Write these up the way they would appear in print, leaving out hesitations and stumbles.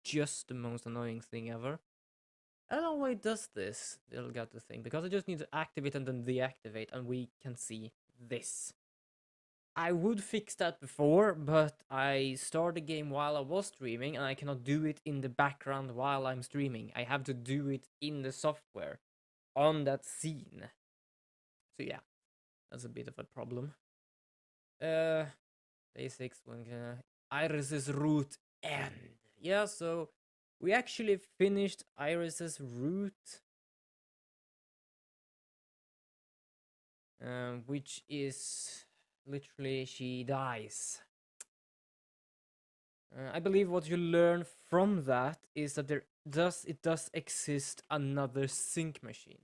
just the most annoying thing ever. I don't know why it does this, the Elgato thing, because I just need to activate and then deactivate, and we can see this. I would fix that before, but I started the game while I was streaming, and I cannot do it in the background while I'm streaming. I have to do it in the software, on that scene. So yeah, that's a bit of a problem. Basics, when Iris's route end. Yeah, so we actually finished Iris's route, which is literally she dies. I believe what you learn from that is that it does exist another sync machine.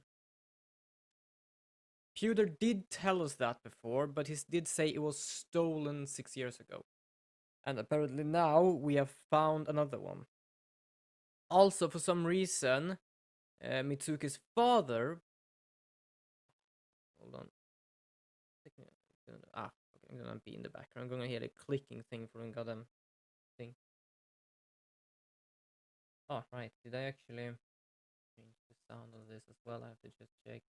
Pewter did tell us that before, but he did say it was stolen 6 years ago. And apparently now we have found another one. Also, for some reason, Mitsuki's father... Hold on. Okay, I'm gonna be in the background. I'm gonna hear the clicking thing from the goddamn thing. Oh, right. Did I actually change the sound of this as well? I have to just check.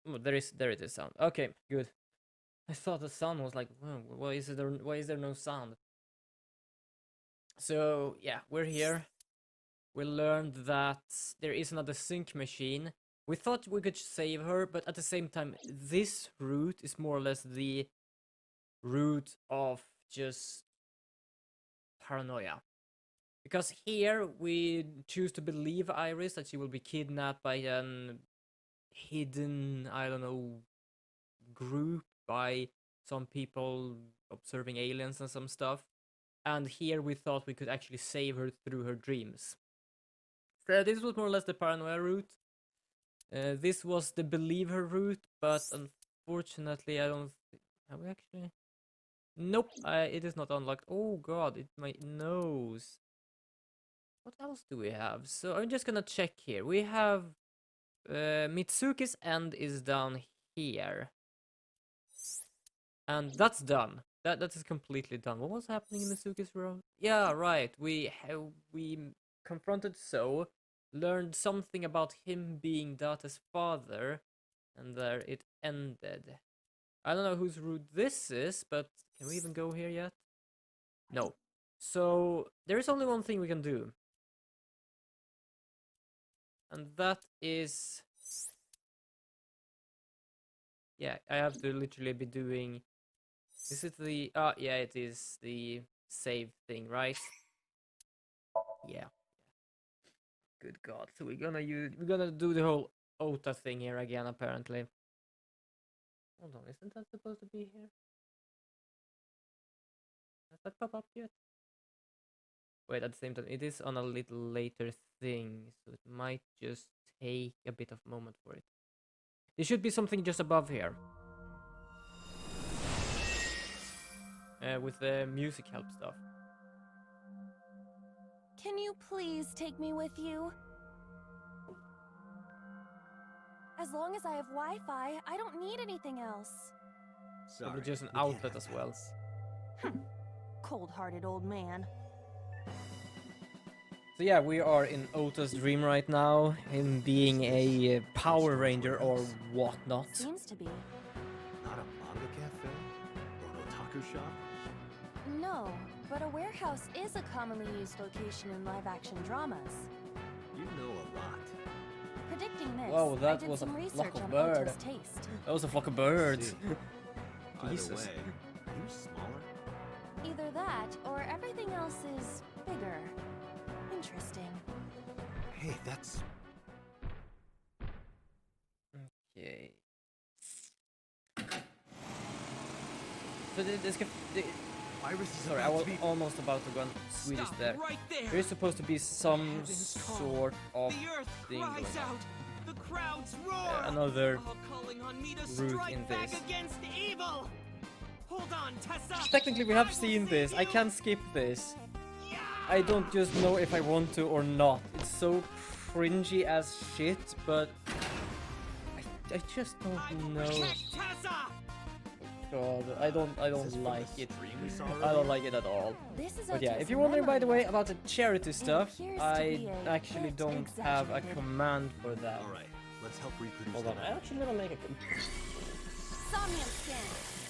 Oh, there it is sound. Okay, good. I thought the sound was like, why is there no sound? So yeah, we're here. We learned that there is another sync machine. We thought we could save her, but at the same time, this route is more or less the route of just paranoia. Because here we choose to believe Iris that she will be kidnapped by an hidden, I don't know, group, by some people observing aliens and some stuff. And here we thought we could actually save her through her dreams. So this was more or less the paranoia route. This was the believe her route, but unfortunately I don't... Have we actually... Nope, it is not unlocked. Oh god, my nose. What else do we have? So I'm just gonna check here. We have Mitsuki's end is down here. And that's done. That is completely done. What was happening in Mitsuki's room? Yeah, right. We confronted So, learned something about him being Data's father, and there it ended. I don't know whose route this is, but can we even go here yet? No. So there is only one thing we can do. And that is... Yeah, I have to literally be doing... Is it the... yeah, it is the save thing, right? Yeah. Good god. So we're gonna do the whole Ota thing here again, apparently. Hold on, isn't that supposed to be here? Has that pop up yet? Wait, at the same time, it is on a little later thing, so it might just take a bit of moment for it. There should be something just above here. With the music help stuff. Can you please take me with you? As long as I have Wi-Fi, I don't need anything else. Probably just an outlet as well. Cold-hearted old man. So yeah, we are in Ota's dream right now, him being a Power Ranger or whatnot. Seems to be. Not a manga cafe? Or an otaku shop? No, but a warehouse is a commonly used location in live-action dramas. You know a lot. Predicting this, Whoa, I that did was some a research flock of on bird. Ota's taste. That was a flock of birds. Either Jesus. way, are you smaller? Either that, or everything else is bigger. Interesting. Hey, that's... Okay. So Iris is sorry, I about was to be... almost about to go on Swedish Stop there. right there. There is supposed to be some Heavens call. sort of The earth thing cries going on. out. The crowds roar. Another all calling on me to route strike in back this. against evil. Hold on, Tessa. Technically, we I have will seen save this. I you. can't skip this. Yeah. I don't just know if I want to or not. It's so cringy as shit, but I just I will don't know. protect Tessa. god, I don't Is this from like the it. stream we saw I don't earlier? like it at all. This is But yeah, if Oto's you're wondering, by the way, memory. about the charity stuff, appears to I be a actually bit don't have a exaggerated. command for that. All right, let's help reproduce Hold the on, I'm memory. actually gonna make a Somnium scan.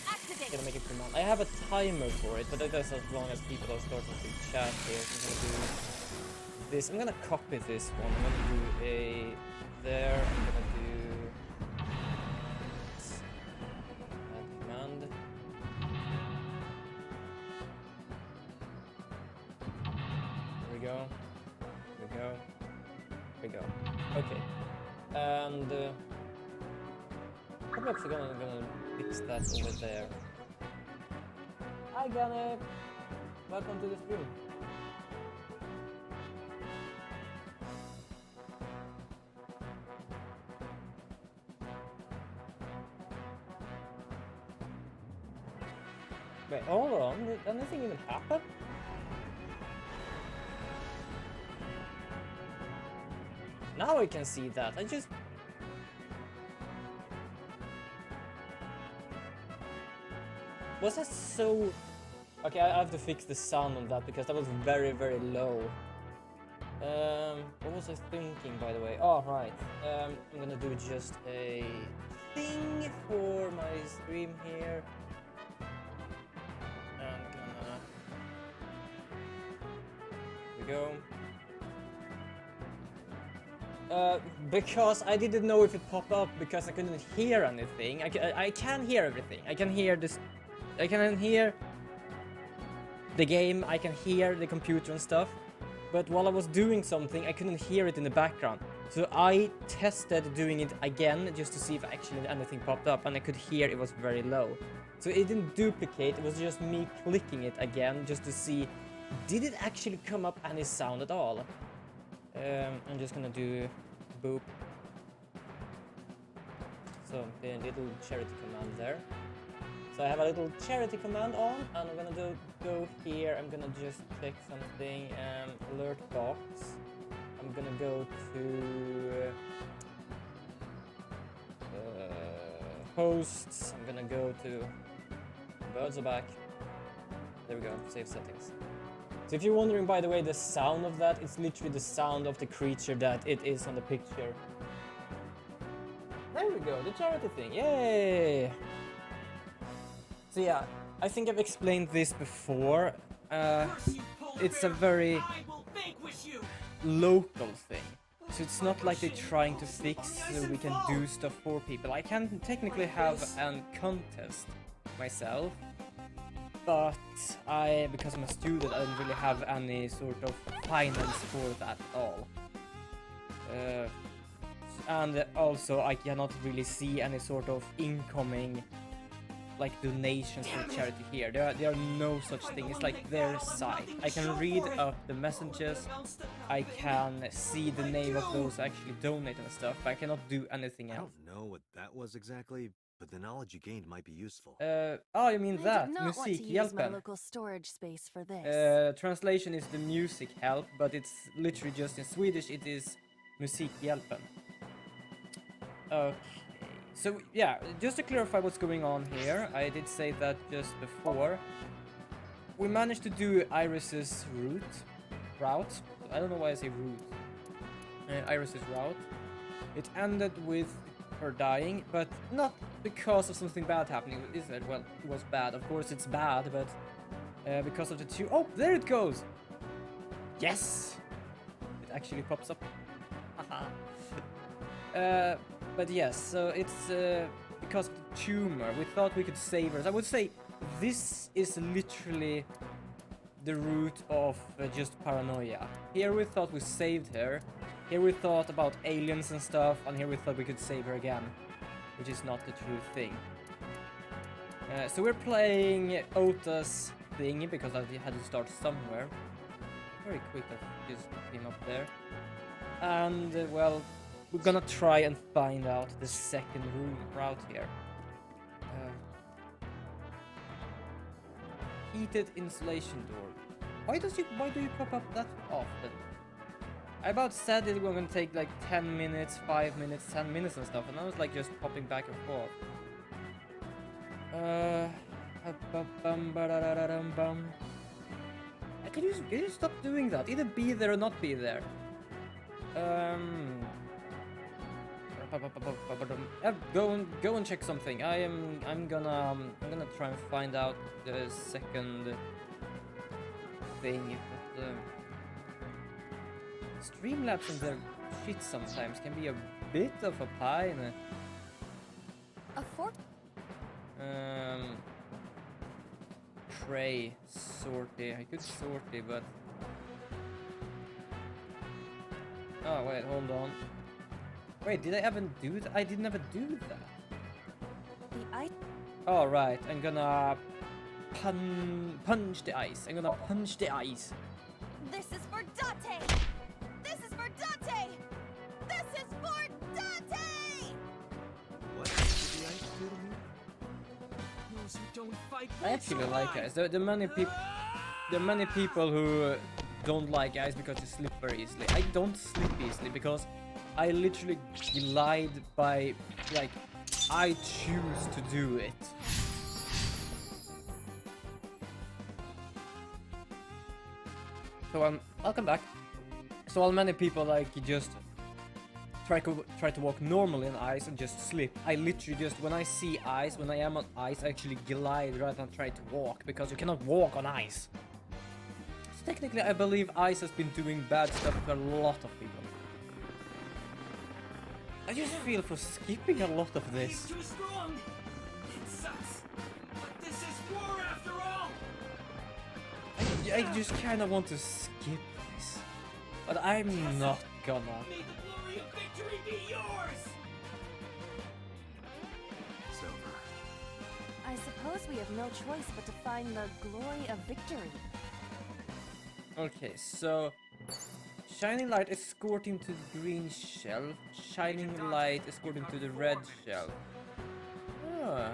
Activate. gonna make a command. I have a timer for it, but that is as long as people are starting to chat here. So I'm gonna do this. I'm gonna copy this one. I'm gonna do a there. I'm gonna do add command. Here we go. Here we go. Here we go. Okay. And I'm actually gonna fix that over there. Hi, Ganep. Welcome to the stream. Wait, hold on. Did anything even happen? Now I can see that. I just... Was that so... Okay, I have to fix the sound on that because that was very, very low. What was I thinking, by the way? Oh, right. I'm gonna do just a thing for my stream here. I'm gonna... Here we go. Because I didn't know if it popped up because I couldn't hear anything. I can hear everything. I can hear this. I can hear the game. I can hear the computer and stuff. But while I was doing something, I couldn't hear it in the background. So I tested doing it again just to see if actually anything popped up, and I could hear it was very low. So it didn't duplicate. It was just me clicking it again just to see did it actually come up any sound at all. I'm just gonna do boop. So the little charity command there. So I have a little charity command on, and I'm gonna go here. I'm gonna just check something. Alert box. I'm gonna go to hosts. I'm gonna go to birds are back. There we go. Save settings. So if you're wondering, by the way, the sound of that, it's literally the sound of the creature that it is on the picture. There we go, the charity thing, yay! So yeah, I think I've explained this before. It's a very I will vanquish you. local thing. So it's not like they're trying to fix so we can do stuff for people. I can technically have a contest myself. But because I'm a student, I don't really have any sort of finance for that at all. And also, I cannot really see any sort of incoming, like, donations for charity here. There are no such thing. It's like their site. I can read up the messages. I can see the name of those who actually donate and stuff, but I cannot do anything I else. don't know what that was exactly, but the knowledge you gained might be useful. Oh, you mean I that? did not want to use my Musikhjälpen. local storage space for this. Translation is the music help, but it's literally just in Swedish it is Musikhjälpen. Okay, so yeah, just to clarify what's going on here, I did say that just before. We managed to do Iris's route. I don't know why I say route. Iris's route. It ended with her dying, but not because of something bad happening, is it? Well, it was bad. Of course it's bad, but because of the two... Oh, there it goes! Yes! It actually pops up. Haha. But yes, so it's because of the tumor. We thought we could save her. So I would say this is literally the root of just paranoia. Here we thought we saved her. Here we thought about aliens and stuff, and here we thought we could save her again, which is not the true thing. So we're playing Ota's thing, because I had to start somewhere. Very quick that just came up there. And, well, we're gonna try and find out the second route here. Heated insulation door. Why do you pop up that often? I about said it was gonna take like 10 minutes, 5 minutes, 10 minutes and stuff, and I was like just popping back and forth. Bum. Can you stop doing that? Either be there or not be there. Go and check something. I'm gonna try and find out the second thing. But, Streamlabs and their shit sometimes can be a bit of a pain. A fork? Tray sortie. I could sortie, but oh wait, hold on. Wait, did I ever do that? I did never do that. The ice. All right, I'm gonna punch the ice. I'm gonna punch the ice. This is for Dante! This is for Dante! This is for Dante! What did the ice do to me? Those who don't fight I won't actually like survive. ice. There are many people who don't like ice because they slip very easily. I don't slip easily because I literally glide by, like, I choose to do it. So welcome back. So while many people like just try to walk normally on ice and just slip, I literally just, when I see ice, when I am on ice, I actually glide rather than try to walk, because you cannot walk on ice. So technically, I believe ice has been doing bad stuff to a lot of people. I just feel for skipping a lot of He's this. too strong. It sucks. But this is war after all. I just kind of want to skip this, but I'm not gonna. May the glory of victory be yours. It's over. I suppose we have no choice but to find the glory of victory. Okay, so shining light escorting to the green shelf, shining light escorting to the red shelf. Ah.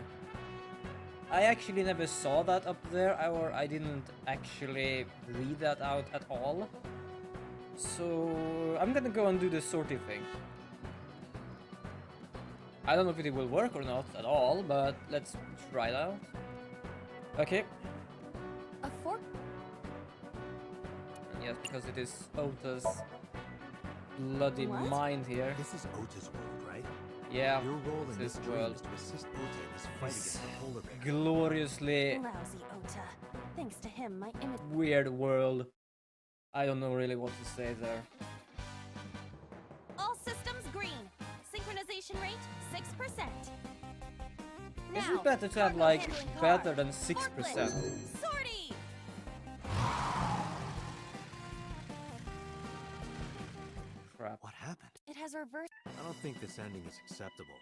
I actually never saw that up there, or I didn't actually read that out at all. So I'm gonna go and do the sorting thing. I don't know if it will work or not at all, but let's try it out. Okay. A fork? Yes, because it is Ota's bloody What? mind here. This is Ota's world, right? Yeah, Your role in this this dream world is to assist Ota in his fight against the polar bear. gloriously Lousy Ota. Thanks to him, my image. weird world. I don't know really what to say there. All systems green. Synchronization rate 6%. Is Now, it better to have cargo like handling car. better than 6%? Forklift. Sortie! Crap. What happened? It has reversed. I don't think this ending is acceptable.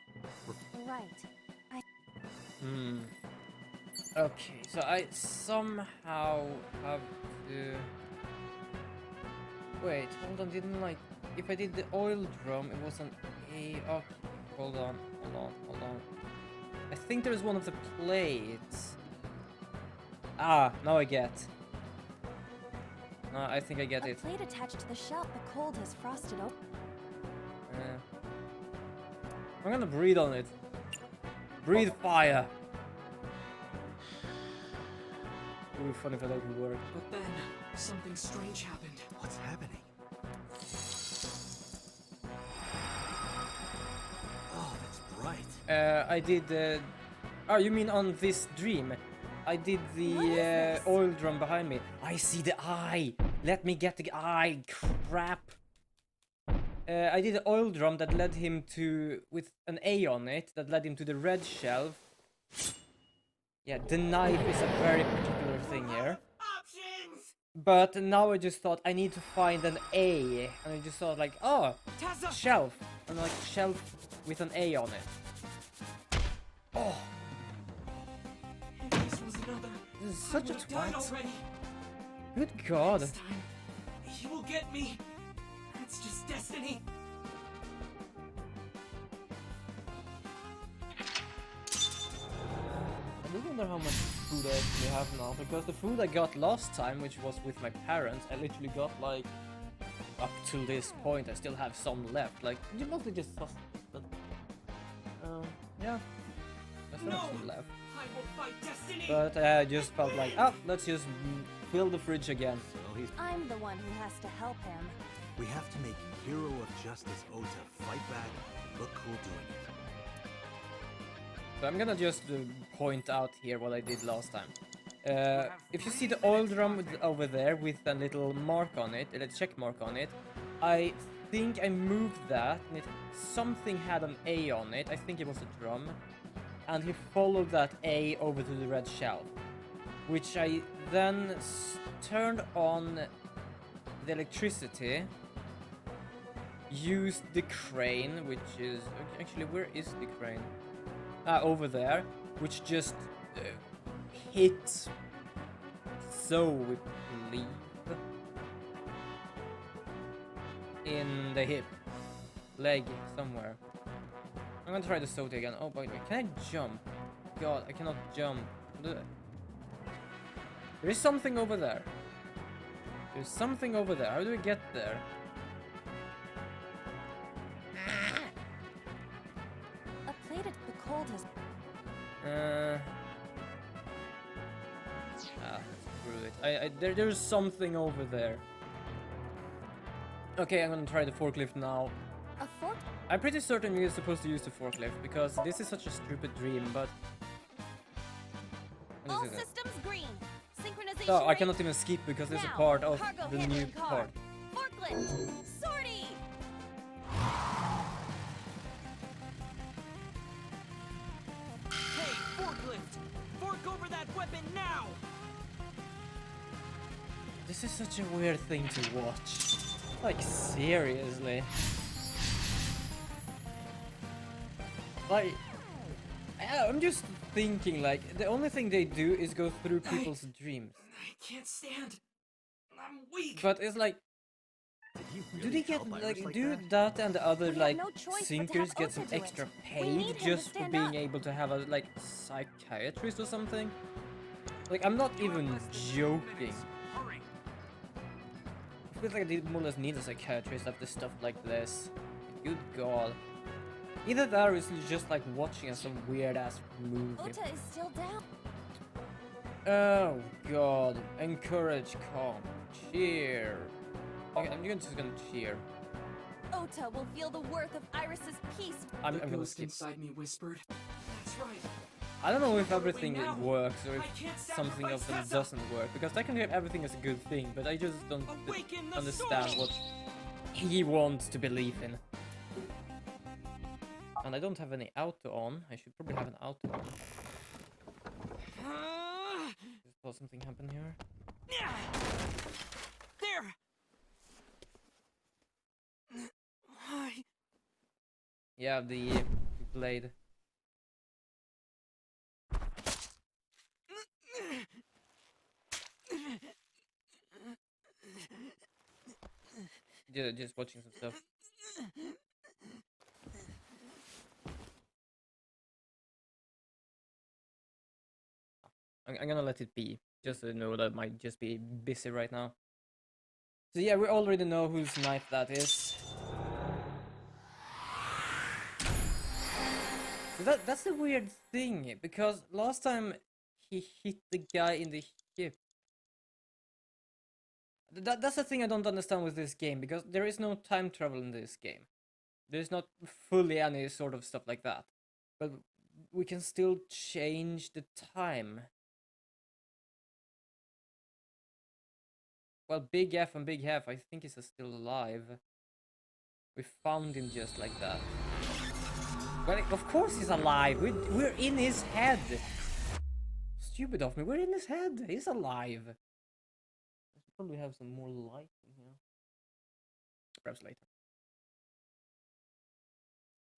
Right. Hmm. Okay, so I somehow have to. Wait, hold on, didn't like. If I did the oil drum, it was an A. Oh, hold on. I think there's one of the plates. Ah, now I get. No, I think I get A it. plate attached to the shelf. The cold has frosted open. I'm gonna breathe on it. Breathe fire. It would be funny if that would work. But then something strange happened. What's happening? Oh, that's bright. I did. Oh, you mean on this dream? I did the What is this? oil drum behind me. I see the eye. Let me get the eye. Crap. I did the oil drum that led him to, with an A on it, that led him to the red shelf. Yeah, the knife is a very particular thing here. Options. But now I just thought I need to find an A, and I just thought like, oh, Tessa. shelf, and like shelf with an A on it. Oh, This was another. this is I such a would've died twat. already. Good God. This time, he will get me. That's just destiny. I do wonder how much food I actually have now, because the food I got last time, which was with my parents, I literally got like up to this point. I still have some left, like mostly just sausage, but yeah, I still have some left. I will fight destiny. But I just felt like, oh, let's just fill the fridge again. So he's. I'm the one who has to help him. We have to make hero of justice Ota fight back and look cool doing it. So I'm gonna just point out here what I did last time. If you see the oil drum over there with a little mark on it, a little check mark on it, I think I moved that, and something had an A on it. I think it was a drum, and he followed that A over to the red shelf, which I then turned on the electricity, used the crane, which is actually, where is the crane? Over there, which just hit, so we believe, in the hip, leg, somewhere. I'm gonna try the Soti again. Oh, by the way, can I jump? God, I cannot jump. There is something over there. There's something over there. How do we get there? A plate at the cold has. Screw it. There's something over there. Okay, I'm gonna try the forklift now. A fork? I'm pretty certain you're supposed to use the forklift because this is such a stupid dream, but... All systems green. Synchronization. Oh, I rate. cannot even skip because it's a Now, part of cargo the handling new car. part. Forklift. Sortie. Hey, forklift! Fork over that weapon now! This is such a weird thing to watch. Like, seriously. Like, I'm just thinking, like, the only thing they do is go through people's dreams. I can't stand. I'm weak. But it's like, Did he do really they get, help Iris like, like do that? that and the other, We have like, no choice but to sinkers have get Ota some do it. extra We need paid him to just for stand being up. able to have a, like, psychiatrist or something? Like, I'm not You have even less than 2 joking. minutes. Hurry. I feel like they more or less need a psychiatrist after stuff like this. Good God. Either that or it's just like watching some weird ass movie. Ota is still down. Oh God. Encourage, calm, cheer. Okay, I'm just gonna cheer. Ota will feel the worth of Iris's peace. I'm The gonna ghost skip. inside me whispered. That's right. I don't know if What do we everything now? works or I if can't something of sacrifice them Tessa. doesn't work. Because technically everything is a good thing, but I just don't Awaken the understand soul! what he wants to believe in. And I don't have any auto on. I should probably have an auto on. Will something happen here? There. Yeah, the blade. Yeah, just watching some stuff. I'm gonna let it be, just so you know that I might just be busy right now. So yeah, we already know whose knife that is. So that's the weird thing, because last time he hit the guy in the hip. That's the thing I don't understand with this game, because there is no time travel in this game. There's not fully any sort of stuff like that. But we can still change the time. Well, Big F and Big F, I think he's still alive. We found him just like that. Well, of course he's alive. We're in his head. Stupid of me. We're in his head. He's alive. I should probably have some more light in here. Perhaps later.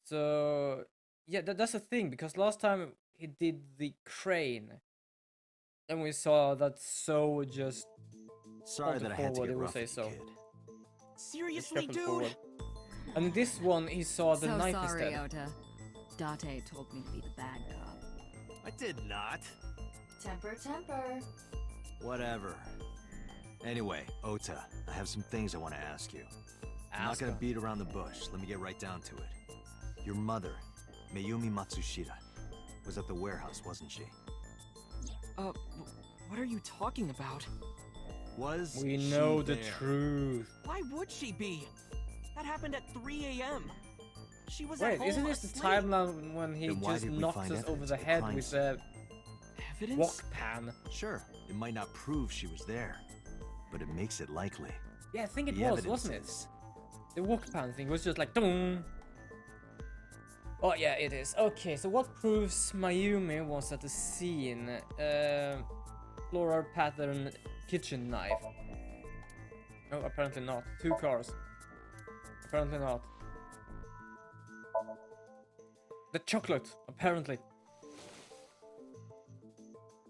So yeah, that's the thing, because last time he did the crane, and we saw that So just Sorry that I had to forward, get it will rough say with you, so. kid. Seriously, shuffled dude. forward. And this one, he saw the So knife sorry, instead. Ota. Date told me to be the bad cop. I did not. Temper, temper. Whatever. Anyway, Ota, I have some things I want to ask you. I'm not Ask gonna him. beat around the bush. Let me get right down to it. Your mother, Mayumi Matsushita, was at the warehouse, wasn't she? What are you talking about? Was We she know the there? truth. Why would she be? That happened at 3 a.m. She was Wait, at home isn't this the asleep. timeline when he Then why just did we knocks find us over evidence the of the head crime with scene? a Evidence? wok pan? Sure, it might not prove she was there, but it makes it likely. Yeah, I think it The was, evidence wasn't it? is- The wok pan thing was just like dong. Oh yeah, it is. Okay, so what proves Mayumi was at the scene? Floral pattern kitchen knife. No, apparently not. 2 cars. Apparently not. The chocolate, apparently.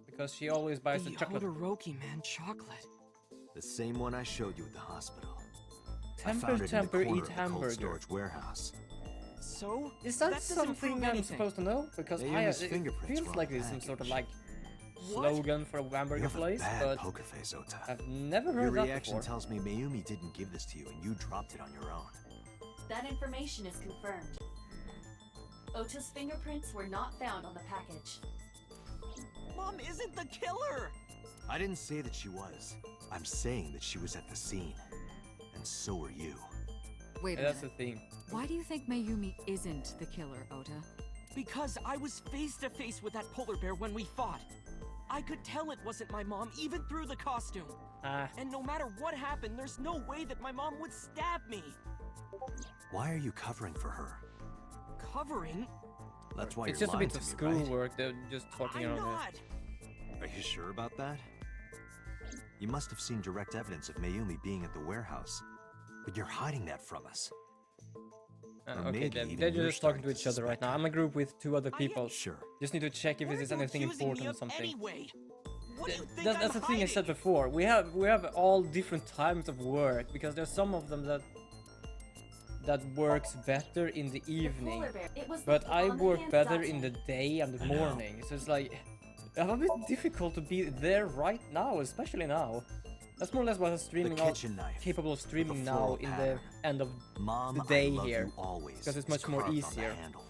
Because she always buys the chocolate. Todoroki man chocolate. The same one I showed you at the hospital. I Temper, found it temper, in the corner eat of the cold hamburger. storage warehouse. So? Is that, doesn't something prove I'm anything. supposed to know? Because Mayumi's it fingerprints feels were on like the this is some sort of package. like What? slogan for a You hamburger have a place, bad but poker face, Ota. I've never Your heard that reaction before. tells me Mayumi didn't give this to you and you dropped it on your own. That information is confirmed. Ota's fingerprints were not found on the package. Mom isn't the killer! I didn't say that she was. I'm saying that she was at the scene. And so were you. Wait a Yeah, that's the minute. thing. Why do you think Mayumi isn't the killer, Ota? Because I was face to face with that polar bear when we fought. I could tell it wasn't my mom even through the costume. Ah, And no matter what happened, there's no way that my mom would stab me. Why are you covering for her? Covering? That's why it's you're just a lying bit of to me, right? schoolwork. They're just talking I'm around not. Are you sure about that? You must have seen direct evidence of Mayumi being at the warehouse. But you're hiding that from us. it. Or Okay, maybe they're even you're just talking to starting to each other right suspect now. her. I'm a group with 2 other I am- people. Sure. Just need to check if What it are is you anything accusing important me or of something. Anyway? What do you think That's the I'm thing I said hiding? before. We have all different times of work because there's some of them that works better in the evening, polar bear. It was but the- I on the work hand better dot in the tag. day and the I know. morning. So it's like a bit difficult to be there right now, especially now. That's more or less what I'm The streaming out, kitchen knife. capable of with the streaming now floral in pattern. the end of. Mom, the day I love here, you always. 'cause it's is much more carved on the easier. handle.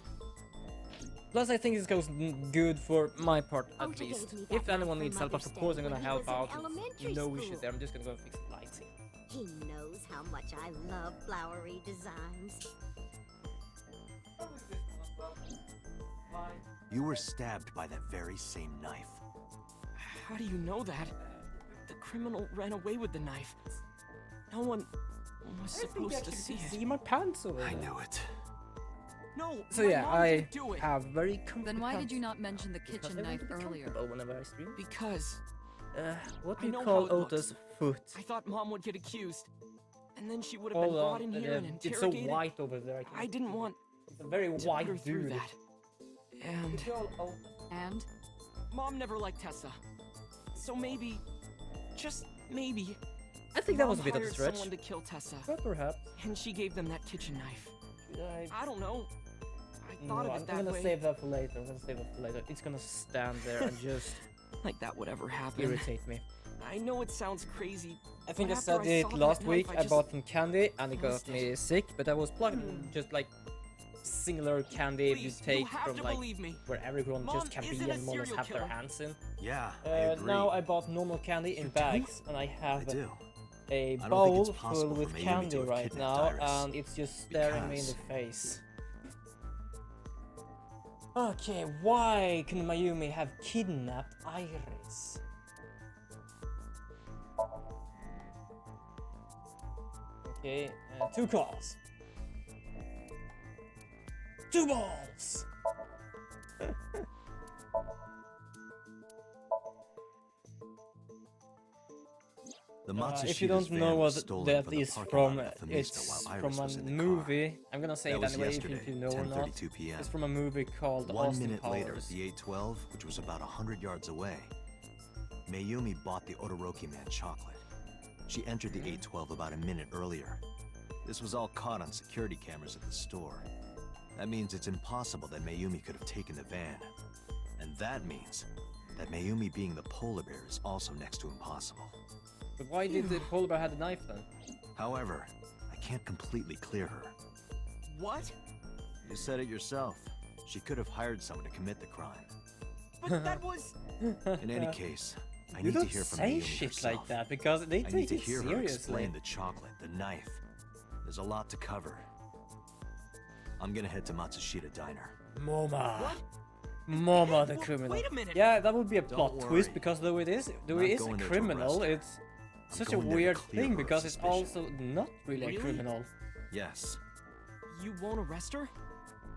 Plus, I think this goes good for my part at Ota least. gave me that If knife anyone for needs help, of Mother's course Day I'm gonna when he help was in out. elementary No school. issues there. I'm just gonna go fix the lights. He knows how much I love flowery designs. You were stabbed by that very same knife. How do you know that? The criminal ran away with the knife. No one was supposed to see See it. my pants over I there. knew it. No, So my yeah, mom I didn't do it. have very comfortable Then why did pants you not mention the because kitchen I want knife to be earlier? comfortable whenever I stream. Because What I do you know call how it looks. Ota's foot? I thought mom would get accused. And then she would have Hold been brought on, in here and it's so interrogated. white over there. I didn't want It's a very to put white her through dude. that. And And? mom never liked Tessa. So maybe, just maybe, I think that Mom was a bit of a hired stretch, someone to kill Tessa. but perhaps. And she gave them that kitchen knife. Should I? I don't know. I No, thought of I'm it that gonna way. save that for later. I'm gonna save it for later. It's gonna stand there and just Like that would ever happen. irritate me. I know it sounds crazy. I think but I after said it saw that last knife, week. I just bought some candy and it got lost me it. sick, but I was plugging just like singular candy you Please, take have from to like believe me. where everyone Mom just can be isn't a and more or less serial have their killer. hands in. Yeah, I agree. Now I bought normal candy in You do? bags and I I have do. a I don't think bowl it's possible full for with Mayumi candy to have right kidnapped now Iris, and it's just staring me in the because- face. Okay, why can Mayumi have kidnapped Iris? Okay, 2 calls. 2 balls! The If you Matsushida's don't know van was what stolen that from the is parking from, lot at Famista it's while from Iris was a in the movie. I'm gonna say That it was anyway yesterday, if you know or not. 10:32 p.m. It's from a movie called 1 Austin minute later, Powers. the 812, which was about 100 yards away, Mayumi bought the Todoroki man chocolate. She entered the 812 about a minute earlier. This was all caught on security cameras at the store. That means it's impossible that Mayumi could have taken the van. And that means that Mayumi being the polar bear is also next to impossible. But why did the polar bear have the knife then? However, I can't completely clear her. What? You said it yourself. She could have hired someone to commit the crime. But that was... In any case, I You need to don't hear from say Mayumi shit herself. like that because they I need take to it hear her seriously. explain the chocolate, the knife. There's a lot to cover. I'm gonna head to Matsushita Diner. Moma. Moma the Hey, criminal. wait a minute. Yeah, that would be a plot Don't twist worry. because though he is Not a going there to criminal, arrest her. it's I'm such a going there to weird clear thing her of because it's suspicion. also not really a Really? criminal. Yes, You won't arrest her?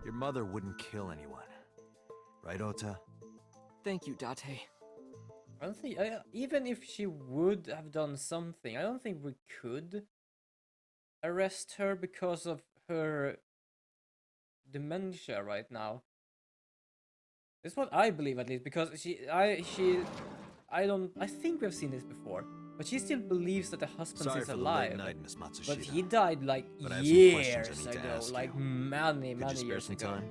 your mother wouldn't kill anyone. Right, Ota? Thank you, Date. I don't think even if she would have done something, I don't think we could arrest her because of her dementia right now. That's what I believe at least because I think we've seen this before, but she still believes that the husband Sorry is for the late alive. night, Miss Matsushita. But he died like But I have some questions I years need to ago, ask like you. many Could you spare years some ago. time?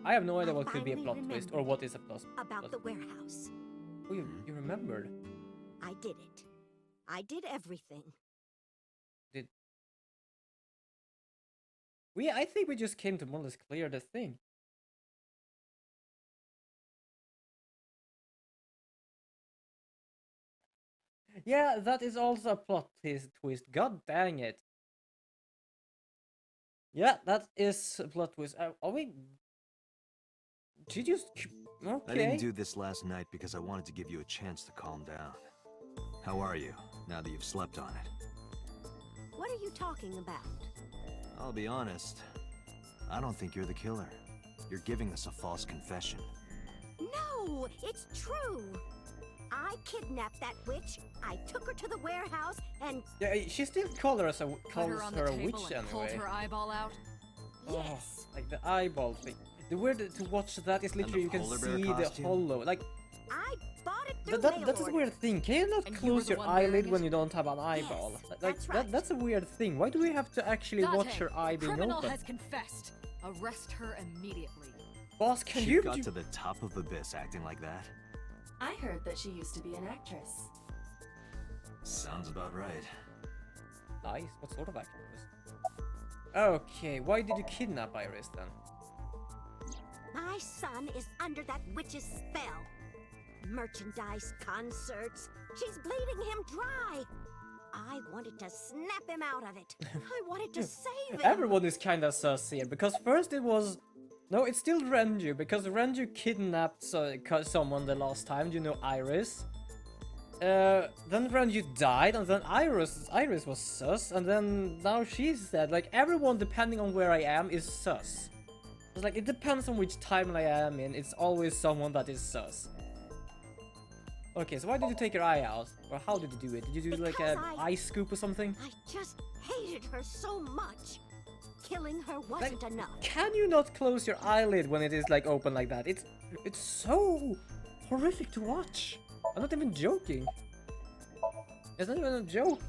I have no idea I what could be a finally plot twist or remembered what is a plot. About the warehouse. Oh, you remembered? I did it. I did everything. I think we just came to more or less clear the thing. Yeah, that is also a plot twist. God dang it. Yeah, that is a plot twist. Are we? She just okay. I didn't do this last night because I wanted to give you a chance to calm down. How are you, now that you've slept on it? What are you talking about? I'll be honest. I don't think you're the killer. You're giving us a false confession. No, it's true. I kidnapped that witch. I took her to the warehouse and Yeah, she still calls her Put her on the a table witch and pulled anyway. her eyeball out. yes. Oh, like the eyeball thing. The weird to watch that is And the literally you can polar bear see costume? the hollow. Like I bought it through that's a mail weird thing. Can you not And you were close the your one wearing eyelid when it? you don't have an eyeball? Yes, Like that's right. that's a weird thing. Why do we have to actually watch Date, her eye being criminal open? has confessed. Arrest her immediately. Boss, can She you got to the top of Abyss acting like that? I heard that she used to be an actress. Sounds about right. Nice. What sort of actress? Okay, why did you kidnap Iris then? My son is under that witch's spell. Merchandise, concerts. She's bleeding him dry. I wanted to snap him out of it. I wanted to save him. Everyone is kinda sus here, because first it was... No, it's still Renju, because Renju kidnapped someone the last time, you know, Iris. Then Renju died, and then Iris was sus, and then now she's dead. Like, everyone, depending on where I am, is sus. It's like, it depends on which timeline I am in, it's always someone that is sus. Okay, so why did you take your eye out? Or how did you do it? Did you do like Because a eye scoop or something? I just hated her so much. Killing her wasn't enough. Can you not close your eyelid when it is like open like that? It's so horrific to watch. I'm not even joking. It's not even a joke.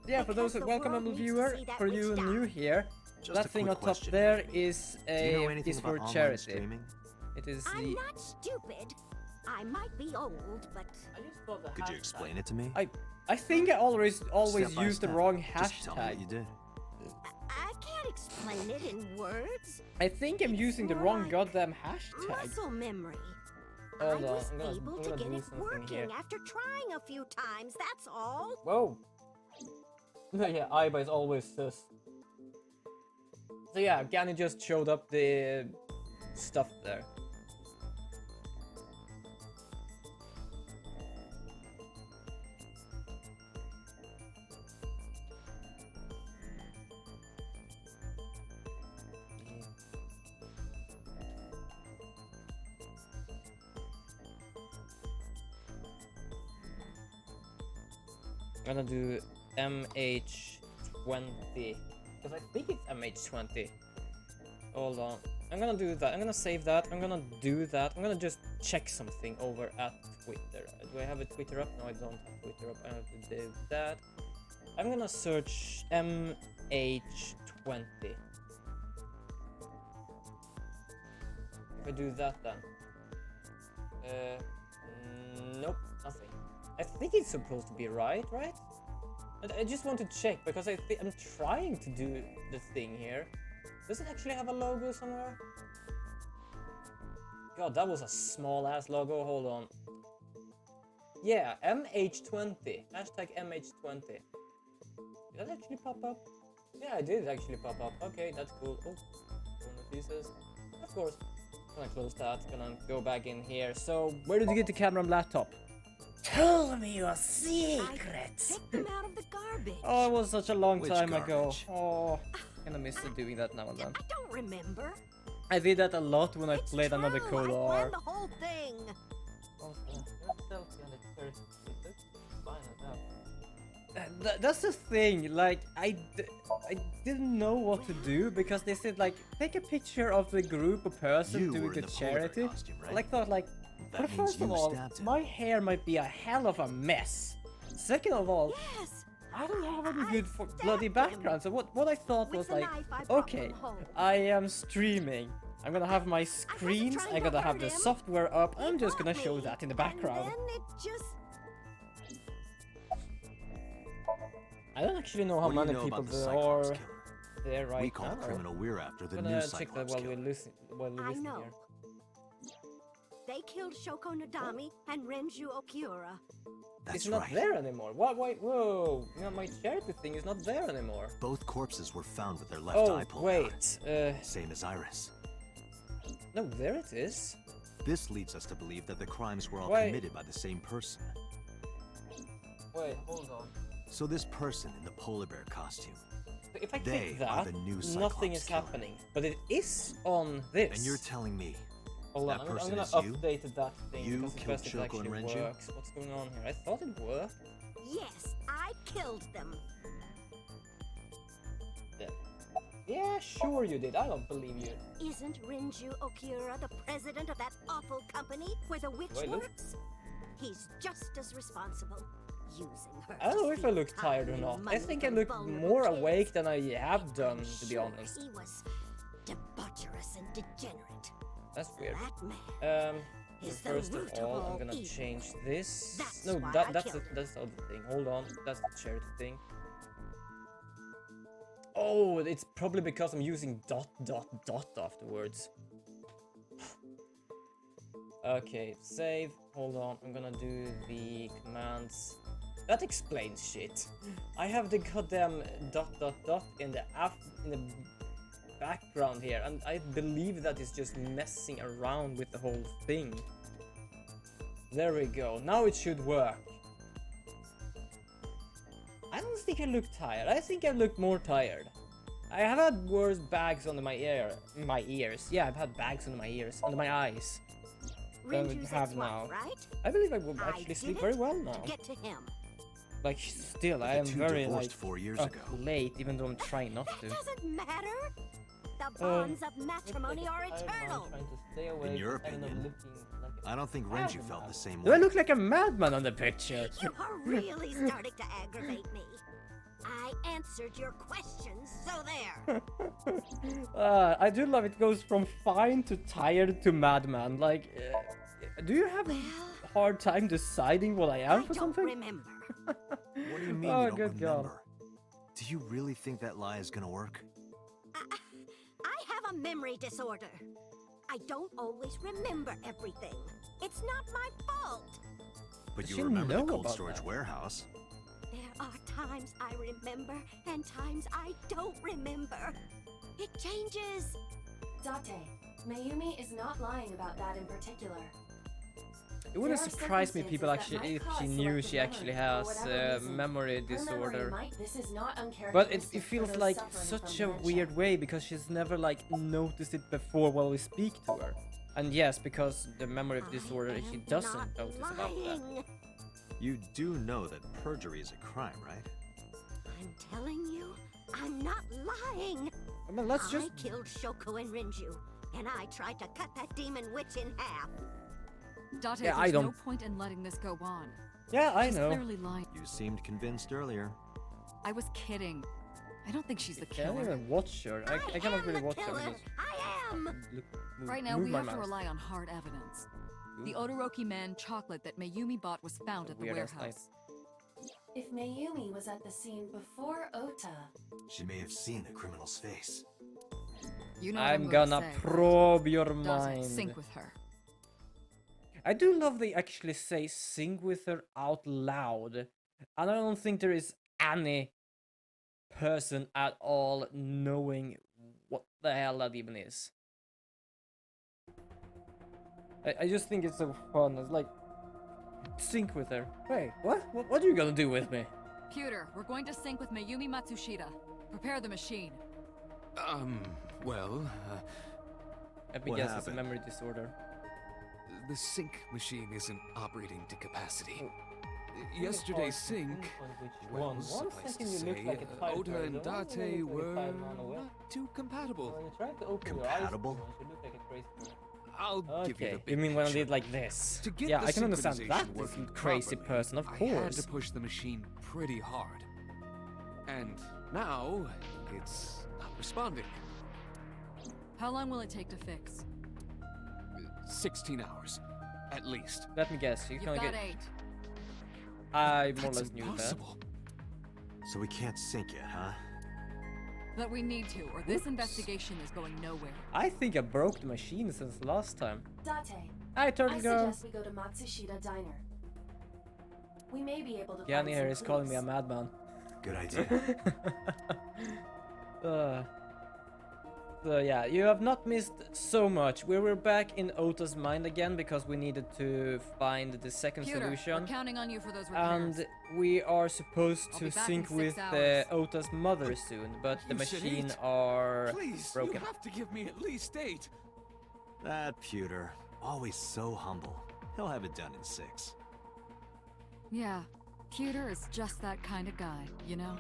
Yeah, for those Because the welcome world a needs to viewer, see that for you witch new die. here, Just that a thing quick on top question. there is Do you know a anything is about for online charity. streaming? It is I'm the. not stupid. I might be old, but Could you explain it to me? I think I always Step by used the step. wrong Just tell me what hashtag. you did. I can't explain it in words. I think I'm It's using the more wrong like goddamn hashtag. Muscle memory. I Hold on, was I'm gonna able do to get it something working here. after trying a few times, that's all. Whoa. Yeah, Aiba is always sus. So yeah, Gani just showed up the stuff there. I'm gonna do MH20 because I think it's MH20. Hold on, I'm gonna do that. I'm gonna save that. I'm gonna do that. I'm gonna just check something over at Twitter. Do I have a Twitter up? No, I don't have Twitter up. I have to do that. I'm gonna search MH20. If I do that then. Nope, nothing. I think it's supposed to be right? I just want to check because I'm trying to do the thing here. Does it actually have a logo somewhere? God, that was a small ass logo. Hold on. Yeah, MH20. Hashtag MH20. Did that actually pop up? Yeah, it did actually pop up. Okay, that's cool. Oh, one of pieces. Of course. Gonna close that. Gonna go back in here. So, where did you get the camera and laptop? Tell me your secrets. Pick them out of the garbage. Oh, it was such a long Which time ago. garbage? Oh, kinda miss doing that now and then. I don't remember. I did that a lot when I It's played another true. Cold I War. planned the whole thing. That's the thing, like, I didn't know what to do because they said, like, take a picture of the group or person You doing were in the the polar bear charity. costume, right? Like, thought, like, That but means first of you all, stabbed him. my hair might be a hell of a mess. Second of all, Yes. I don't have any I good stabbed bloody him. background. So what I thought With was the like, knife I brought okay, from home. I am streaming. I'm gonna have my screens. trying I'm to gonna have hurt the him. software up. He I'm just gonna got show me, that in the background. And then it just... I don't actually know how What do you many know people about the there Cyclops are killer? there right We call now. the criminal we're after the I'm new gonna check that Cyclops while killer. we're listening. While we're I listening know. here. They killed Shoko Nadami and Renju Okiura. That's It's not right. there anymore. What? Wait, whoa! No, my charity thing is not there anymore. Both corpses were found with their left Oh eye pulled wait, out. Same as Iris. no, there it is. This leads us to believe that the crimes were all Wait. committed by the same person. Wait, hold on. So this person in the polar bear costume, If I They click are that, the new nothing Cyclops is killer. happening. But it is on this. and you're telling me Hold on, that I'm person gonna is you? update that thing You because the killed best it Shoko and actually Renju? works. What's going on here? I thought it worked. Yes, I killed them. Yeah, sure you did. I don't believe you. Isn't Renju Okiura the president of that awful company where the witch Do I look- works? He's just as responsible. Using her. I don't to know if I steal look tired or time and not. I money think I from look vulnerable more kids. awake than I have done, I'm to be sure honest. He was debaucherous and degenerate. That's weird. That man. So Is the first of root of all, I'm all gonna evil. change this. That's No, why I that's killed him. that's the other thing. Hold on, that's the charity thing. Oh, it's probably because I'm using dot dot dot afterwards. Okay, save. Hold on, I'm gonna do the commands. That explains shit. I have the goddamn dot dot dot in the background here, and I believe that is just messing around with the whole thing. There we go. Now it should work. I don't think I look tired. I think I look more tired. I have had worse bags under my ears. Yeah, I've had bags under my ears, under my eyes. Than we Renju's have now. ex-wife, right? I believe I will I actually did sleep it very well now. To get to him. Like, still, But I the am two very divorced like 4 years up ago. late, even though I'm trying not That to. doesn't matter. The bonds of matrimony are eternal. In your opinion, I don't think Renju felt the same Do I way. look like a madman on the picture? You are really starting to aggravate me. I answered your questions, so there. I do love it goes from fine to tired to madman. Like, do you have a hard time deciding what I am I for don't something? remember. What do you mean Oh, you don't good God. remember? Do you really think that lie is gonna work? I have a memory disorder. I don't always remember everything. It's not my fault. But you You remember the know cold about storage that. warehouse. There are times I remember and times I don't remember. It changes. Date, Mayumi is not lying about that in particular. It wouldn't There are surprise me people circumstances that actually might if cause she knew selective she actually memory for has whatever reason. memory Her memory disorder. might- this is not But uncharacteristic it for feels those like suffering such from a dementia. weird way because she's never like noticed it before while we speak to her. And yes, because the memory of disorder, I she am doesn't not notice about that. lying. You do know that perjury is a crime, right? I'm telling you, I'm not lying. I mean, let's I just killed Shoko and Renju, and I tried to cut that demon witch in half. Date, Yeah, I there's no don't- point in letting this go on. yeah, I She's know. clearly lying. You seemed convinced earlier. I was kidding. I don't think she's the I can't killer. even watch her. I cannot am really the watch her. killer. because I am. Right now, move we my have to mouse. rely on hard evidence. The Ooh. Odoroki Man chocolate that Mayumi bought was found at the Weird ass warehouse. If Mayumi was at the scene before Ota, She may have seen the criminal's face. You know what I'm I'm gonna say, right? probe your Date, mind. sync with her. I do love they actually say sync with her out loud. And I don't think there is any person at all knowing what the hell that even is. I just think it's so fun. It's like, sync with her. Wait, what are you gonna do with me? Pewter, we're going to sync with Mayumi Matsushita. Prepare the machine. Well, Let me What guess, it's a happened? memory disorder. the sync machine isn't operating to capacity. Oh. Yesterday's sync, well, suffice to say, Ota and Date were not too compatible. Compatible? I'll give you Okay, the big you mean when I picture. did like this? To get Yeah, the I can understand that. synchronization This working crazy properly, person, of I had course. to push the machine pretty hard. And now, it's not responding. How long will it take to fix? 16 hours, at least. Let me guess, you're You've gonna got get. 8. I more or That's less knew that. impossible. So we can't sync it, huh? But we need to, or this investigation is going nowhere. I think I broke the machine since last time. Date, Hi, I Turtle Girl. suggest we go to Matsushita Diner. We may be able to Yanni find here some is calling me a clues. madman. Good idea. So yeah, you have not missed so much. We were back in Ota's mind again because we needed to find the second Pewter, we're solution. counting on you for those repairs. And we are supposed I'll to be back sync in with 6 hours. Ota's mother soon, but the You said machine 8. are Please, broken. you have to give me at least 8. That Pewter, always so humble. He'll have it done in 6. Yeah, Pewter is just that kind of guy, you know?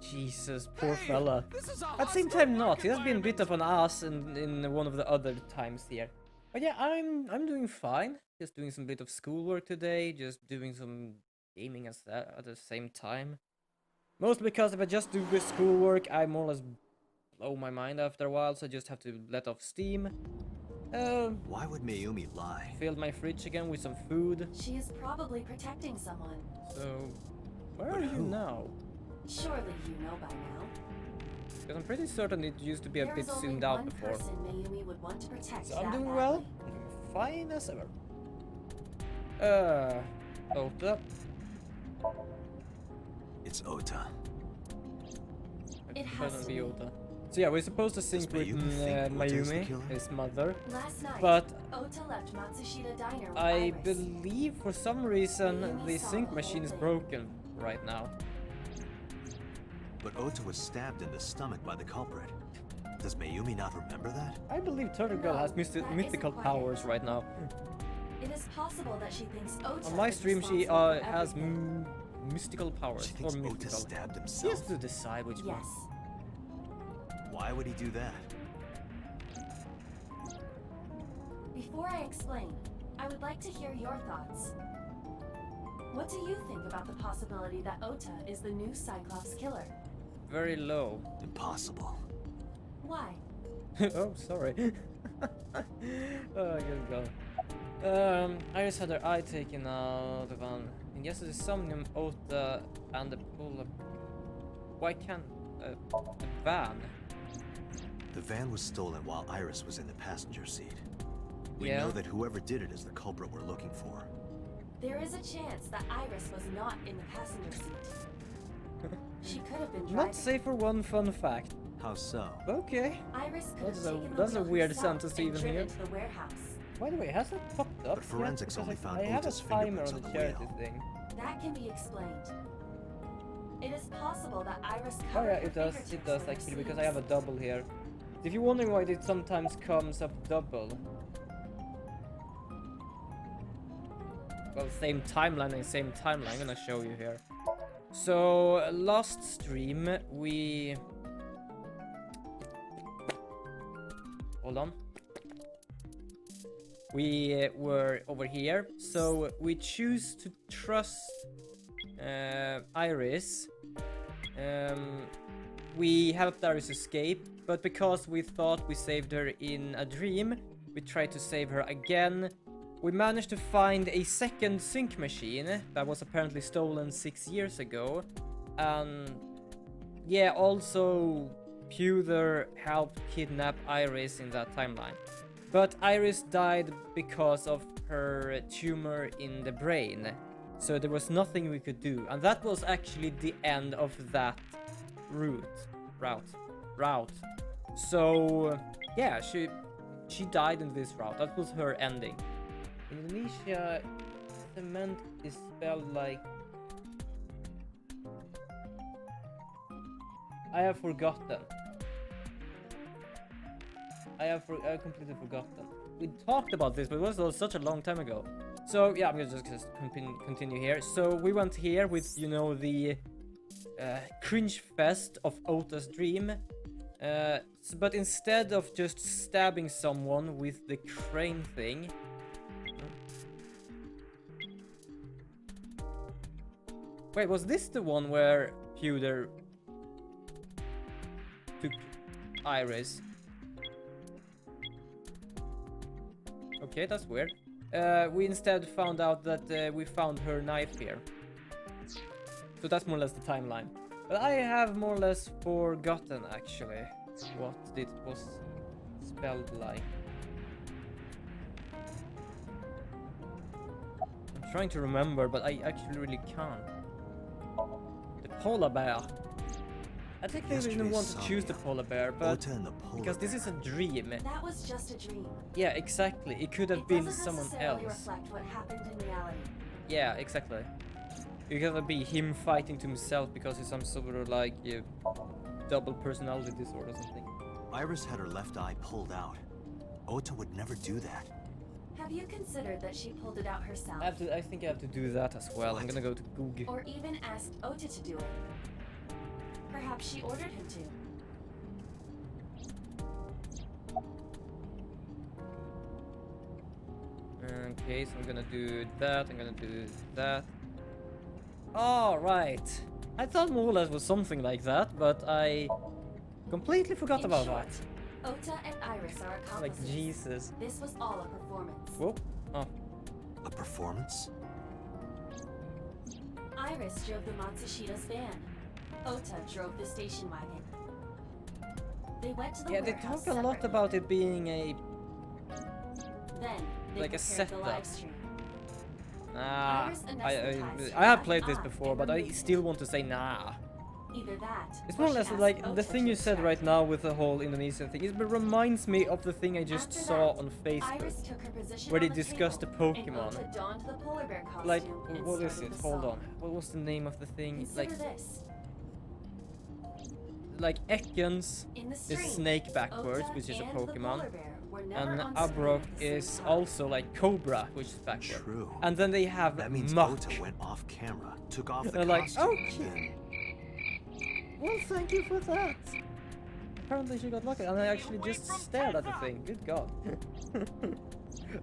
Jesus, poor Hey, fella. this is a At the same hostile time, not. work He has been a bit of an environment. ass in one of the other times here. But yeah, I'm doing fine. Just doing some bit of schoolwork today. Just doing some gaming at the same time. Mostly because if I just do the schoolwork, I more or less blow my mind after a while. So I just have to let off steam. Why would Mayumi lie? Filled my fridge again with some food. She is probably protecting someone. So where But are you who? now? Surely you know by now. Because I'm pretty certain it used to be a There bit is only zoomed out one before. person Mayumi would want to protect So I'm that doing badly. well. I'm doing fine as ever. Ota. It's Ota. It has Couldn't to be be. Ota. So yeah, we're supposed to sync with Mayumi think Ota is the Mayumi, killer? his mother. Last night, But Ota left Matsushita Diner with I Iris. believe for some reason Mayumi the saw sync the machine whole is thing. broken right now. But Ota was stabbed in the stomach by the culprit. Does Mayumi not remember that? I believe Turtle Girl No, has that isn't mythical quite powers it. right now. It is possible that she thinks Ota On my is stream, she responsible for has everything. mystical powers She or thinks Ota mythical. stabbed He himself? has to decide which one. Yes. Why would he do that? Before I explain, I would like to hear your thoughts. What do you think about the possibility that Ota is the new Cyclops killer? Very low. Impossible. Why? Oh, sorry. Oh, good God. I just had her eye taken out of an. I guess it's Somnium, Ota, and the pull. Why can't the van? The van was stolen while Iris was in the passenger seat. We Yeah. know that whoever did it is the culprit we're looking for. There is a chance that Iris was not in the passenger seat. She could have been driving. Not safe for one fun fact. How so? Okay. Iris could That's have a- taken the that's a wheel weird herself sentence to and even driven hear. to the warehouse. By the way, has it popped up? But forensics yet? only Because found I have a Ota's timer fingerprints on on the the charity wheel. thing. That can be explained. It is possible that Iris Oh covered yeah, her it does. fingertips It does with her actually because I have a sleeves. double here. If you're wondering why it sometimes comes up double. Well, same timeline and same timeline. I'm gonna show you here. So last stream we. Hold on. We were over here, so we choose to trust Iris. We helped Iris escape, but because we thought we saved her in a dream, we tried to save her again. We managed to find a second sync machine that was apparently stolen 6 years ago. And yeah, also Pewter helped kidnap Iris in that timeline. But Iris died because of her tumor in the brain. So there was nothing we could do. And that was actually the end of that route. So yeah, she died in this route. That was her ending. In Indonesia, cement is spelled like... I have forgotten. I have completely forgotten. We talked about this, but it was such a long time ago. So yeah, I'm gonna just continue here. So we went here with, you know, the cringe fest of Ota's dream. But instead of just stabbing someone with the crane thing... Wait, was this the one where Pewter took Iris? Okay, that's weird. We instead found out that we found her knife here. So that's more or less the timeline. But I have more or less forgotten, actually, what it was spelled like. I'm trying to remember, but I actually really can't. The polar bear. I think they didn't want to choose the polar bear, but because this is a dream. That was just a dream. Yeah, exactly. It could have been someone else. Reflect what happened in reality. Yeah, exactly. It could be him fighting to himself because he's some sort of like double personality disorder or something. Iris had her left eye pulled out. Ota would never do that. Have you considered that she pulled it out herself? I think I have to do that as well. I'm gonna go to Google. Or even asked Ota to do it. Perhaps she ordered him to. Okay, so I'm gonna do that. I'm gonna do that. All right. I thought more or less was something like that, but I completely forgot In about short, that. Ota and Iris are accomplices. Like Jesus. This was all a performance. Whoa. Oh. A performance? Iris drove the Matsushida's van. Ota drove the station wagon. They went to the Yeah, they warehouse talk a lot separately. about it being a Then they like a prepared the setup. live stream. nah. Iris I anesthetized I have her played this eye before, and but I removed still it. want to say nah. Either that. It's or more or she less asked like Ota the thing to you said extract right it. now with the whole Indonesian thing. It reminds me of the thing I just After saw that, on Facebook, Iris took her position where they on the discussed the table, Pokemon. And Ota donned the polar bear costume Like, and what is started it? the Hold song. on. What was the name of the thing? Consider this. Like Ekans In the is stream, snake backwards, Ota which is a and the Pokemon. polar bear were never And on screen Abrok at the same is time. also like Cobra, which is backward. True. And then they have That means Muck. Ota went off camera, took off the They're like, costume, okay. then Well, thank you for that. Apparently she got lucky, and I actually just stared at the thing. Good God.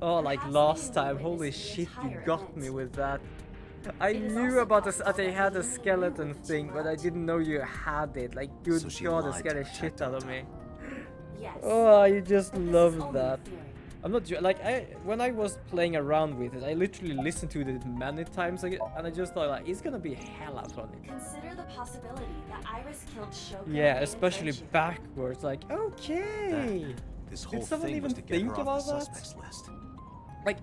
Oh, like Perhaps last anyone time. witnessed Holy the shit, you entire got event. me with that. I It is knew also about possible that they that had a Naomi knew skeleton what she thing, but I wrote. didn't know you had it. Like, good So she God, it lied scared to the shit protect out of Ota. me. Yes. Oh, I just But this is love only a that. theory. I'm not like when I was playing around with it, I literally listened to it many times, and I just thought like it's gonna be hella funny. Consider the possibility that Iris killed Shogun Yeah, and especially Friendship. backwards. Like, okay. this whole someone thing even was to get think her off about the that? suspects list. Like,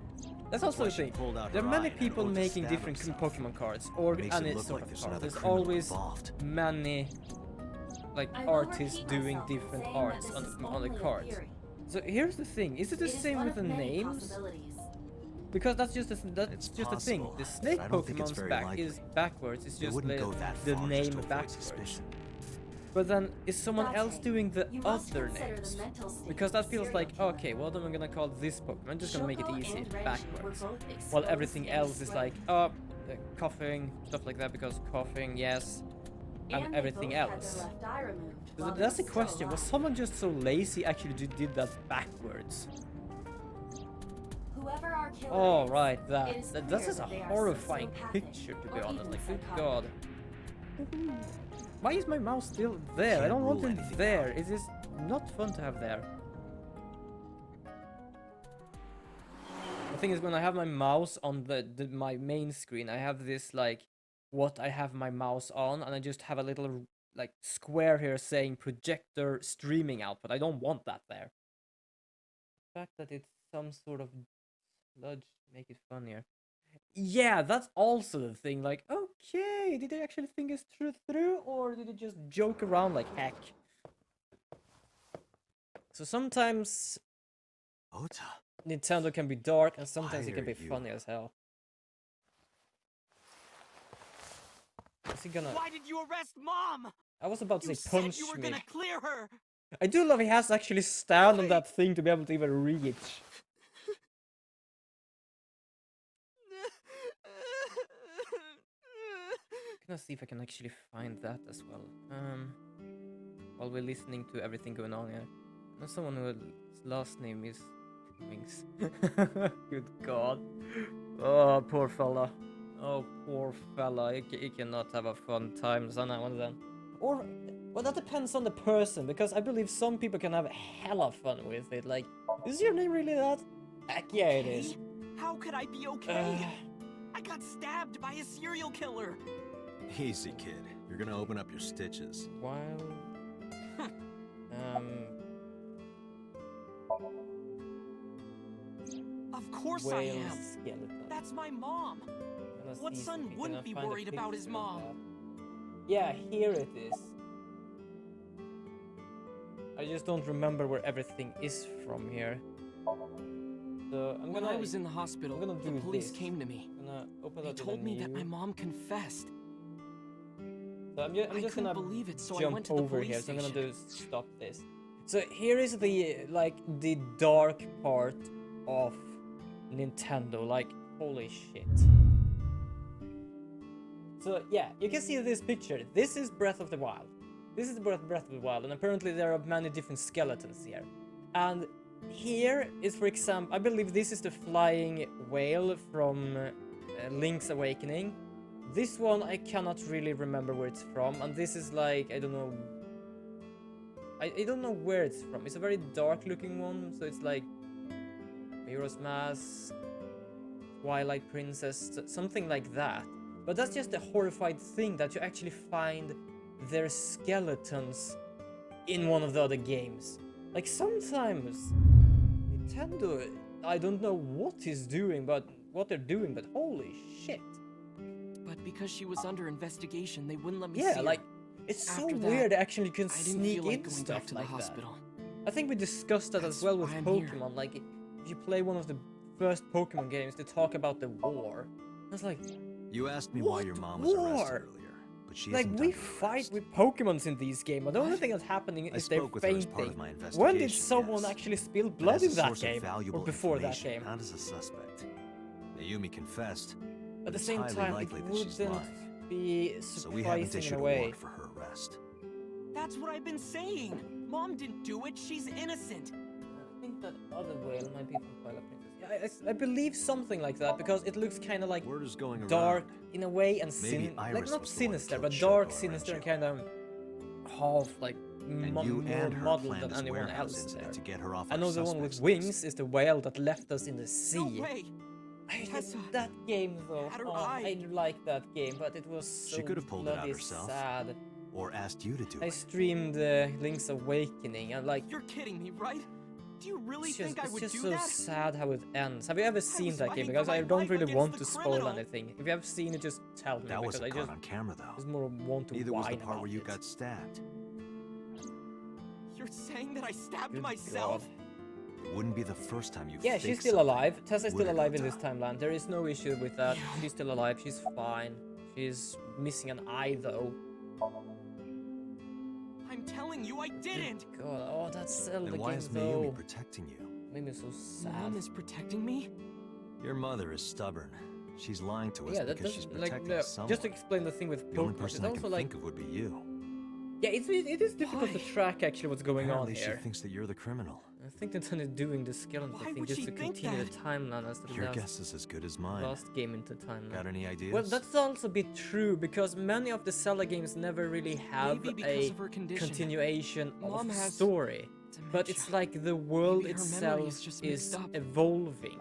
that's also why the she thing. pulled out There are her many eye and people Ota making stabbed different himself. Pokemon cards or Makes it any look sort like of there's cards. another There's criminal always involved. many like I will artists repeat doing myself in different saying that arts this on is the only a cards. theory. So here's the thing: is it the It is same one with the of many names? possibilities. Because that's just that's It's just the thing. possible, The but snake I don't think it's Pokemon's very back is likely. backwards. It's They just wouldn't go that the far name just to avoid backwards. suspicion. But then is someone else Date. doing the You must other consider the names? mental state Because of that the feels serial like killer. okay, well then I'm gonna call this Pokemon. I'm just gonna make it Shoko easy and Renji were backwards. both While exposed everything and else is like explained. coughing stuff like that because coughing yes, and they everything both had else. their left eye removed So while they that's the were still question. Was alive. someone just so lazy actually did that backwards? Whoever our killer Oh is, right, it is that's clear just a that they are horrifying sociopathic picture to be or honest. even Like good psychotic. God. Why is my mouse still there? I Can't don't want rule it anything there. out. It is not fun to have there. The thing is, when I have my mouse on my main screen, I have this like what I have my mouse on, and I just have a little like square here saying projector streaming output. I don't want that there. fact that it's some sort of sludge make it funnier. Yeah, that's also the thing. Like, okay, did they actually think this through, or did they just joke around like heck? So sometimes Ota, Nintendo can be dark, and sometimes it Why can be are you- funny as hell. Is he gonna? Why did you arrest Mom? I was about to You say said punch you were me. gonna clear her. I do love he has to actually stand on Wait. that thing to be able to even reach. Gonna see if I can actually find that as well. While we're listening to everything going on here. I know someone whose last name is Wings. Good God. Oh, poor fella. Oh, poor fella. He cannot have a fun time on that one then. Or, well, that depends on the person, because I believe some people can have hella fun with it. Like, is your name really that? Heck yeah, it is. How could I be okay? I got stabbed by a serial killer. Easy, kid. You're gonna open up your stitches. Wild. Of course I Whale am. skeleton. That's my mom. Gonna What see if son we wouldn't can be find a worried about his picture of mom? that. Yeah, here it is. I just don't remember where everything is from here. So I'm When gonna. I was in the hospital, I'm gonna the do police this. came to me. I'm gonna open They up told me that my new. mom confessed. So I'm I just couldn't gonna believe it, so I jump went to the over police here. So I'm gonna station. do stop this. So here is the the dark part of Nintendo. Like, holy shit. So yeah, you can see this picture. This is Breath of the Wild. This is Breath of the Wild, and apparently there are many different skeletons here. And here is, for example, I believe this is the flying whale from Link's Awakening. This one I cannot really remember where it's from, and this is like, I don't know. I don't know where it's from. It's a very dark looking one, so it's like Majora's Mask, Twilight Princess, something like that. But that's just a horrified thing that you actually find their skeletons in one of the other games. Like, sometimes Nintendo, I don't know what he's doing, but what they're doing, but holy shit. But because she was under investigation, they wouldn't let me see Yeah, her. like, it's so After that, weird actually you can I didn't sneak feel like in going stuff back to the like hospital. that. I think we discussed that as That's well with why I'm here. Pokemon. Like, if you play one of the first Pokemon games, they talk about the war. I was like, You asked me why What your mom was war? arrested earlier, but she like, isn't we under fight arrest. with Pokemons in these games, but the only What? thing that's happening I is they're spoke with her as part of fainting. my When did investigation, someone yes. actually spill But blood as a in that source of game? Or valuable before that information, game? Not as a suspect. Mayumi confessed, At but the it's same highly time, likely it that she's wouldn't lying. be So we haven't surprising in issued a a way. warrant for her arrest. That's what I've been saying. Mom didn't do it. She's innocent. I think that other whale might be from Twilight Princess. Yeah, I believe something like that, because it looks kind of like Word is going dark around. in a way, and Maybe like Iris not was the one that sinister, killed but Shoko dark, and sinister, and Renju. kind of half like And more you and her muddled planned than this anyone warehouse else incident there. to get her off I know our the one with suspects wings list. is the whale that left us in the sea. No way. Tessa That game though, had her oh, eye. I like that game, but it was so She could have pulled it out bloody herself. sad. Or asked you to do I it. streamed Link's Awakening, and like, You're kidding me, right? Do you really it's just, think I would it's just do so that? sad how it ends. Have you ever seen was that game? fighting for Because I my don't life really against want the to spoil criminal. anything. If you have seen it, just tell me, That because wasn't I caught just on camera, though. just more want to Neither was the whine part about where you it. got stabbed. You're saying that I stabbed Good myself? God. It wouldn't be the first time you Yeah, faked she's still something. alive. Tessa's Would still it, alive in Ota? this timeline. There is no issue with that. She's still alive. She's fine. She's missing an eye though. I'm telling you, I didn't. God, oh, that Zelda Then why game is though. Mayumi protecting you? Made me so sad. Mom is protecting me? Your mother is stubborn. She's lying to us Yeah, that because she's doesn't like protecting no, someone. just to explain the thing with The only Pokemon. It's person I also can like think of would be you. yeah, it is difficult to Why? track actually what's going on Apparently here. she thinks that you're the criminal. I think Nintendo is doing the skeleton Why thing would just she to think continue the that? timeline as the Your last, guess is as good as mine. last game into timeline. Got any ideas? Well, that's also a bit true, because many of the Zelda games never really have Maybe because a of her condition. continuation Mom of has story. But it's dementia. like the world Maybe her memory itself is just is mixed up. evolving.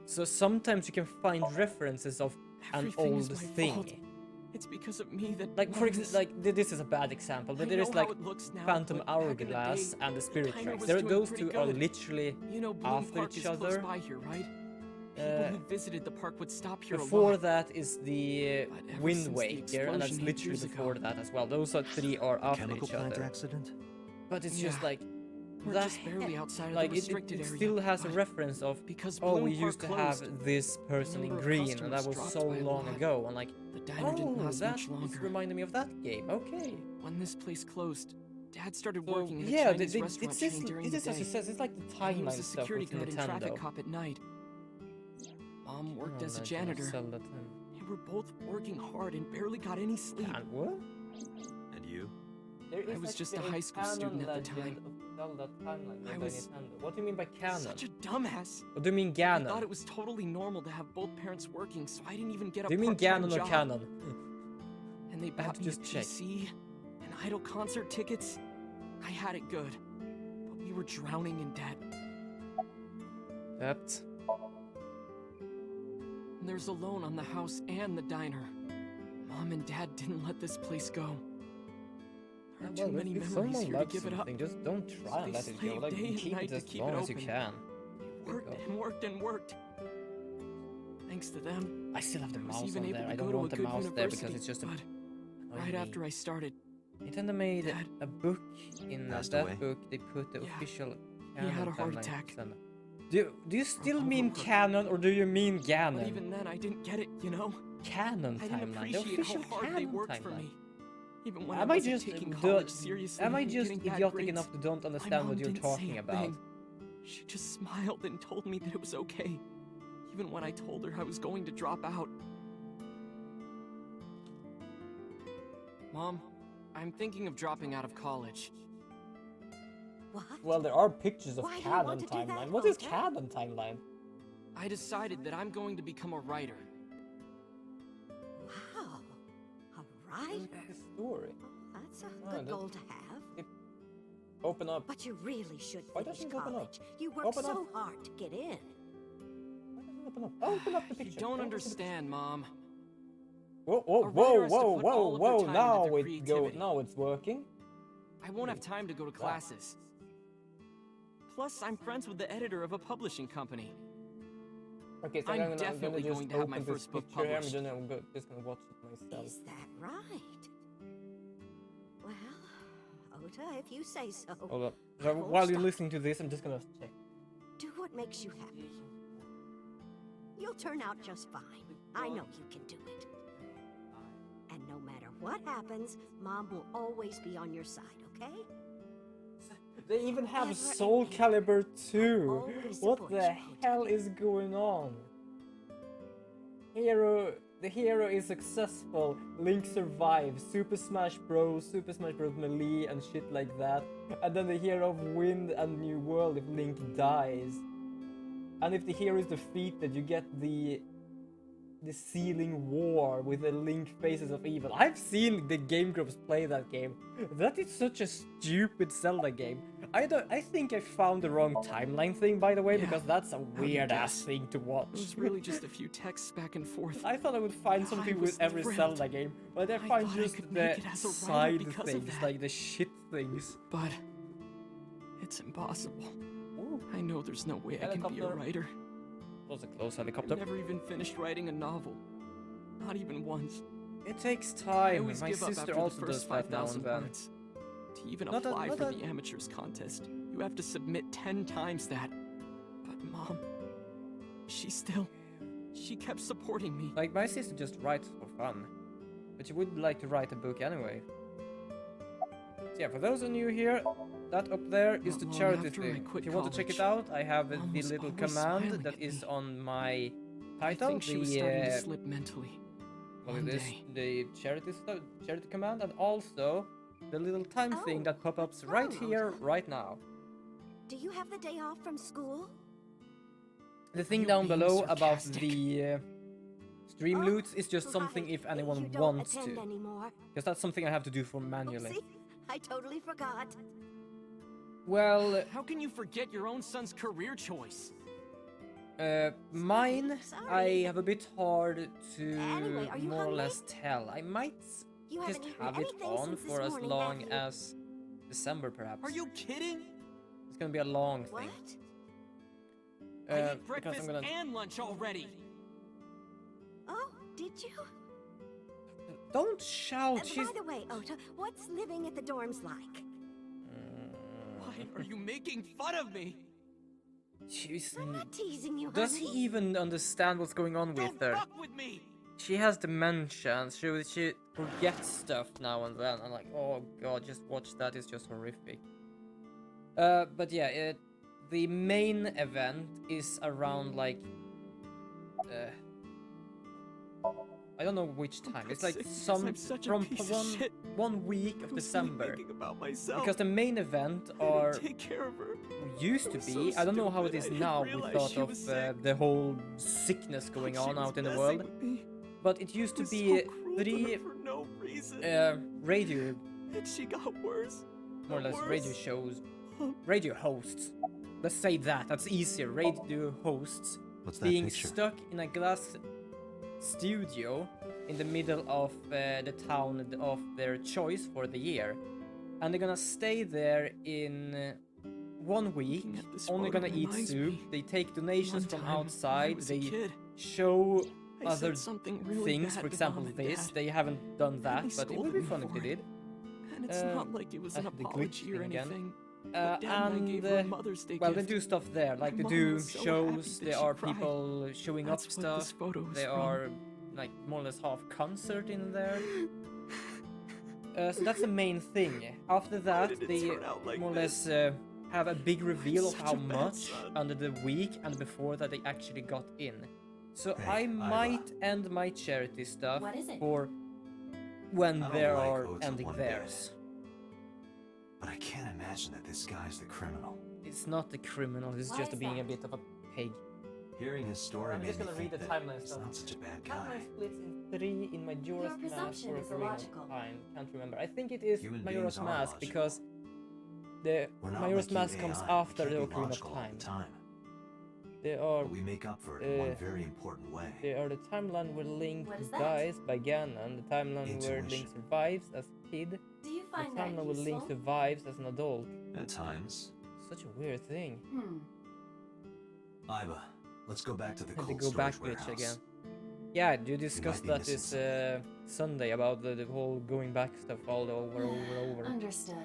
So sometimes you can find references of an Everything is old my thing. fault. It's because of me that. Like, for example, like, this is a bad example, but I there is know like how it looks now, Phantom but back in the Hourglass day, and the Spirit diner Tracks. was There, doing those pretty two are good. literally You know, Bloom after Park each is close other. by here, right? People who visited the park would stop here a Before lot. that is the But ever Wind since the Waker, and that's explosion 8 literally years before ago- that as well. Those are three are after Chemical each plant other. accident? But it's just Yeah. like We're that, just barely outside of like the restricted it area. still has a but reference of, because oh, Bloom we Park used to closed, have this person in number of green, and that customers was dropped so by a long lot. ago. And like, the diner didn't oh, last that much is longer. reminding me of that game. Okay. When this place closed, Dad started So working in a yeah, Chinese restaurant it's this, chain during it the is as you day. says, it's like the And he timeline was a stuff security with guard and traffic Nintendo. cop at night. Mom worked Oh, as a Legend of janitor. Zelda time. They were both working hard and barely got any sleep. And what? And you? There I was just a high school student at the time. I was What do you mean by canon? such a dumbass. What do you mean I Ganon? thought it was totally normal to have both parents working, so I didn't even get a Do you mean part-time Ganon or job. canon? And they I have bought to me a just check. PC and Idol concert tickets. I had it good, but we were drowning in debt. That. And there's a loan on the house and the diner. Mom and Dad didn't let this place go. There are too many if memories someone here to loves give it up. something, just don't try and They let it go. slaved Like, day and keep night it to as keep long it as you open. can. Worked go. and worked and worked. Thanks to them, I still have the I was mouse even on able there. to I go don't to a want the good mouse there because university, it's just a. but annoying right me. after I started, Nintendo made Dad a book. In passed that away. book, they put the Yeah. official. He had a canon heart timeline attack. of Zelda. Do you still mean overwork. canon or do you mean but Ganon? even then I didn't get it, you know? Canon I didn't timeline, the appreciate official how hard they canon worked for timeline. me. Even when Am I I wasn't just taking college seriously am I and just getting bad idiotic grades, enough to don't my understand mom what you're didn't say talking a about? thing. She just smiled and told me that it was okay, even when I told her I was going to drop out. Mom, I'm thinking of dropping out of college. What? Well, there are pictures of Why do you canon want to do timeline. that, What is Ota? canon timeline? I decided that I'm going to become a writer. Wow. All right. Story. That's a Ah, good that- goal to have. Open up. But you really should Why finish doesn't it open up? college. You worked Open so up. hard to get in. Open up. Open up the You picture. don't Open up the picture. understand, Mom. Whoa, whoa, A whoa, writer has to whoa, put whoa, all of their whoa! time into Now their it go. creativity. Now it's working. I won't have time to go to classes. Plus, I'm friends with the editor of a publishing company. Okay, so I'm I'm definitely gonna going just to have my open this first book picture here. I'm published. just gonna watch it myself. Is that right? Well, Ota, if you say so. Hold up. I So won't while you're stop. listening to this, I'm just gonna check. Do what makes you happy. You'll turn out just fine. I know you can do it. And no matter what happens, Mom will always be on your side, okay? They even have Ever Soul and Calibur 2. always What support the you, Ota. hell is going on? The hero is successful. Link survives. Super Smash Bros. Super Smash Bros. Melee and shit like that. And then the hero of Wind and New World if Link dies. And if the hero is defeated, you get the Sealing War with the Link Faces of Evil. I've seen the Game Grumps play that game. That is such a stupid Zelda game. I think I found the wrong timeline thing, by the way, Yeah, because that's a you weird ass guess? thing to It watch. was really just a few texts back and forth. I thought I would find something was with every thrilled. Zelda game, but I I find thought I just could make the it as a writer side because of things, that. like the shit things. But it's impossible. Ooh, I know there's no way I can be a Helicopter. writer. that was a close I helicopter. never even finished writing a novel. Not even once. It takes I time. always My give up sister after the also does first that now 5,000 and then. words. To even Not that- apply not for that- the amateurs contest, you have to submit 10 times that. But Mom, she kept supporting me. Like, my sister just writes for fun, but she would like to write a book anyway. So yeah, for those of you here, that up there is Not the long charity after I thing. quit If you want to check it college, out, I have Mom the was little always command smiling that at is me. on my I title. think she was starting to slip mentally. Well, One it is day. the charity command, and also the little time thing Oh, that pops what's right wrong, here, Ota? right now. Do you have the day off from school? The thing you down being below about sarcastic? the stream Oh, loots is just something right. if anyone You don't wants attend to, anymore. because that's something I have to do for manually. Oopsie, I totally forgot. Well, How can you forget your own son's career choice? Mine, I Sorry. have a bit hard to Anyway, are you more or hungry? less tell. I might You just haven't eaten have it anything on since for this as morning, long have you? as December, perhaps. Are you kidding? It's gonna be a long What? thing. I ate Because I'm breakfast gonna. and lunch already. Oh, did you? Don't shout. She's. By the way, Ota, what's living at the dorms like? Why are you making fun of me? She's. I'm not teasing you, Does he honey. even understand what's going on with Don't her? fuck with me! She has dementia and she forgets stuff now and then. I'm like, oh god, just watch that. It's just horrific. But yeah, the main event is around like, I don't know which time. It's like I'm such a piece of shit. 1 week of Who's December. thinking about myself? Because the main event I didn't are take care of her. used to I'm be. so I don't know how it stupid. is I didn't now with realize thought she of was sick. the whole sickness going She on was out in the messing world. with me. But it used to Was be so cruel to 3 her for no reason. radio, And she got worse. more or less Worse. radio shows, radio hosts. Let's say that. That's easier. Radio hosts What's that being picture? stuck in a glass studio in the middle of the town of their choice for the year, and they're gonna stay there in 1 week. Looking at this Only photo gonna eat reminds soup. me. They take donations One from time, when I outside. was a They kid, show I other said something really things. bad For to example, Mom and this. Dad, They haven't done that, they but it would scolded be me fun if they for it. did. And it's Uh, not like it was an the glitch apology or thing again. anything. But Dad and I gave her a Mother's Day well, they gift. do stuff there, like they My do mom was so happy shows. that There she are cried. people showing That's up what stuff. this photo is There from. are like more or less half concert in there. So that's the main thing. After that, did it they turn out like more or this? less have a big reveal of such how a bad much son. under the week and before that they actually got in. So Hey, I Iva. might end my charity stuff What is it? for when I don't they like are Ota ending one bit. theirs. But I can't imagine that this guy's the criminal. It's not the criminal, it's Why just is being a that? bit of a pig. Hearing his story I'm made just me gonna think read the that timeline he's stuff. not such a bad guy. Timeline splits in 3 in Majora's Mask presumption or is Ocarina of illogical. Time. Can't remember. I think it is Human Majora's beings are Mask logical. because the We're not Majora's like Mask you comes AI. after We the can't be Ocarina of logical all Time. the time. They are But we make up for it in one uh, very important way. they are the timeline where Link What is that? dies by Ganon, the timeline where Link Intuition. survives as a kid, Do you the find that timeline where Link useful? survives as an adult. At times. Such a weird thing. Iva, let's go back to the Had to cold go back storage glitch warehouse. again. Yeah, you discussed be that missing this Sunday about the whole going back stuff all over. Understood.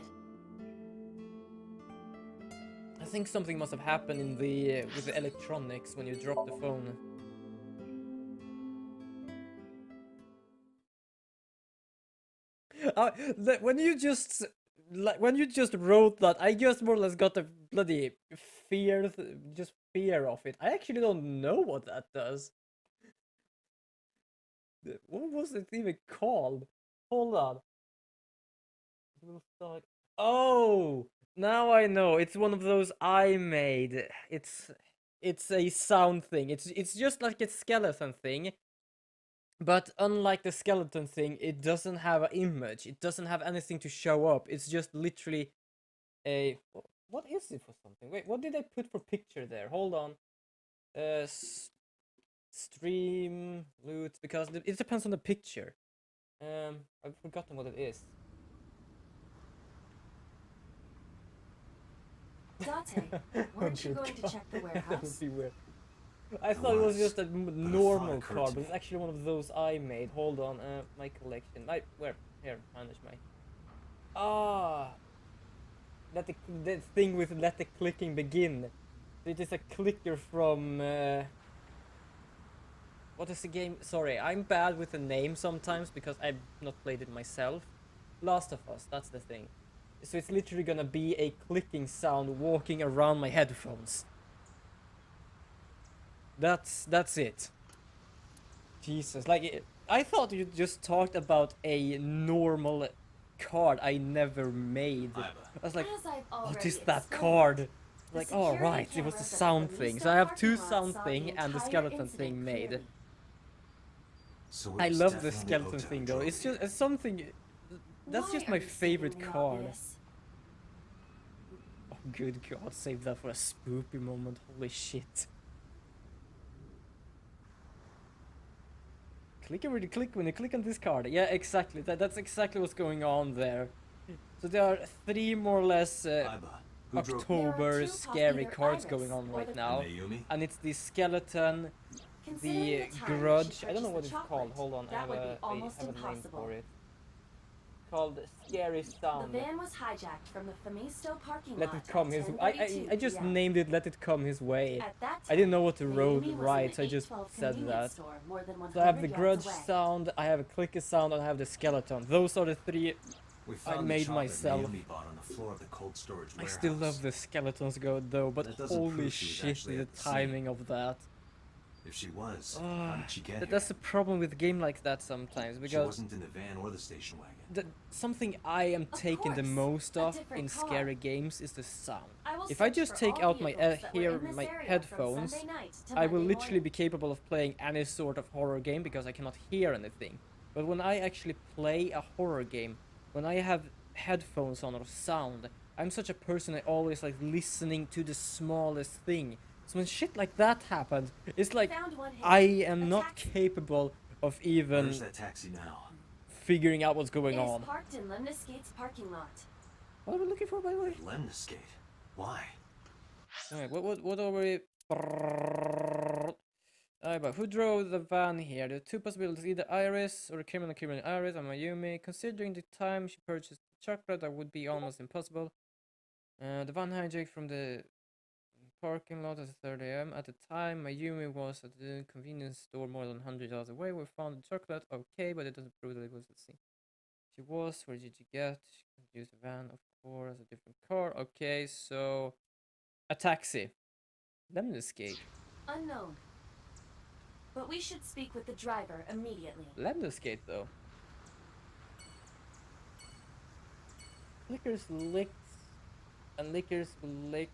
I think something must have happened in the with the electronics when you drop the phone. When you just wrote that, I just more or less got a bloody fear of it. I actually don't know what that does. What was it even called? Hold on. Oh, now I know. It's one of those I made. It's a sound thing. It's just like a skeleton thing. But unlike the skeleton thing, it doesn't have an image. It doesn't have anything to show up. It's just literally a what is it for something? Wait, what did I put for picture there? Hold on. Stream loot because it depends on the picture. I've forgotten what it is. Date, weren't you going to check the That would warehouse? be weird. I thought it was just a but a normal thought occurred card, to but it's me. actually one of those I made. Hold on, my collection. Where? Here, manage my. Let the thing with let the clicking begin. It is a clicker from. What is the game? Sorry, I'm bad with the name sometimes because I've not played it myself. Last of Us, that's the thing. So it's literally gonna be a clicking sound walking around my headphones. That's it. Jesus, like I thought you just talked about a normal card I never made. I was like, As I've what already is that explained, card? the Like, oh security right, it was the cameras at sound the thing. Lisa So I have parking two lot sound saw thing the and the entire skeleton incident thing made. clearly. So it I was love the definitely skeleton Ota thing who though. drove It's you just it's something. That's Why just are my you favorite stating the card. obvious? Oh, good God, save that for a spoopy moment. Holy shit. Click over the click when you click on this card. Yeah, exactly. That's exactly what's going on there. So there are 3 more or less Iba, who drove October two scary either cards Iris going on or right the now. Mayumi? And it's the skeleton, Considering the the time grudge. she I don't know purchased what the it's chocolate, called. Hold on, I that have would be a almost name impossible. for it. Called Scary The Sound. van was hijacked from the Famisto parking Let lot it come at his. 10:32 I just p.m. named it. Let it come his way. At that I didn't time, know what to Mayumi was write, in so I the just 812 said convenience that. store more than 100 So I have the yards grudge away. sound, I have a clicker sound, and I have the skeleton. Those are the 3 We I found the made chocolate myself. Mayumi bought on the floor of the cold storage I warehouse. still love the skeletons though, but That doesn't holy prove she was shit, actually the at the scene. timing of that. If she was, how did she get here? That's the problem with a game like that sometimes, She because wasn't in the van or the station wagon. something I am taking the course, most a of different in car. scary games is the sound. I will If I search just for take all out my vehicles that were in this area from headphones, Sunday night to I will Monday literally morning. be capable of playing any sort of horror game because I cannot hear anything. But when I actually play a horror game, when I have headphones on or sound, I'm such a person I always like listening to the smallest thing. So when shit like that happens, it's like Found one hit. I am A not taxi. capable of even Where's that taxi now? figuring out what's It going is on. parked in Lemnis Gates parking lot. What are we looking for, by the way? Lemniscate. Why? Alright, what are we... Alright, but who drove the van here? There are 2 possibilities, either Iris or a criminal Iris and Mayumi. Considering the time she purchased the chocolate, that would be almost impossible. The van hijacked from the parking lot at 30 a.m. At the time, Mayumi was at the convenience store more than 100 yards away. We found the chocolate, okay, but it doesn't prove that it was the scene. She was, where did you get? She could use the van, of course, a different car. Okay, so a taxi. Lemniscate. Unknown. But we should speak with the driver immediately. Lemniscate, though. Lickers licks, and lickers will lick,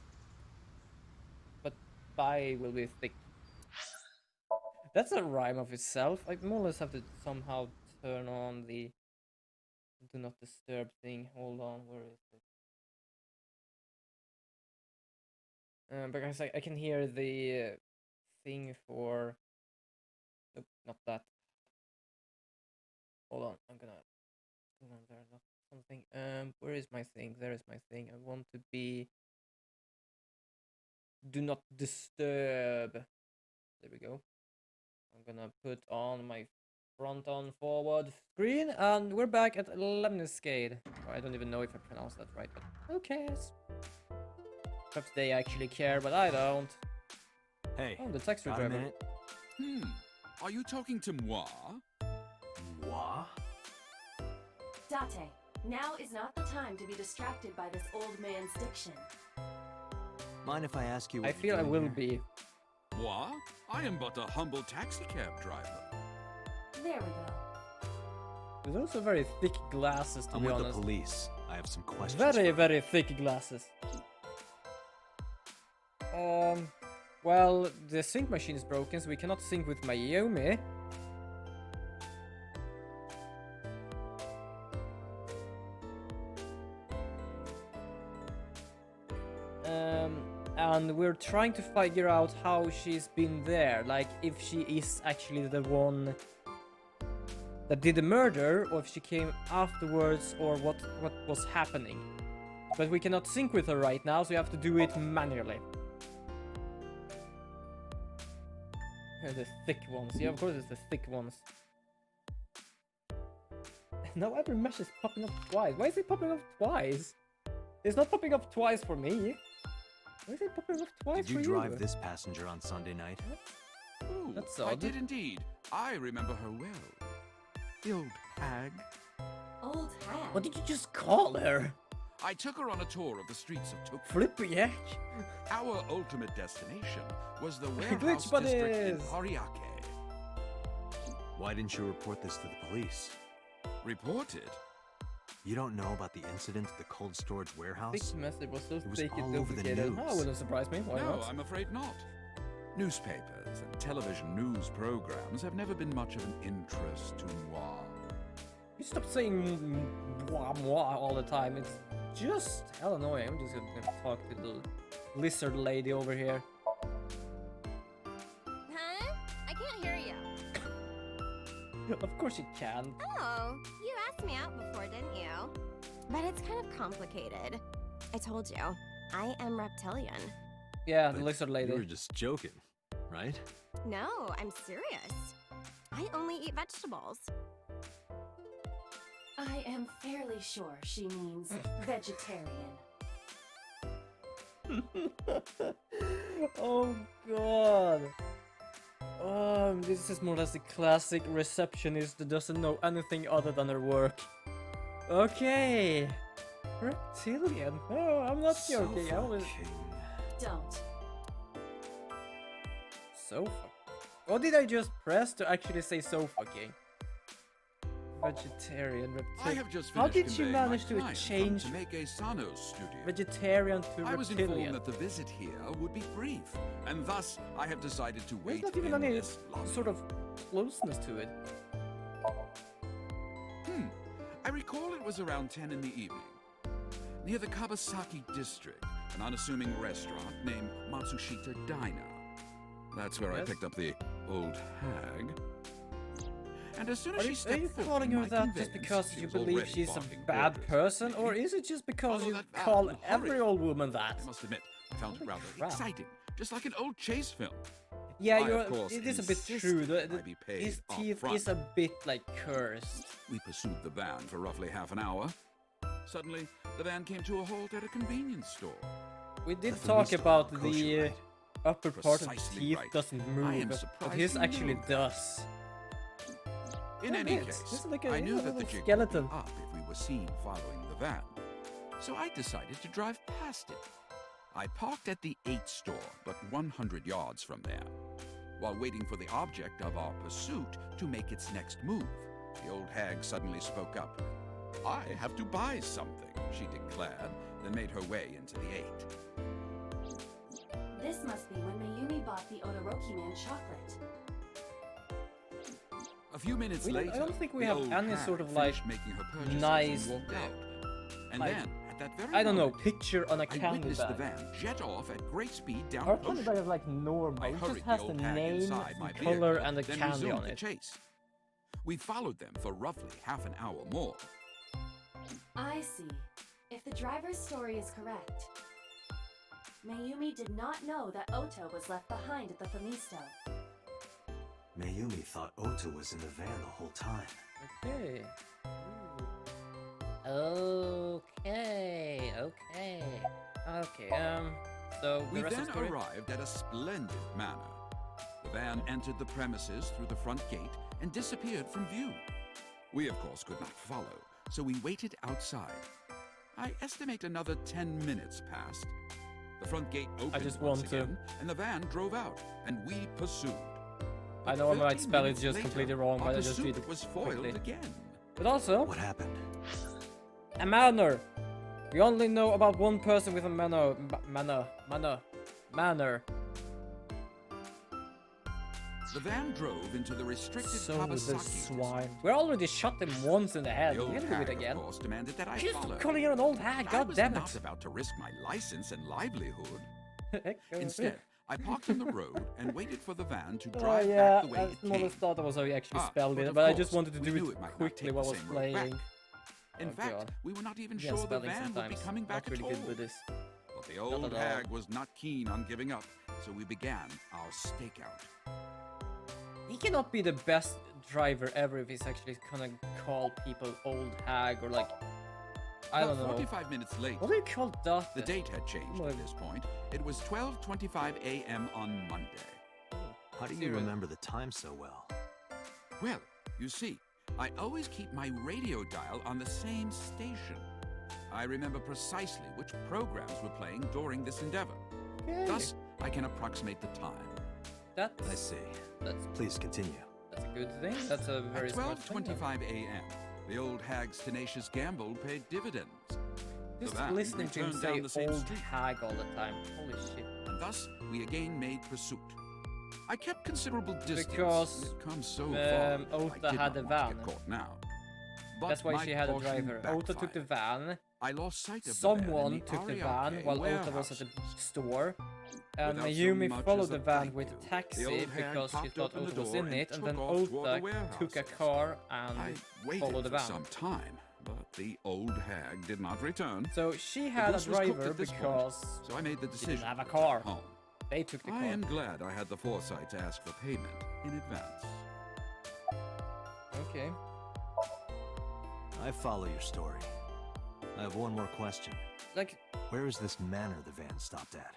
but pie will be thick. That's a rhyme of itself. I more or less have to somehow turn on the do not disturb thing. Hold on, where is it? Because I can hear the thing for. Nope, not that. Hold on, I'm gonna. Hold on, there's not something. Where is my thing? There is my thing. I want to be. Do not disturb. There we go. I'm gonna put on my front on forward screen, and we're back at Lemniscade. I don't even know if I pronounced that right, but who cares? Perhaps they actually care, but I don't. Hey, Oh, the taxi got a driver. minute? Are you talking to moi? Moi? Date, now is not the time to be distracted by this old man's diction. Mind if I ask you what I you're feel I doing will here? be. Moi? I am but a humble taxicab driver. There we go. There's also very thick glasses, to I'm be with honest. the police. I have some questions. Very, for very thick glasses. Well, the sync machine is broken, so we cannot sync with Mayumi. And we're trying to figure out how she's been there, like if she is actually the one that did the murder, or if she came afterwards, or what was happening. But we cannot sync with her right now, so we have to do it manually. The thick ones. Yeah, of course it's the thick ones. Now every mesh is popping up twice. Why is it popping up twice? It's not popping up twice for me. Why is it popping up twice Did for you you? drive this passenger on Sunday night? Oh, That's I odd. did indeed. I remember her well. The old hag. Old hag. What did you just call her? I took her on a tour of the streets of Tokyo. Flippy yak? Our ultimate destination was the Glitch warehouse district in buddies! Horiake. Why didn't you report this to the police? Reported? You don't know about the incident at the cold storage warehouse? Thick message was so It was thick it all over the duplicated. news. Oh, wouldn't surprise me. Why No, not? I'm afraid not. Newspapers and television news programs have never been much of an interest to moi. You stop saying moi moi all the time. It's just hell annoying. I'm just gonna talk to the lizard lady over here. Huh? I can't hear you. Of course you can. Oh, you asked me out before, didn't you? But it's kind of complicated. I told you, I am reptilian. Yeah, the But lizard You were lady. just joking, right? No, I'm serious. I only eat vegetables. I am fairly sure she means vegetarian. Oh god. This is more or less the classic receptionist that doesn't know anything other than her work. Okay. Reptilian. Oh, I'm not joking. I Sofa was King. Don't. sofa. What did I just press to actually say sofa king? Vegetarian, I reptilian. have just How finished did you conveying my manage to client from change Temeke Sano's studio. vegetarian to I was informed reptilian? that the visit here would be brief, and thus I have decided to There's wait not even in any this lobby. sort of closeness to it. I recall it was around 10 in the evening. Near the Kawasaki district, an unassuming restaurant named Matsushita Diner. That's where I Yes? picked up the old hag. And as soon as Are she you stepped foot calling in her my that just conveyance, because she you was believe already she's a barking bad orders. person, or is it just because Follow you that van call in a every hurry. old woman that? I must admit, I found it Holy rather crap. exciting, just like an old chase film. Yeah, I, you're. of course, It is a bit insisted true. that I be paid His up teeth front. is a bit like cursed. We pursued the van for roughly half an hour. Suddenly, the van came to a halt at a convenience store. We did That's the talk least about of kosher, the right? upper part of the Precisely teeth right. doesn't I am move, but surprised his you actually know that. does. In Oh, any it's- case, it's like a I knew that the little jig skeleton. would be up if we were seen following the van. So I decided to drive past it. I parked at the 8 store, but 100 yards from there. While waiting for the object of our pursuit to make its next move, the old hag suddenly spoke up. I have to buy something, she declared, then made her way into the 8. This must be when Mayumi bought the Odoroki Man chocolate. A few minutes I later, don't think we the have old any hag sort of, finished like, making her purchases nice, and walked out. And like, then, at that very I don't know, moment, picture on a I candy witnessed the bag. van jet off at great speed down Our candy Ocean. bag is like normal. I It just hurried has the the old hag name, inside my the color, vehicle, and the then candy resumed on the it. chase. We followed them for roughly half an hour more. I see. If the driver's story is correct, Mayumi did not know that Ota was left behind at the Famisto. Mayumi thought Ota was in the van the whole time. Okay. Okay. So the We rest then of the story. arrived at a splendid manor. The van entered the premises through the front gate and disappeared from view. We, of course, could not follow, so we waited outside. I estimate another 10 minutes passed. The front gate opened just once want to- again, and the van drove out, and we pursued. I But know I might 13 spell it minutes just later, completely wrong, our but I just pursuit read it was foiled quickly. again. But also, What happened? a manor. We only know about one person with a manor. The van drove into the restricted So the Kawasaki swine. We already shot him once in the head. The We old can do hag, it again. of course, demanded that I She's follow. calling her an old hag. I God was damn not it. about to risk my license and livelihood. Instead, Instead, I parked on the road and waited for the van to oh drive yeah, back the way I it more or came. less thought that was how you actually Ah, spelled but it, of but I just course, wanted to we do knew it it might not quickly take while I the was same road back. playing. In Oh, fact, God. we were not even Yeah, sure the spelling van would be sometimes. coming back Not really at all. good with this. But the Not old at all. hag was not keen on giving up, so we began our stakeout. He cannot be the best driver ever if he's actually gonna call people old hag or like, I About don't know. 45 minutes later, What do you call that? the then? date had changed Well, at this point. It was 12:25 a.m. on Monday. How do you Serious. remember the time so well? Well, you see, I always keep my radio dial on the same station. I remember precisely which programs were playing during this endeavor. Okay. Thus, I can approximate the time. That's, I see. that's Please continue. that's a good thing. That's a very At smart thing. then. 12:25 a.m., the old hag's tenacious gamble paid dividends, Just van listening to him returned say down the same old street. hag all the time. Holy shit. and thus we again made pursuit. I kept considerable distance. Because, it comes so far. Ota I did had not a want to van. get caught now. But That's why my she had a caution driver. Ota took the backfired. van. I lost sight of Someone the van in took the Ariake van while Ota was at warehouse. the store. And Without so Mayumi much followed as the a van thank with you, a the taxi old hag because she popped thought open the Ota was door in and it, and then took off toward the Ota took a warehouses. car and I followed waited the for van. some time, but the old hag did not return. So she The had a goose was cooked driver at this point, because so I made the she decision didn't have a to return car. home. They took the I car. am glad I had the foresight to ask for payment in advance. Okay. I follow your story. I have one more question. Like, Where is this manor the van stopped at?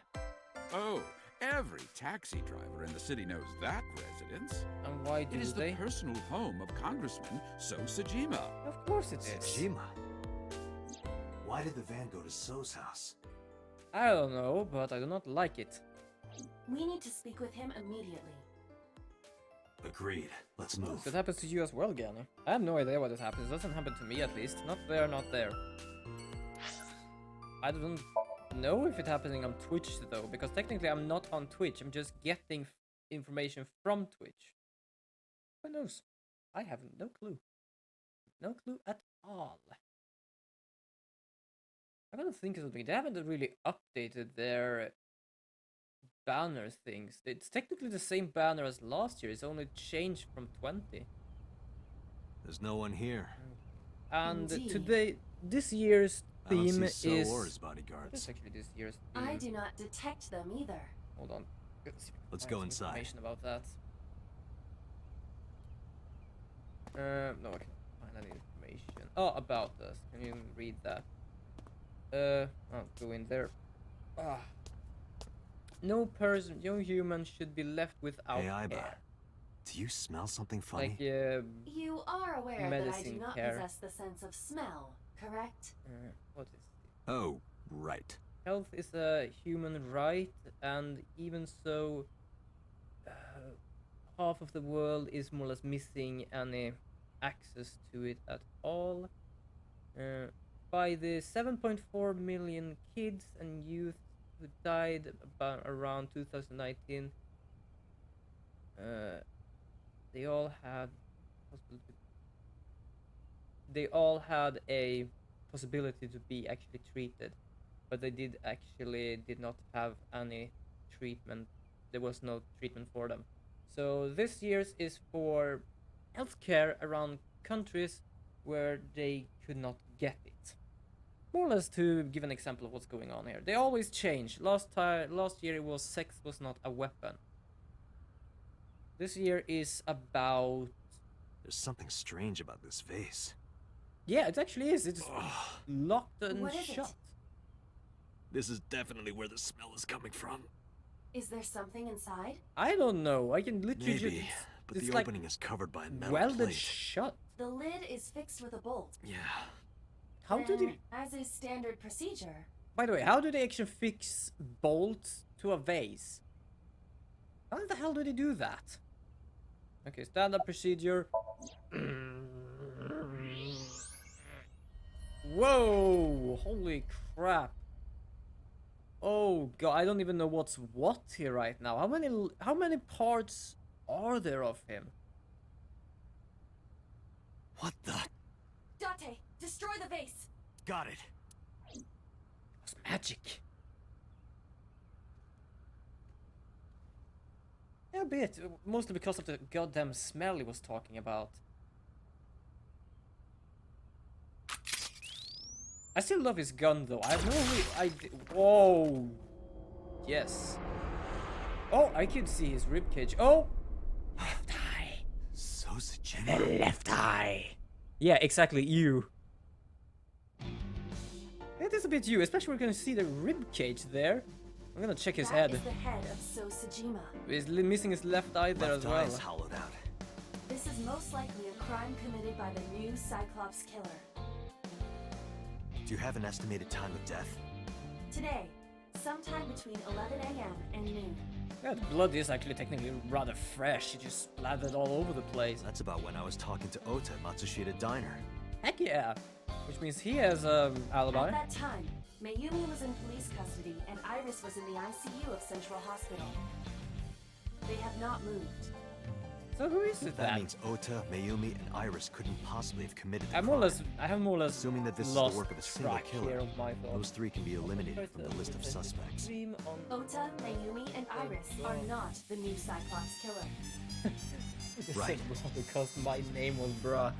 Oh, every taxi driver in the city knows that residence. and why do It is they? the personal home of Congressman So Sajima. Of course it is. Tsujima. Why did the van go to So's house? I don't know, but I do not like it. We need to speak with him immediately. Agreed. Let's move. That happens to you as well, Gani. I have no idea what this happens. It doesn't happen to me, at least. Not there, not there. I don't know if it's happening on Twitch, though, because technically I'm not on Twitch. I'm just getting information from Twitch. Who knows? I have no clue. No clue at all. I gotta think of something. They haven't really updated their banner things. It's technically the same banner as last year. It's only changed from 20. There's no one here. And Indeed. today, this year's I don't theme see is. So or his What is bodyguards. actually this year's theme? I do not detect them either. Hold on. Let's see if I can Let's find go some inside. Information about that. No, I can't find any information. Oh, about us. Can you read that? I'll go in there. Ah. No person, no human should be left without Hey, Iba. care. Do you smell something funny? Like, You are aware that I do Medicine not care. possess the sense of smell, correct? what is it? Oh, right. Health is a human right, and even so, half of the world is more or less missing any access to it at all. By the 7.4 million kids and youth who died about around 2019, they all had a possibility to be actually treated, but they did not have any treatment. There was no treatment for them. So this year's is for healthcare around countries where they could not get it. More or less to give an example of what's going on here. They always change. Last year it was sex was not a weapon. This year is about. There's something strange about this vase. Yeah, it actually is. It's locked and What is it? shut. This is definitely where the smell is coming from. Is there something inside? I don't know. I can literally Maybe, just. but it's the like opening is covered by a metal welded plate. shut. The lid is fixed with a bolt. Yeah. How do Then, they? as is standard procedure, By the way, how do they actually fix bolts to a vase? How the hell do they do that? Okay, standard procedure. Whoa! Holy crap! Oh god, I don't even know what's what here right now. How many parts are there of him? What the? Date, destroy the vase. Got it. It's magic. Yeah, a bit. Mostly because of the goddamn smell he was talking about. I still love his gun though. I have no whoa. Yes. Oh, I could see his ribcage. Oh! Left eye. So The Jimmy. left eye. Yeah, exactly, you. It is a bit you, especially we're gonna see the ribcage there. I'm gonna check his That head. is the head of So Sajima. He's missing his left eye there Left as eye well. is hollowed out. This is most likely a crime committed by the new Cyclops killer. Do you have an estimated time of death? Today, sometime between 11 a.m. and noon. Yeah, the blood is actually technically rather fresh. It just splattered all over the place. That's about when I was talking to Ota at Matsushita Diner. Heck yeah! Which means he has alibi. At that time, Mayumi was in police custody and Iris was in the ICU of Central Hospital. They have not moved. So who is it That then? means Ota, Mayumi, and Iris couldn't possibly have committed the I have more or less Assuming that this is the lost work of a single track killer, here of my thoughts. those three can be eliminated from the list of suspects. Stream on Ota, Mayumi, and Iris are not the new Cyclops killer. Right. Because my name was Bruh.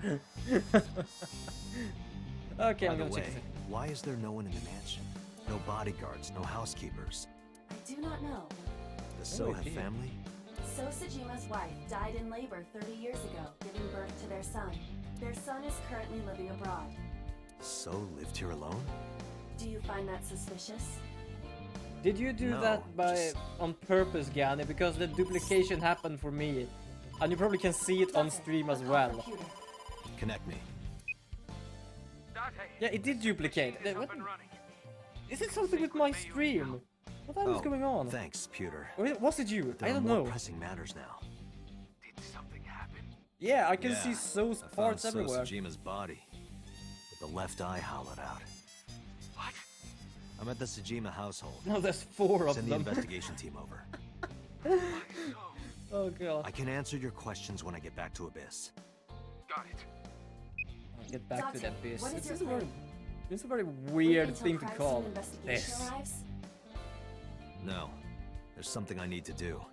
Okay, By I'm the gonna check way, this. why is there no one in the mansion? No bodyguards, no housekeepers. I do not know. The So have idea. family? So Sejima's wife died in labor 30 years ago, giving birth to their son. Their son is currently living abroad. So lived here alone? Do you find that suspicious? Did you do No, that by just- on purpose, Gani? Because the duplication happened for me. And you probably can see it on Date, stream as look on well. computer. Connect me. Yeah, it did duplicate. What? Is it something with my stream? What the hell is going on? Thanks, Pewter. Was it you? There I are don't more know. pressing matters now. Yeah, I can Yeah, see So's I found parts So everywhere. Sejima's body, with the left eye hollowed out. What? I'm at the Sejima household. No, there's 4 of Send the them. investigation team over. Oh god. I can answer your questions when I get back to Abyss. I'll get back to Date, the abyss. what is This your is a very, plan? this is a very Wait weird until thing to Crimes call and investigation this. arrives? No, there's something I need to do.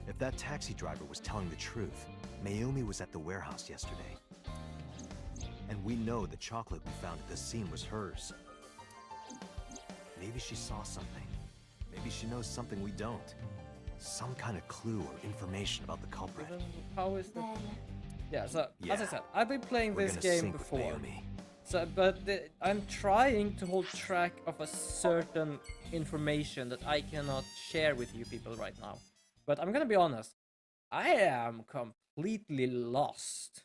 If that taxi driver was telling the truth, Mayumi was at the warehouse yesterday. And we know the chocolate we found at the scene was hers. Maybe she saw something. Maybe she knows something we don't. Some kind of clue or information about the culprit. Then how is that? Then Yeah, so as I Yeah, said, I've been playing We're this gonna game sync with before. Mayumi. So, but I'm trying to hold track of a certain information that I cannot share with you people right now. But I'm gonna be honest, I am completely lost.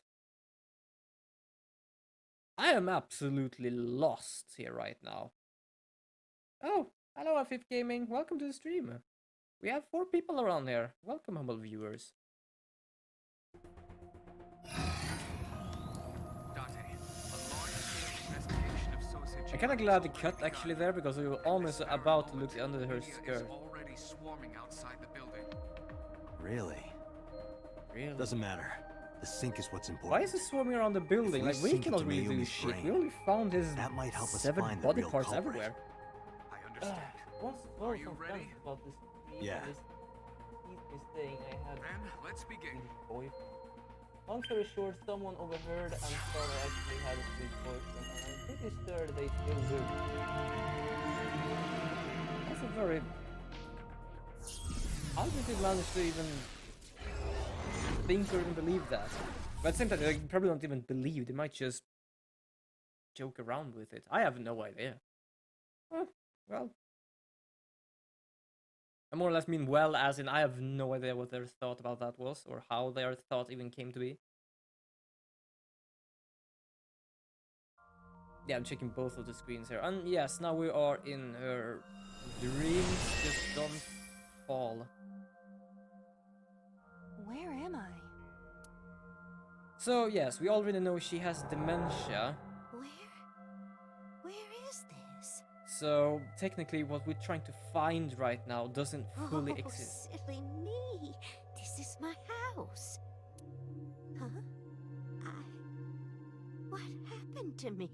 I am absolutely lost here right now. Oh, hello F5 Gaming, welcome to the stream. We have 4 people around here. Welcome, humble viewers. I'm kinda glad the cut actually there because we were almost about to look under her skirt. Already swarming outside the building. Really? Really? Doesn't matter. The sink is what's important. Why is it swarming around the building? we Like, we sink cannot into really do Mayumi's shit. We brain, only found his that might help us 7 find the body real parts culprit. everywhere. I understand. Once Are you ready? about this Yeah. this thing I had Then let's begin. with his boyfriend. Long story short, someone overheard and thought I actually had a sweet boyfriend, and I'm pretty sure they still do. That's a very... How did you manage to even think or even believe that? But at the same time, they probably don't even believe. They might just joke around with it. I have no idea. Well, I more or less mean well as in I have no idea what their thought about that was or how their thought even came to be. Yeah, I'm checking both of the screens here. And yes, now we are in her dreams. Just don't fall. Where am I? So yes, we already know she has dementia. Where is this? So technically what we're trying to find right now doesn't fully Oh, exist. silly me. This is my house. Huh? What happened to me?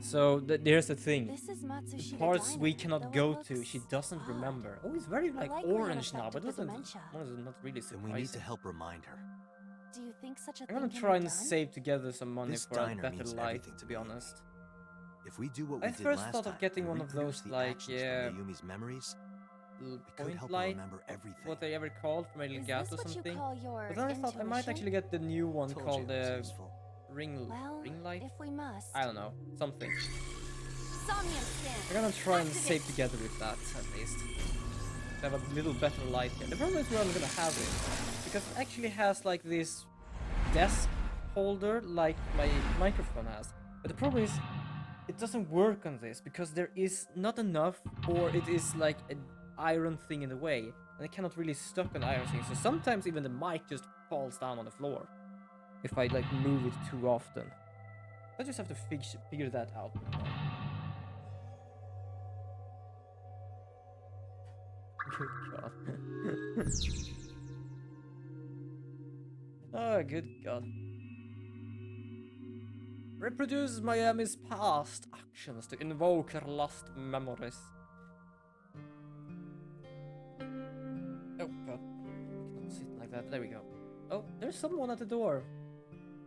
So there's the thing. This is Matsushita The parts Diner, we cannot though it go to, looks she doesn't odd. remember. Oh, it's very like likely an orange now, effect but of the doesn't. dementia. Well, it's not really Then we need to surprising. help remind her. Do you think such a I'm thing gonna can try be and done? save together some money This for a diner better means life, everything to to be me. honest. If we do what we I did first last thought of time getting and one of reproduce those, the like, actions yeah, from Mayumi's memories, we could point help her light, remember everything. what they ever called from El Is Gato this or what you something. call your But then I thought I might actually intuition? get the new one Told called you it was the useful. ring light. If we must. I don't know, something. Somnium scan. I'm gonna try and save together with that at least. To have a little better light here. The problem is where I'm gonna have it, because it actually has like this desk holder like my microphone has. But the problem is it doesn't work on this because there is not enough, or it is like an iron thing in the way, and it cannot really stuck on iron thing. So sometimes even the mic just falls down on the floor if I like move it too often. I just have to figure that out. Good God. Oh, good God. Reproduce Miami's past actions to invoke her lost memories. Oh, God. I cannot sit like that. There we go. Oh, there's someone at the door.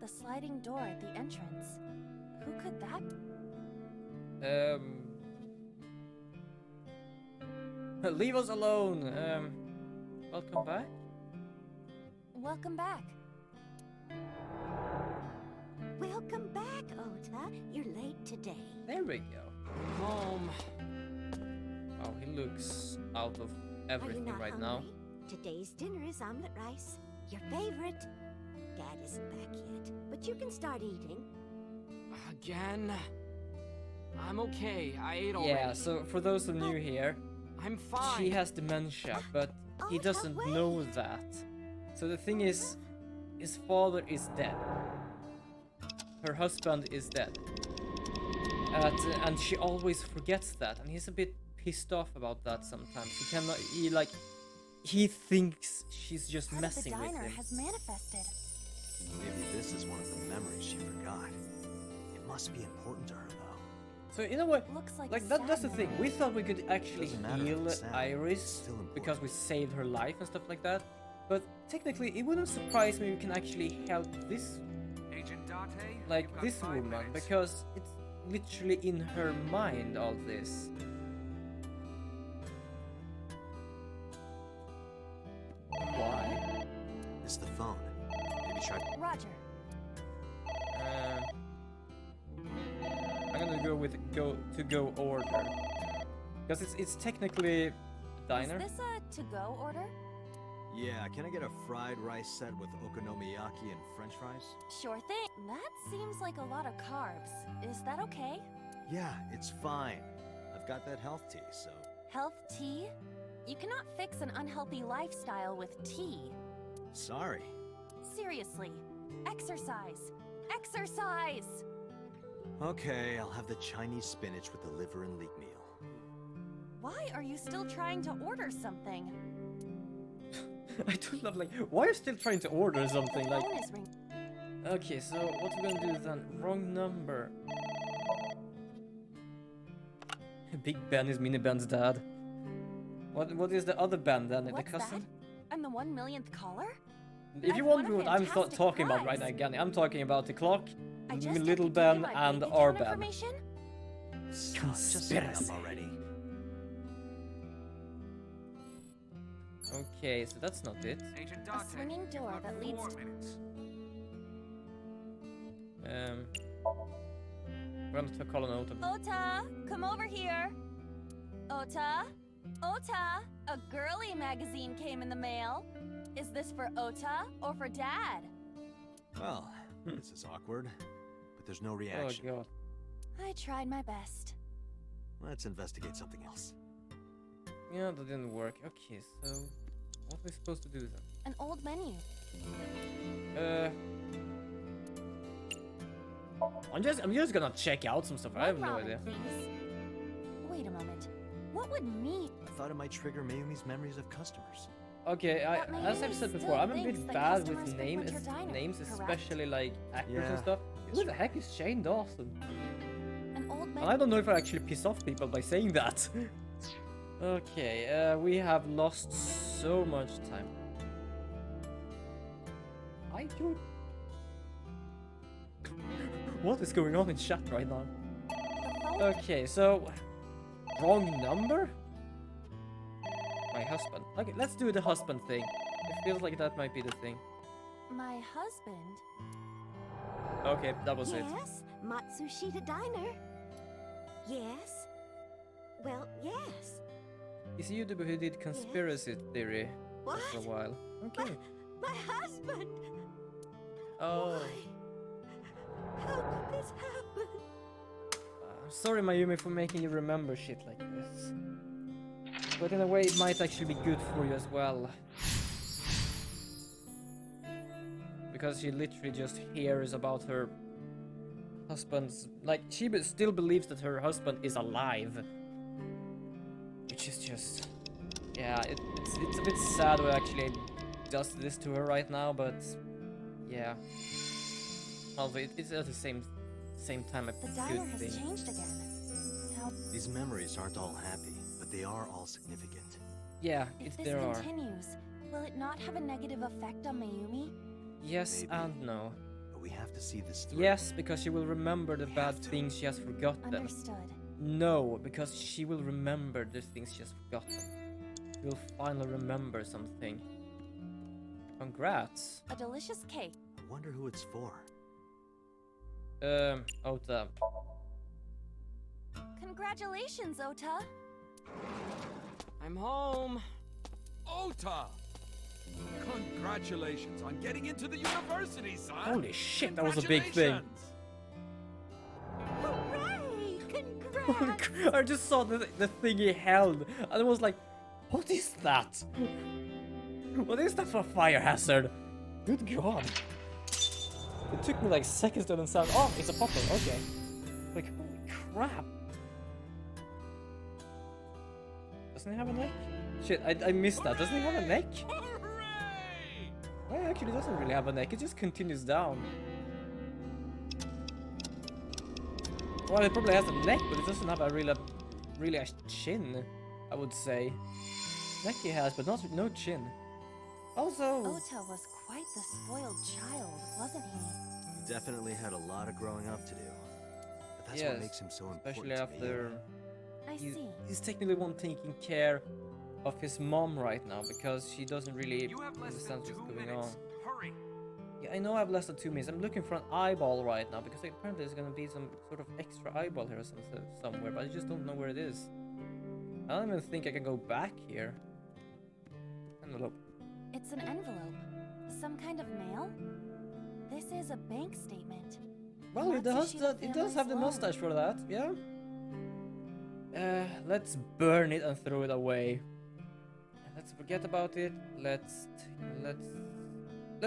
The sliding door at the entrance. Who could that be? Leave us alone. Welcome back. Welcome back. Welcome back, Ota. You're late today. There we go. Home. Wow, he looks out of Are you everything not right hungry? now. Today's dinner is omelet rice. Your favorite. Dad isn't back yet, but you can start eating. Again? I'm okay. I ate already. Yeah, so for those who are new here, I'm fine. she has dementia, but he doesn't know that. So the thing is, his father is dead. Her husband is dead. And she always forgets that, and he's a bit pissed off about that sometimes. He thinks she's just Part of the messing with diner him. has manifested. Maybe this is one of the memories she forgot. It must be important to her, though. So you know what? Looks like, Like a that's the sad thing. We thought we could actually Doesn't matter if heal it's sad. Iris It's still important. because we saved her life and stuff like that. But technically, it wouldn't surprise me if we can actually help this, Agent Date, like this woman, because it's literally in her mind, all this. Why? It's the phone. Maybe try. Roger. I'm gonna go with go order because it's technically a diner. Is this a to-go order? Yeah, can I get a fried rice set with okonomiyaki and french fries? Sure thing. That seems like a lot of carbs. Is that okay? Yeah, it's fine. I've got that health tea, so. Health tea? You cannot fix an unhealthy lifestyle with tea. Sorry. Seriously. Exercise. Exercise! Okay, I'll have the Chinese spinach with the liver and leek meal. Why are you still trying to order something? I do love like why are you still trying to order something The like. phone is ringing. Okay, so what we're gonna do then? Wrong number. Big Ben is Mini Ben's dad. What is the other Ben then? What's the cousin? that? I'm the 1 millionth caller? If I've you won wonder a what I'm fantastic talking about right prize. now, again, I'm talking about the clock, I just have to Little give you Ben, my and bank our account Ben. information? Stop, just hang up Conspiracy. already. Okay, so that's not it. Agent A swinging door that leads to... We're gonna call an auto. Ota, come over here. Ota, Ota, a girly magazine came in the mail. Is this for Ota or for Dad? Well, this is awkward, but there's no Oh reaction. god. I tried my best. Let's investigate something else. Yeah, that didn't work. Okay, so what are we supposed to do then? An old menu. I'm just gonna check out some stuff. I have One no ramen, idea. please. Wait a moment. What would me... I thought it might trigger Mayumi's memories of customers. Okay, But as I've Mayumi said before, still I'm a thinks bit that bad customers with frequent your diner, names, correct? especially like actors and Yeah, stuff. guess Who the right. heck is Shane Dawson? An old And menu. I don't know if I actually piss off people by saying that. Okay, we have lost so much time. I do. What is going on in chat right now? The phone... Okay, so wrong number? My husband. Okay, let's do the husband thing. It feels like that might be the thing. My husband? Okay, that was it. Yes, Matsushita Diner. Yes. Well, yes. It's a YouTuber who did conspiracy theory What? for a while. Okay. My husband! Oh, Why? How could this happen? I'm sorry, Mayumi, for making you remember shit like this. But in a way, it might actually be good for you as well. Because she literally just hears about her husband's... Like, she still believes that her husband is alive. Which is just... Yeah, it's a bit sad what actually does this to her right now, but... Yeah. Although it's at the same time a The diner good has thing. changed again. How These memories aren't all happy, but they are all significant. Yeah, if this there are. continues, will it not have a negative effect on Mayumi? Yes Maybe. and no. But we have to see this through. Yes, because she will remember the We bad have to. things she has forgotten. Understood. No, because she will remember the things she has forgotten. She will finally remember something. Congrats. A delicious cake. I wonder who it's for. Ota. Congratulations, Ota. I'm home. Ota! Congratulations on getting into the university, son! Holy shit, that was a big thing. Hooray! Congrats! I just saw the thing he held, and it was like, what is that? What is that for a fire hazard? Good god. It took me like seconds to understand. Oh, it's a popper, okay. Like, holy crap. Doesn't he have a neck? Shit, I missed that. Doesn't he have a neck? Hooray! Well, it actually doesn't really have a neck. It just continues down. Well, it probably has a neck, but it doesn't have a really a chin, I would say. Neck he has, but no chin. Also, Ota was quite the spoiled child, wasn't he? He definitely had a lot of growing up to do. But that's Yes, what makes him so important especially to after I he's, see. he's technically one taking care of his mom right now because she doesn't really You have less understand than what's 2 going minutes. on. Hurry! Yeah, I know I have less than 2 minutes. I'm looking for an eyeball right now because apparently there's gonna be some sort of extra eyeball here somewhere, but I just don't know where it is. I don't even think I can go back here. Envelope. It's an envelope. Some kind of mail? This is a bank statement. Well, it That's does Sheila that. It does family's have the loan. mustache for that. Yeah. Let's burn it and throw it away. Let's forget about it. Let's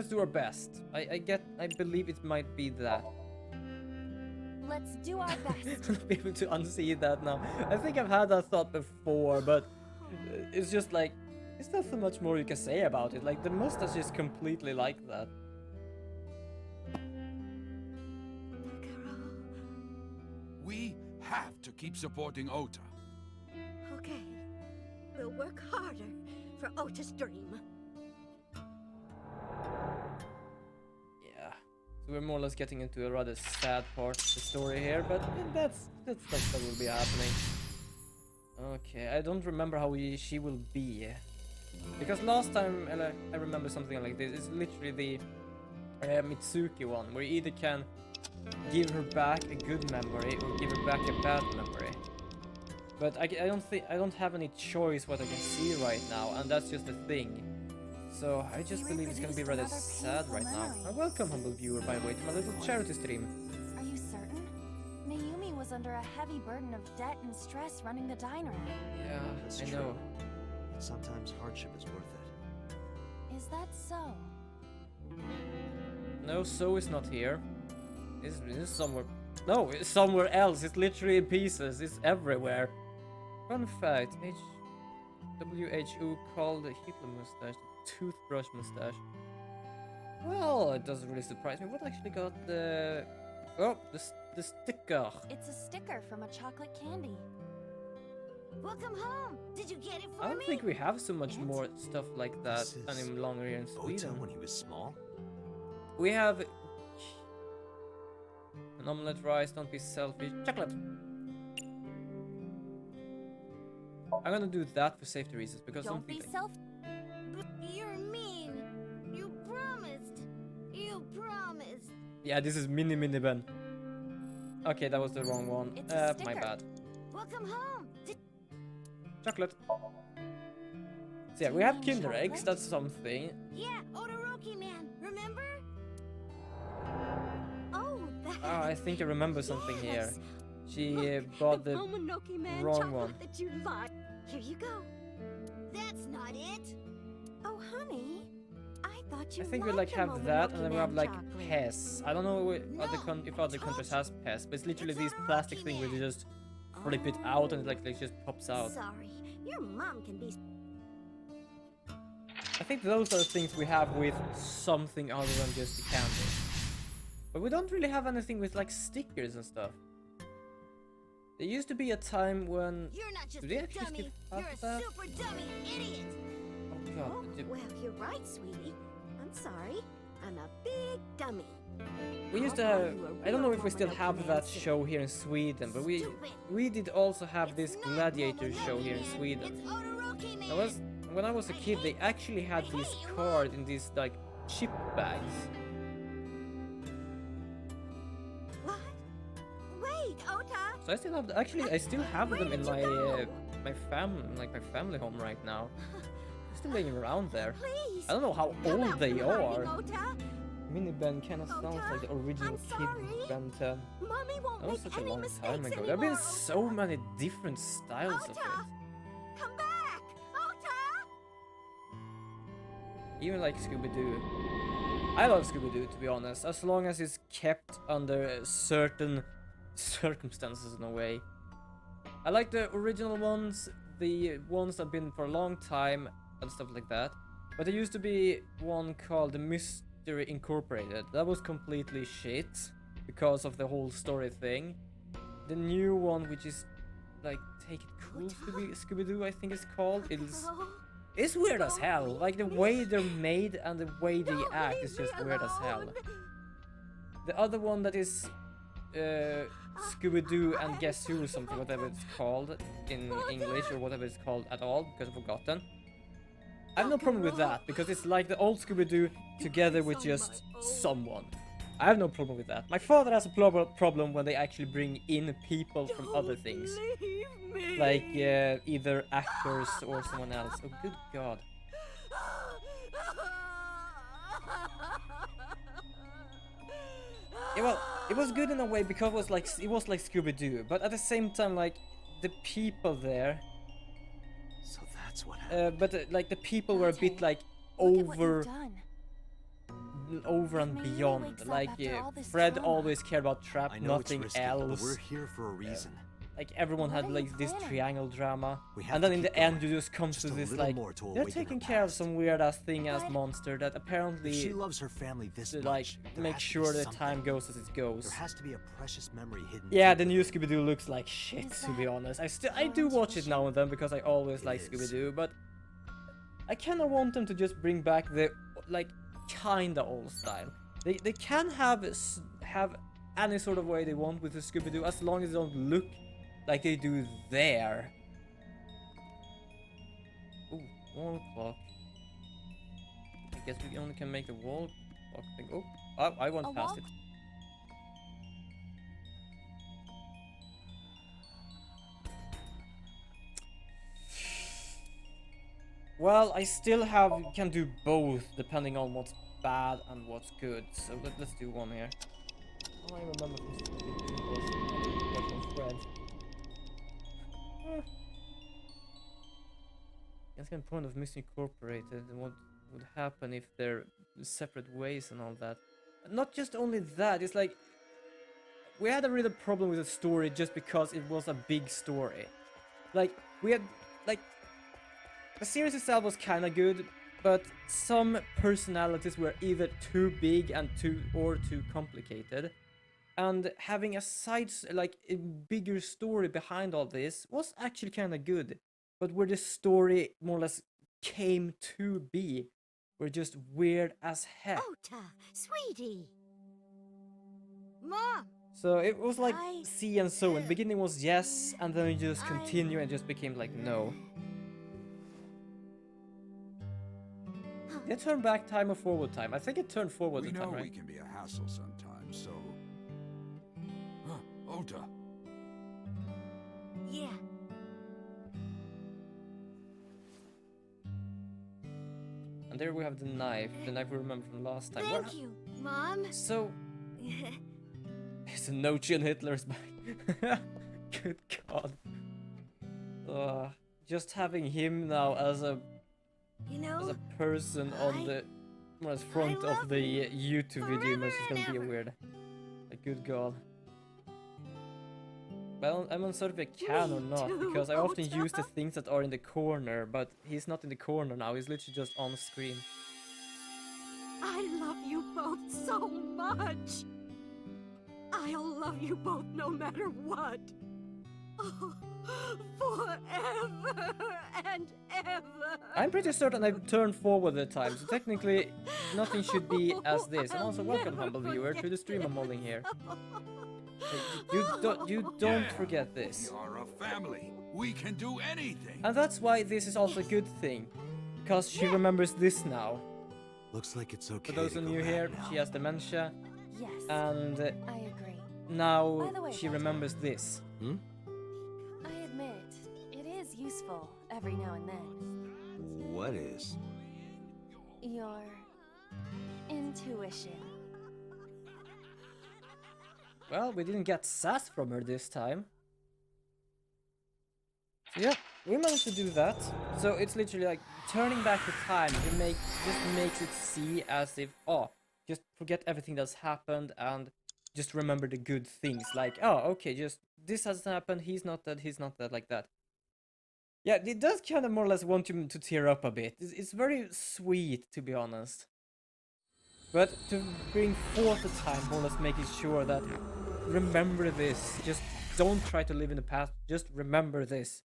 do our best. I believe it might be that. Let's do our best. Not be able to unsee that now. I think I've had that thought before, but it's just like, there's not so much more you can say about it. Like, the mustache is completely like that. We have to keep supporting Ota. Okay. We'll work harder for Ota's dream. Yeah. So we're more or less getting into a rather sad part of the story here, but that's stuff that will be happening. Okay, I don't remember how she will be. Because last time I remember something like this. It's literally the Mitsuki one, where you either can give her back a good memory or give her back a bad memory. But I don't have any choice what I can see right now, and that's just the thing. So I just You believe it's gonna be rather reproduced sad another right now. painful Welcome, humble viewer, by the way, to my little charity stream. Are you certain? Mayumi was under a heavy burden of debt and stress running the diner. Yeah, That's I true. know. But sometimes hardship is worth it. Is that so? No, so is not here. It's somewhere. No, it's somewhere else. It's literally in pieces. It's everywhere. Fun fact: WHO called the Hitler mustache the toothbrush mustache. Well, it doesn't really surprise me. What actually got the? Oh, the sticker. It's a sticker from a chocolate candy. Welcome home. Did you get it for I don't me? think we have so much more stuff like that This is any longer here in Ota Sweden. when he was small? We have an omelette, rice, don't be selfish, chocolate. I'm gonna do that for safety reasons because I Don't be think self. You're mean. You promised. You promised. yeah, this is mini Ben. Okay, that was the wrong one. It's a My sticker. bad. Welcome home. Chocolate. So yeah, Do we you have mean Kinder eggs. chocolate? That's something. Yeah, Odoroki man. Remember? Oh, that. Oh, I think I remember something here. Yes. She Look, bought the the Momonoke man wrong chocolate one. that you like. Here you go. That's not it. Oh, honey. I thought you I think we like liked the have that, and then we have Momonoke like Man chocolate. Pez. I don't know No, if I other told countries you. has Pez, but it's literally It's these a plastic Rocky thing where you Man. just flip it out and it like just pops out. Sorry, your mom can be. I think those are the things we have with something other than just the candy. But we don't really have anything with like stickers and stuff. There used to be a time when... You're not just Do they a actually dummy, still you're have a that? super dummy idiot. Oh god. Oh, well, you're right, sweetie. I'm sorry. I'm a big dummy. We used to I'll buy have... you a I don't real know if we still Momodou have that Nancy. show here in Sweden, but Stupid. we did also have this It's not gladiator Momodou show here in Man, Sweden. It's Odoroki Man. That was when I was a kid. They actually had these cards in these like chip bags. What? Wait, Ota. So I still have. Actually, I still have them in my my family home right now. They're still laying around there. Please. I don't know how Come old out they from hiding, are. Ota. Mini Ben kind of sounds Ota, like the original I'm kid sorry. Ben 10. Mommy won't That was make such a any long mistakes time ago. anymore, There have been Ota. so many different styles of Ota, it. come back, Ota. Even like Scooby-Doo. I love Scooby-Doo, to be honest, as long as it's kept under certain circumstances in a way. I like the original ones, the ones that have been for a long time and stuff like that. But there used to be one called the Mystery Incorporated. That was completely shit because of the whole story thing. The new one, which is like Take It Cool Scooby-Doo, I think it's called. It's weird as hell. Like the way they're made and the way they act is just weird as hell. The other one that is Scooby-Doo and Guess Who or something, whatever it's called in English or whatever it's called at all, because I've forgotten. I have no problem with that, because it's like the old Scooby-Doo together with just someone. I have no problem with that. My father has a problem when they actually bring in people from other things. Like either actors or someone else. Oh, good god. Yeah, well, it was good in a way because it was like Scooby-Doo, but at the same time, like the people there. So that's what happened. But like the people were a bit like over and beyond. Like Fred always cared about Trap, I know nothing it's risky, else. but we're here for a reason. Like everyone had like this triangle drama, We have and to then in keep the end going. you just come Just to a this little like more to they're awaken her taking care of past. some weird ass thing as monster that apparently If she loves her family this to much, like there make has to be sure the something. time goes as it goes. There has to be a precious memory hidden. Yeah, deep the new within. Scooby-Doo looks like shit, to be honest. I do watch it now and then because I always like is. Scooby-Doo, but I kind of want them to just bring back the like kinda old style. They can have any sort of way they want with the Scooby-Doo as long as they don't look like they do there. Ooh, wall clock. I guess we only can make the wall clock thing. Oh, I went past it. Well, I still can do both depending on what's bad and what's good. So let's do one here. All I remember from Scooby-Doo was Fred. That's the point of Mystery Incorporated and what would happen if they're separate ways and all that. Not just only that, it's like we had a real problem with the story just because it was a big story. Like we had like the series itself was kind of good, but some personalities were either too big and too complicated. And having a a bigger story behind all this was actually kind of good. But where the story more or less came to be were just weird as heck. Ota, sweetie. Mom. So it was like see and so. In the beginning was yes, and then you just continue and just became like no. Did it turn back time or forward time? I think it turned forward We the know time, right? we can be a hassle sometimes, so... Ota. Yeah. And there we have the knife we remember from last time. Thank you, Mom. So it's a Nochi and Hitler's back. Good god. Just having him now as a person on the front of the YouTube video image is gonna be weird. Like, good god. Well, I'm uncertain if I can or Me not, too, because I often Ota. use the things that are in the corner, but he's not in the corner now, he's literally just on screen. I love you both so much. I'll love you both no matter what. Oh, forever and ever. I'm pretty certain I've turned forward the time, so technically nothing should be as this. And I'll also welcome, never humble viewer, to the stream I'm forget holding here. this. You don't Yeah, forget this. We are a family. We can do anything. And that's why this is also a good thing, because she remembers this now. Looks like it's okay. For those to of go you back here, now. she has dementia, Yes, and I agree. now By the way, she Ota. remembers this. I admit, it is useful every now and then. What is? Your intuition. Well, we didn't get sass from her this time. So yeah, we managed to do that. So it's literally like turning back the time. Just makes it see as if, oh, just forget everything that's happened and just remember the good things. Like, oh, okay, just this has happened. He's not dead, like that. Yeah, it does kind of more or less want you to tear up a bit. It's very sweet, to be honest. But to bring forth the time, more or less making sure that remember this. Just don't try to live in the past. Just remember this.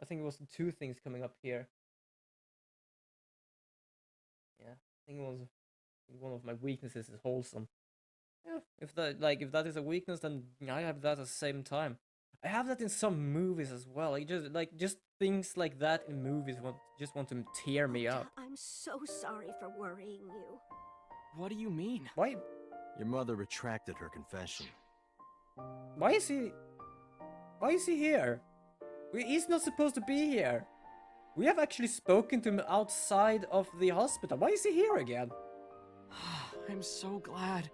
I think it was two things coming up here. Yeah, I think it was one of my weaknesses is wholesome. Yeah, if that is a weakness, then I have that at the same time. I have that in some movies as well. Just things like that in movies just want to tear me up. I'm so sorry for worrying you. What do you mean? Why? Your mother retracted her confession. Why is he here? He's not supposed to be here. We have actually spoken to him outside of the hospital. Why is he here again? I'm so glad.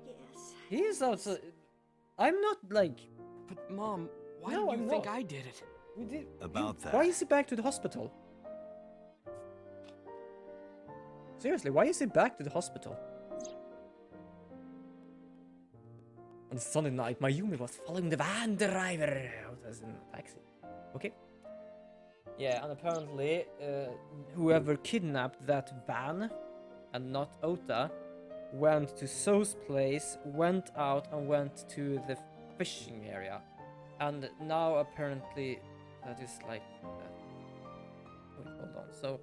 Yes. He's outside. I'm not like. But Mom, why No, do you I'm think not. I did it? We did. About that. Why is he back to the hospital? Seriously, why is he back to the hospital? On Sunday night, Mayumi was following the van driver out as in a taxi. Okay. Yeah, and apparently, whoever kidnapped that van, and not Ota, went to So's place, went out and went to the fishing area. And now apparently that is like that. Wait, hold on. So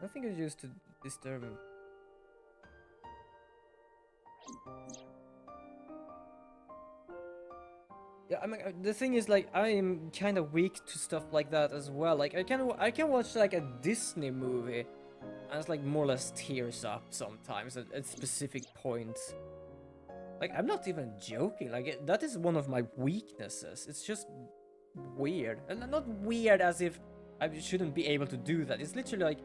I think it's used to disturb him. Yeah, I mean, the thing is, like, I am kind of weak to stuff like that as well. Like, I can watch like a Disney movie, and it's like more or less tears up sometimes at specific points. Like, I'm not even joking. Like, that is one of my weaknesses. It's just weird, and not weird as if I shouldn't be able to do that. It's literally like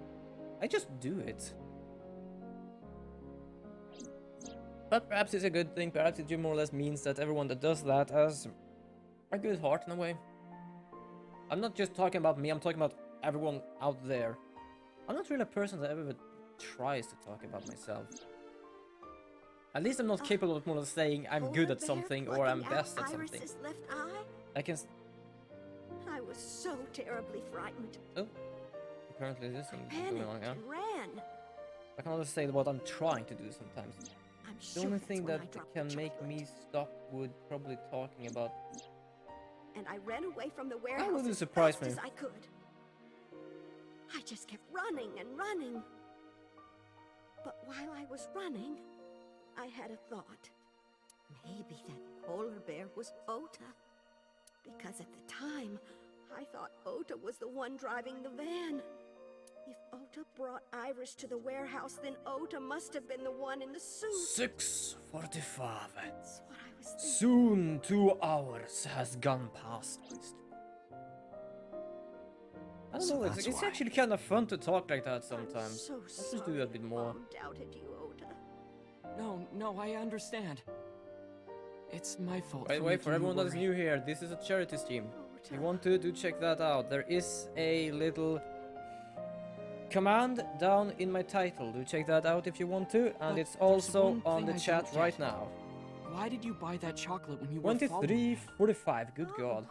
I just do it. But perhaps it's a good thing. Perhaps it more or less means that everyone that does that has a good heart in a way. I'm not just talking about me, I'm talking about everyone out there. I'm not really a person that ever tries to talk about myself. At least I'm not capable of more or less saying I'm good at something or I'm best at something. Iris's left eye? I can... I was so terribly frightened. Oh. Apparently this thing is going Panicked on, yeah. and ran. I can only say what I'm trying to do sometimes. I'm The sure only that's thing when I that dropped can the make chocolate. me stop would probably talking about... And I ran away from the warehouse wouldn't as surprise fast me. as I could. I just kept running and running. But while I was running, I had a thought. Maybe that polar bear was Ota. Because at the time, I thought Ota was the one driving the van. If Ota brought Iris to the warehouse, then Ota must have been the one in the suit. 6:45. That's what I was thinking. Soon 2 hours has gone past. I don't So know, it's that's it's why. actually kind of fun to talk like that I'm sometimes. so Let's just do that a bit more. Mom doubted you, Ota. No, I understand. It's my fault. By the for way, making for you everyone that is worry. new here, this is a charity stream. If you Ota. want to, do check that out. There is a little command down in my title. Do check that out if you want to, and But it's there's also one on thing the I chat don't right get. now. Why did you buy that chocolate when you were following me? 23:45. Good God.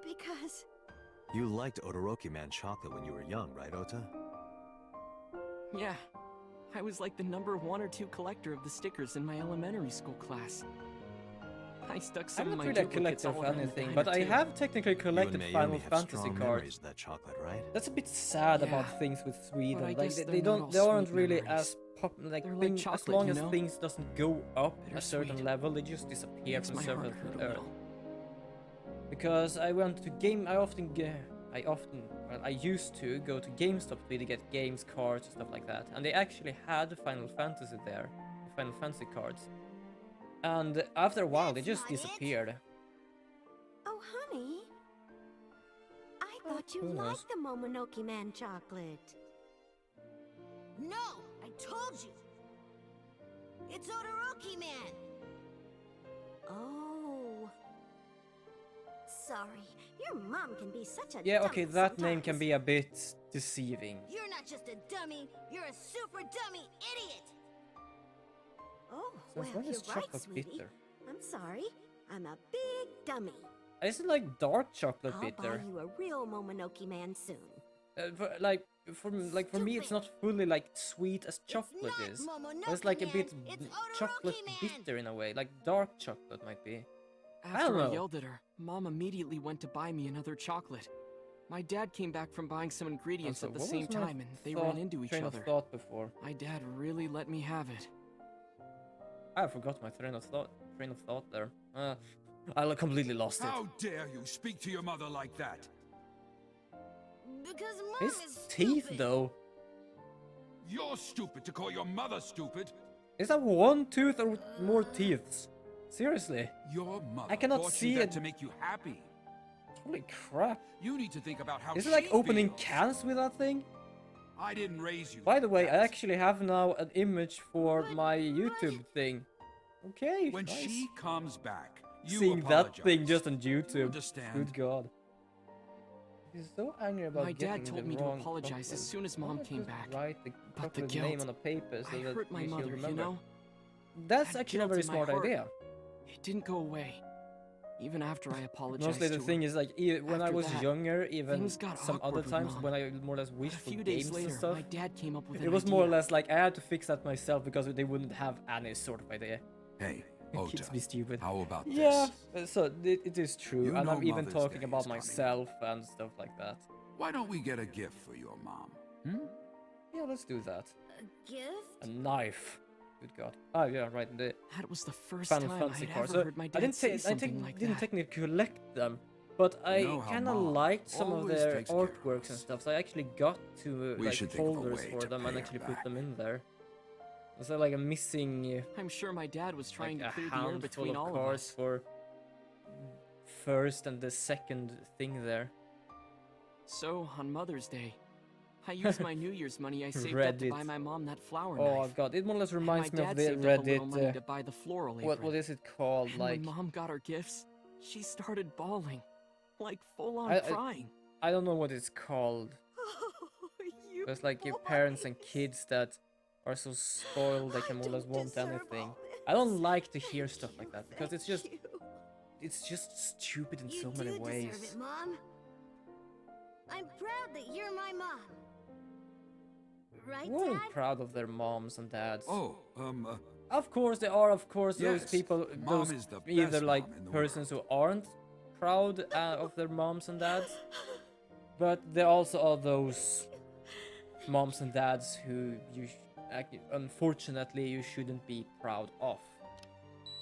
Because You liked Odoroki Man chocolate when you were young, right, Ota? Yeah. I was like the number 1 or 2 collector of the stickers in my elementary school class. I stuck some I'm of not my really a duplicates collector all of around the anything, diner, but I too. have technically You and collected Mayumi Final have Fantasy strong cards. memories of that chocolate, right? That's a bit sad Yeah, about things with Sweden. I Like guess they they're not all they aren't sweet really memories. as pop like, They're like as chocolate, long you as know? things doesn't go up a Bittersweet. certain level, they just disappear Makes from my the heart surface hurt of a the earth. little. Because I went to I used to go to GameStop to get games, cards, and stuff like that, and they actually had Final Fantasy there, Final Fantasy cards. And after a while, they That's just not it. disappeared. oh, honey, I thought you who knows? liked the Momonoke Man chocolate. No, I told you. It's Odoroki Man. Oh. Sorry, your mom can be such a Yeah, dummy okay, that name can sometimes. be a bit deceiving. You're not just a dummy, you're a super dummy idiot. Oh, Since well, when you're is right, chocolate sweetie. bitter? I'm sorry. I'm a big dummy. Is it like dark chocolate I'll bitter? buy you a real Momonoke Man soon. For me, it's not fully like sweet as chocolate not is. Momonoke But it's like a bit Man, it's chocolate Odoroki Man. bitter in a way, like dark chocolate might be. don't After I know. yelled at her, Mom immediately went to buy me another chocolate. My dad came back from buying some ingredients Also, at the what same was my time, and they ran into each train other. of thought before. My dad really let me have it. I forgot my train of thought there. I completely lost it. How dare you speak to your mother like that? Because Mom His is teeth, stupid. though. You're stupid to call your mother stupid. Is that one tooth or more teeth? Seriously? Your mother I cannot bought see you that it. to make you happy. Holy crap. You need to think about how Is it she like opening feels. cans with that thing? I didn't raise you. By the way, I That's- actually have now an image for my YouTube thing. Okay, When nice. she comes back, you Seeing apologize. that thing just on YouTube. Understand? Good God. He's so angry about My getting dad told the me to wrong apologize as chocolate. soon as Why Mom not came just back. Write the But the chocolate name guilt, on a paper so I that hurt my she'll mother, remember. you know? That's That actually a guilt very in my smart heart. idea. It didn't go away. Even after I apologized Mostly the to thing her. is like when I After was that, younger, even things got some other awkward with times Mom. when I more or less But wished a for few games days later, and stuff, my dad came up with it an was more or idea. less like I had to fix that myself because they wouldn't have any sort of idea. Hey, Kids Ota, be stupid. how about Yeah, this? so it is true, You and know I'm even Mother's talking Day about is coming. myself and stuff like that. Why don't we get a gift for your mom? Yeah, let's do that. A gift? A knife. Good God. Oh yeah, right. The That was the first Final time Fantasy I'd cards. ever So heard my I dad didn't say something like didn't that. technically collect them, but I know how kind of Mom liked some of always their takes care of artworks and us. stuff. So I actually got to We like should think of a folders way for to them pay and her actually put back. them in there. Is there like a missing I'm sure my dad was trying like to a clear the air handful between of all of cards us. for first and the second thing there? So, on Mother's Day, I used my New Year's money I saved up to Reddit. buy my mom that flower Oh knife. God, it more or less And reminds my me dad of the saved up a little money Reddit. to buy the floral What apron. is it called? And Like when Mom got our gifts, she started bawling, like full-on I- crying. I don't know what it's called. you But it's like your parents and kids that are so spoiled they can more or less want anything. I don't like to hear stuff like that because it's just stupid in You so do many deserve ways. it, Mom. I'm proud that you're my mom. Right, We're Dad? proud of their moms and dads. Oh, Of course, there are, of course, those Yes, people, Mom those is the either best like mom in the persons who aren't proud of their moms and dads, but there also are those moms and dads who unfortunately you shouldn't be proud of.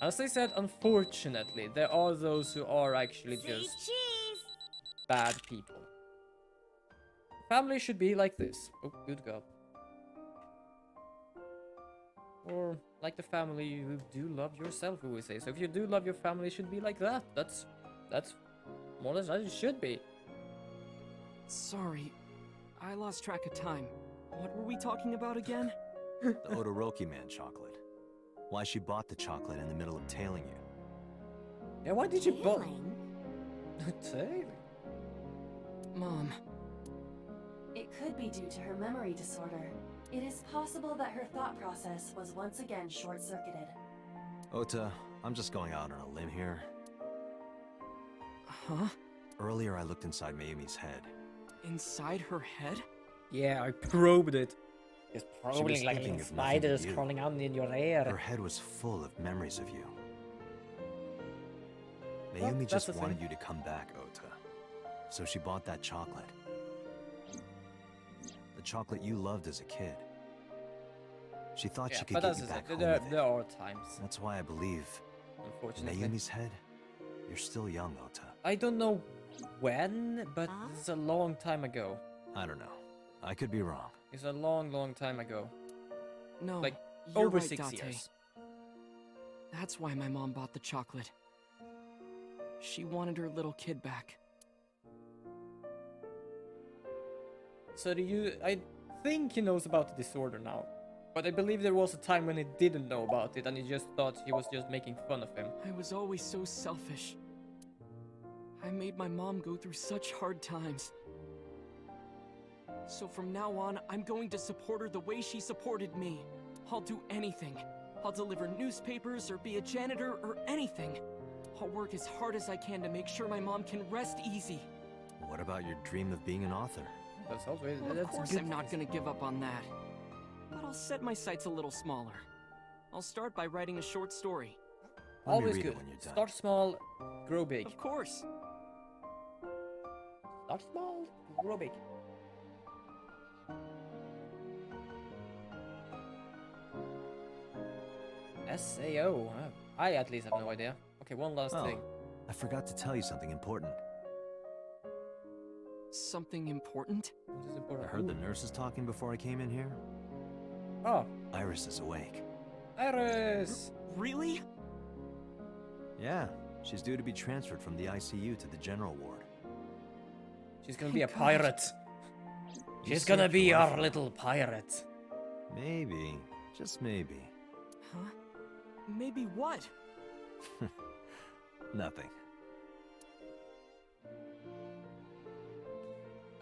As I said, unfortunately, there are those who are actually Say just cheese. bad people. Family should be like this. Oh, good God. Or like the family you do love yourself, we would say. So if you do love your family, it should be like that. That's more or less as it should be. Sorry, I lost track of time. What were we talking about again? The Odoroki Man chocolate. Why she bought the chocolate in the middle of tailing you. Yeah, why did you buy? Tailing? Tailing? Mom, It could be due to her memory disorder. It is possible that her thought process was once again short-circuited. Ota, I'm just going out on a limb here. Huh? Earlier I looked inside Mayumi's head. Inside her head? Yeah, I probed it. It's was probably like thinking little of nothing but spiders you. crawling out in your Her hair. head was full of memories of you. Well, Mayumi that's just the thing. wanted you to come back, Ota. So she bought that chocolate. The chocolate you loved as a kid. She thought Yeah, she could but get that's you the back thing. home with There it. are times, That's why I believe in unfortunately. Mayumi's head, you're still young, Ota. I don't know when, but Huh? it's a long time ago. I don't know. I could be wrong. It's a long, long time ago. No, Like, you're over right, 6 Date. years. That's why my mom bought the chocolate. She wanted her little kid back. So I think he knows about the disorder now. But I believe there was a time when he didn't know about it and he just thought he was just making fun of him. I was always so selfish. I made my mom go through such hard times. So from now on, I'm going to support her the way she supported me. I'll do anything. I'll deliver newspapers or be a janitor or anything. I'll work as hard as I can to make sure my mom can rest easy. What about your dream of being an author? That's also Well, of that's course good. I'm not gonna give up on that. But I'll set my sights a little smaller. I'll start by writing a short story. Let me Always read good. it when you're done. Start small, grow big. Of course. Start small, grow big. SAO. I at least have no idea. Okay, one last thing. I forgot to tell you something important. Something important? What is I important? heard the Ooh. nurses talking before I came in here. Oh, Iris is awake. Iris! Really? Yeah, she's due to be transferred from the ICU to the general ward. She's gonna be a Thank God. pirate. You She's gonna saved be her life, our though. little pirate. Maybe, just maybe. Huh? Maybe what? Nothing.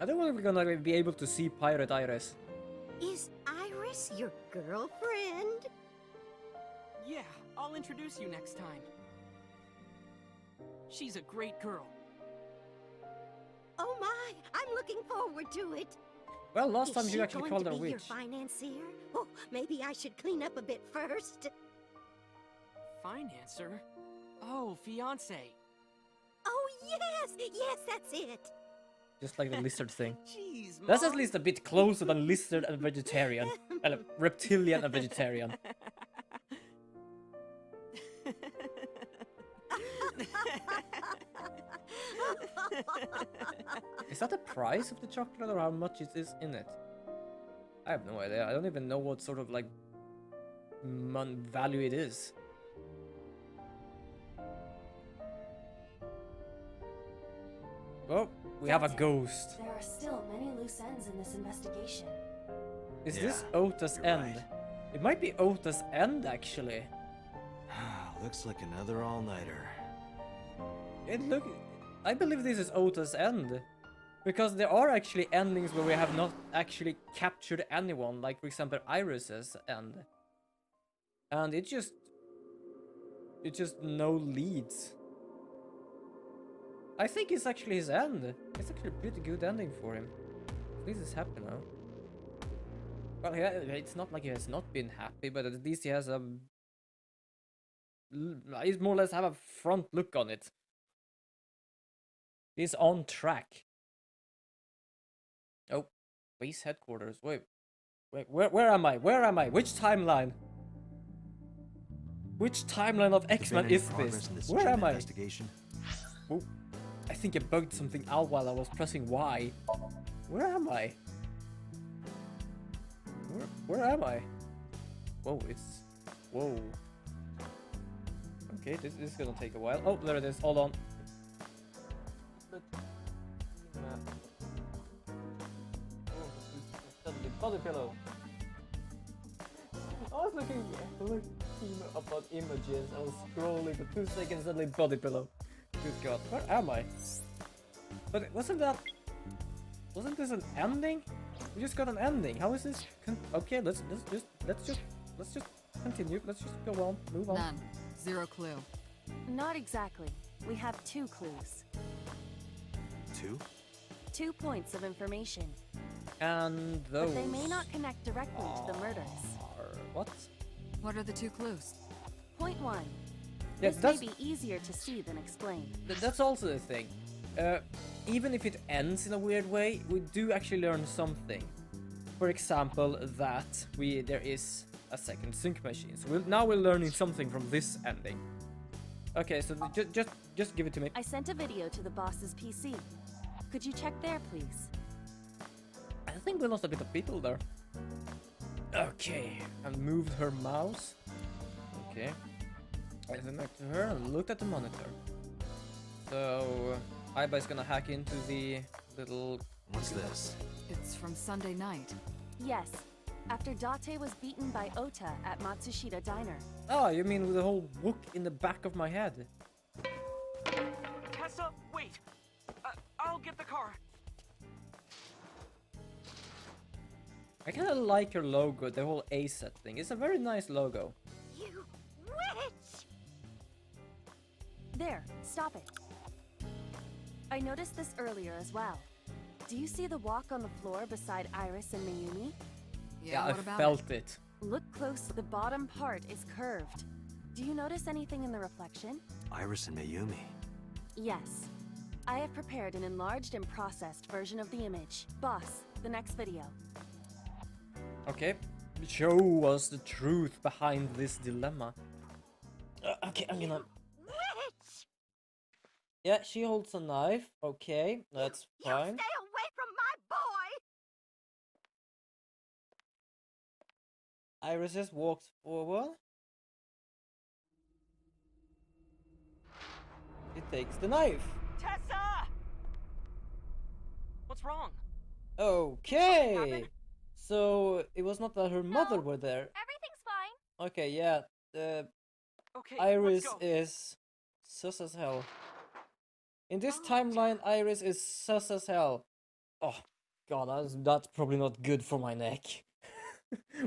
I don't know if we're gonna be able to see Pirate Iris. Is Iris your girlfriend? Yeah, I'll introduce you next time. She's a great girl. Oh my, I'm looking forward to it. Well, last Is time she you actually going called to her a be your witch. financier? Oh, maybe I should clean up a bit first. Financer? Oh, fiance. Oh yes, yes, that's it. Just like the lizard thing. Jeez, That's at Mom. least a bit closer than lizard and vegetarian. Reptilian and vegetarian. Is that the price of the chocolate or how much it is in it? I have no idea. I don't even know what sort of like value it is. Oh, we have a That's it. ghost. There are still many loose ends in this investigation. Is this Yeah, Ota's you're end? right. It might be Ota's end actually. Looks like another all-nighter. I believe this is Ota's end. Because there are actually endings where we have not actually captured anyone, like for example Iris's end. And it's just no leads. I think it's actually his end. It's actually a pretty good ending for him. At least he's happy now. Well, yeah, it's not like he has not been happy, but at least he has a... He's more or less have a front look on it. He's on track. Oh, base headquarters. Wait, where am I? Where am I? Which timeline? Which timeline of Has there X-Men been any is progress this? in this Where gym am I? investigation? Oh, I think I bugged something out while I was pressing Y. Where am I? Where am I? Whoa, it's... Whoa. Okay, this is gonna take a while. Oh, there it is. Hold on. Body pillow. I was looking about images. I was scrolling for 2 seconds, suddenly body pillow. Good God, where am I? But wasn't this an ending? We just got an ending. How is this? Okay, let's just continue. Let's just go on, move on. None. Zero clue. Not exactly. We have 2 clues. 2? 2 points of information. And those. But they may not connect directly to the murders. What? What are the 2 clues? Point 1. Yeah, This may that's be easier to see than explain. that's also the thing. Even if it ends in a weird way, we do actually learn something. For example, that there is a second sync machine. So now we're learning something from this ending. Okay, so just give it to me. I sent a video to the boss's PC. Could you check there, please? I think we lost a bit of people there. Okay, and moved her mouse. Okay, I went back to her and looked at the monitor. So Aiba is gonna hack into the little. What's this? It's from Sunday night. Yes. After Date was beaten by Ota at Matsushita Diner. Oh, you mean with the whole whoop in the back of my head? Tessa, wait! I'll get the car. I kind of like your logo, the whole A-set thing. It's a very nice logo. You witch! There, stop it. I noticed this earlier as well. Do you see the walk on the floor beside Iris and Mayumi? Yeah, what I about felt it. Look close, the bottom part is curved. Do you notice anything in the reflection? Iris and Mayumi. Yes. I have prepared an enlarged and processed version of the image. Boss, the next video. Okay, show us the truth behind this dilemma. Okay, I'm gonna. Witch! Yeah, she holds a knife. Okay, that's You fine. stay away from my boy! Iris just walks forward. He takes the knife. Tessa! What's wrong? Okay. So it was not that her mother were there. Everything's fine. Okay, yeah. Okay, Iris let's go. is sus as hell. In this timeline, Iris is sus as hell. Oh god, that's probably not good for my neck.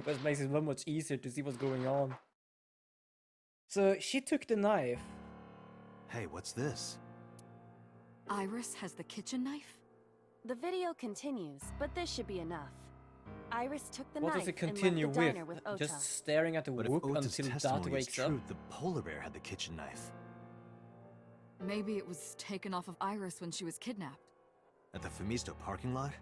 But makes it much easier to see what's going on. So she took the knife. Hey, what's this? Iris has the kitchen knife? The video continues, but this should be enough. Iris took the What knife does it and continue left the diner with Ota. Just staring at the But if whoop Ota's until Dad testimony is wakes up? true, the polar bear had the kitchen knife. Maybe it was taken off of Iris when she was kidnapped. At the Femisto parking lot?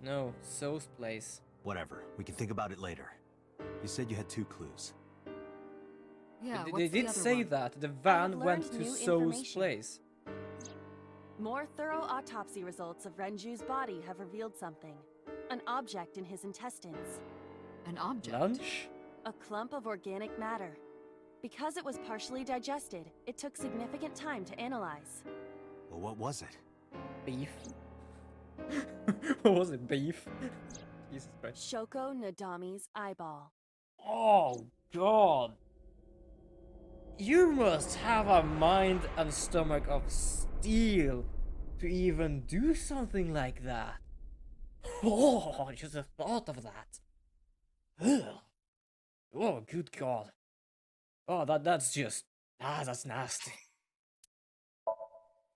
No, So's place. Whatever, we can think about it later. You said you had 2 clues. Yeah, They what's the did other say one? that the van learned went to new So's information. place. More thorough autopsy results of Renju's body have revealed something. An object in his intestines. An object? Lunch? A clump of organic matter. Because it was partially digested, it took significant time to analyze. Well, what was it? Beef? What was it? Beef? Jesus Christ. Shoko Nadami's eyeball. Oh god. You must have a mind and stomach of steel to even do something like that. Oh, just the thought of that. Ugh. Oh, good god. Oh, that's just that's nasty.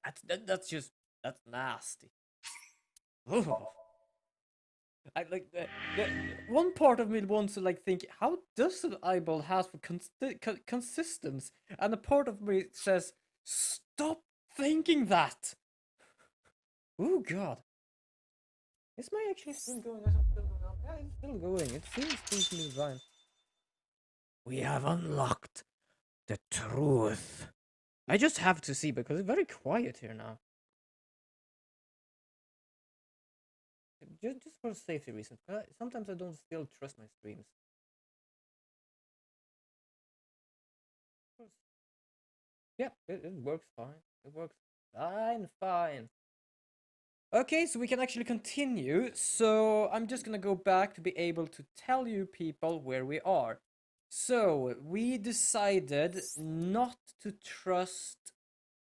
That's nasty. Oh. I like one part of me wants to like think, how does an eyeball have for consistence, and a part of me says, stop thinking that. Oh god, this may actually still going. Yeah, it's still going. It seems to be fine. We have unlocked the truth. I just have to see because it's very quiet here now. Just for safety reasons. Sometimes I don't still trust my streams. Yeah, it works fine. It works fine. Okay, so we can actually continue. So I'm just gonna go back to be able to tell you people where we are. So we decided not to trust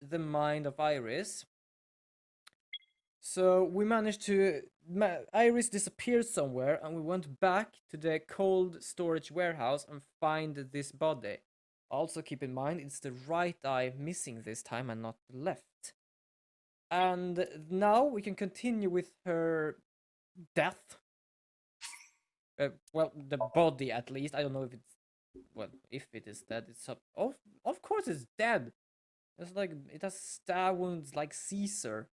the mind of Iris. So we managed to Iris disappeared somewhere, and we went back to the cold storage warehouse and find this body. Also, keep in mind it's the right eye missing this time and not the left. And now we can continue with her death. Well, the body at least. I don't know if it's if it is dead. It's up. Of course it's dead. It's like it has stab wounds like Caesar.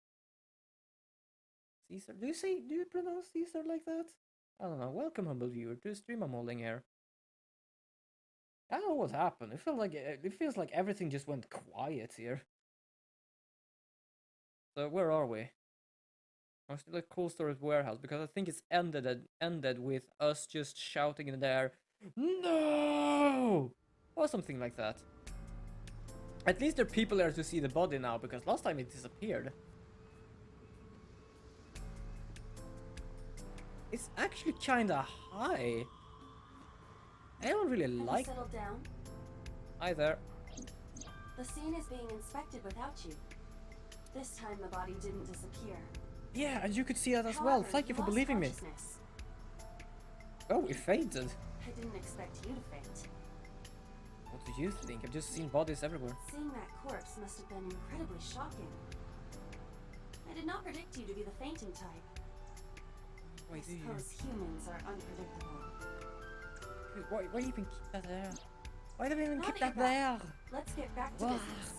Caesar? Do you pronounce Caesar like that? I don't know. Welcome, humble viewer, to the stream I'm holding here. I don't know what happened. It feels like everything just went quiet here. So where are we? I'm still at cold storage warehouse because I think it's ended with us just shouting in the air, "No!" or something like that. At least there are people there to see the body now, because last time it disappeared. It's actually kinda high. I don't really like. Have you settled down? Hi there. The scene is being inspected without you. This time the body didn't disappear. Yeah, and you could see that as well. However, Thank you for lost believing me. consciousness. Oh, it fainted. I didn't expect you to faint. What do you think? I've just seen bodies everywhere. Seeing that corpse must have been incredibly shocking. I did not predict you to be the fainting type. Why I do you? suppose humans are unpredictable. Why even keep that there? Why do we even Not keep that Eva. there? Let's get back to Why? business.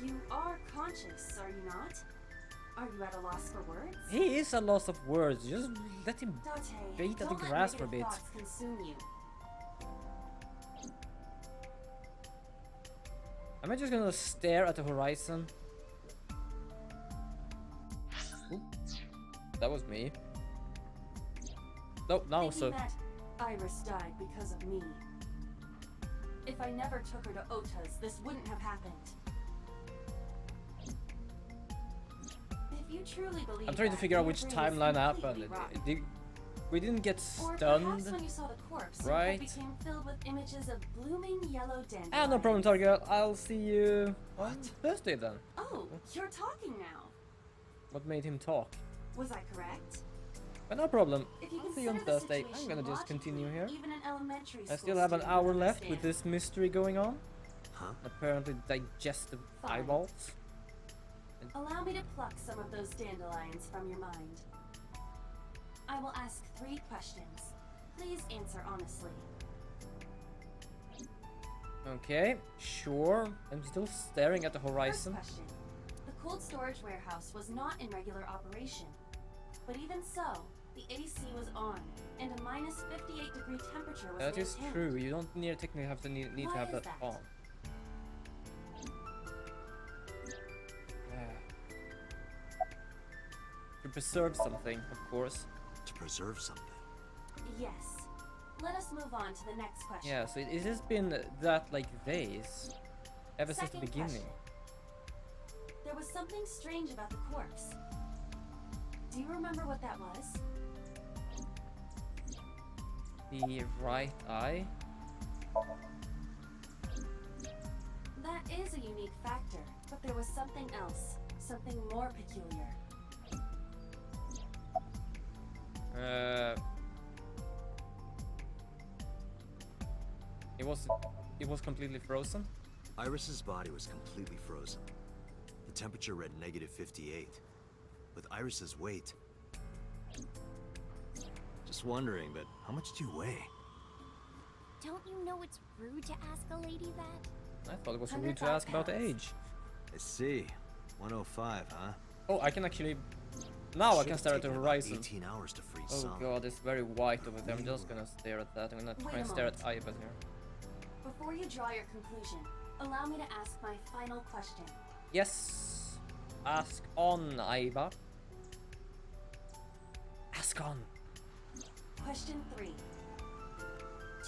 You are conscious, are you not? Are you at a loss for words? He is a loss of words. Just let him Date, bait at the don't let grass for a negative bit. thoughts consume you. Am I just gonna stare at the horizon? Oop. That was me. No, now Thinking so. that Iris died because of me. If I never took her to Ota's, this wouldn't have happened. If you truly believe I'm trying to that, figure out your which brain is timeline completely happened. rotten. We didn't get Or perhaps when stunned. you saw the corpse, right? it became filled with images of blooming yellow dandelions. Ah, no problem, Target. I'll see you on Thursday then. Oh, you're talking now. What made him talk? Was I correct? But no problem. If you I'll see you on consider the Thursday. I'm situation gonna just continue here. logically, even an elementary I school still have an student hour would left with understand. this mystery going on. Huh? Apparently digestive Fine. eyeballs. Allow me to pluck some of those dandelions from your mind. I will ask 3 questions. Please answer honestly. Okay, sure. I'm still staring at the First horizon. question. The cold storage warehouse was not in regular operation. But even so, the AC was on, and a minus 58-degree temperature was That is maintained. true. You don't technically have to need to Why have is that that? on. To preserve something, of course. To preserve something. Yes. Let us move on to the next question. Yeah, so it has been that like this ever since the Second beginning. question. There was something strange about the corpse. Do you remember what that was? The right eye. That is a unique factor, but there was something else, something more peculiar. It was completely frozen. Iris's body was completely frozen. The temperature read -58. With Iris's weight... Just wondering, but how much do you weigh? Don't you know it's rude to ask a lady that? I thought it was rude to ask about the age. I see. 105, huh? Oh, I can actually... Now I can Should've stare at the taken about horizon. 18 hours to freeze Oh some. god, it's very white over there. I'm just gonna stare at that. I'm gonna try Wait and a stare at moment. Ivan here. Before you draw your conclusion, allow me to ask my final question. Yes. Ask on, Iva. Ask on. Question 3.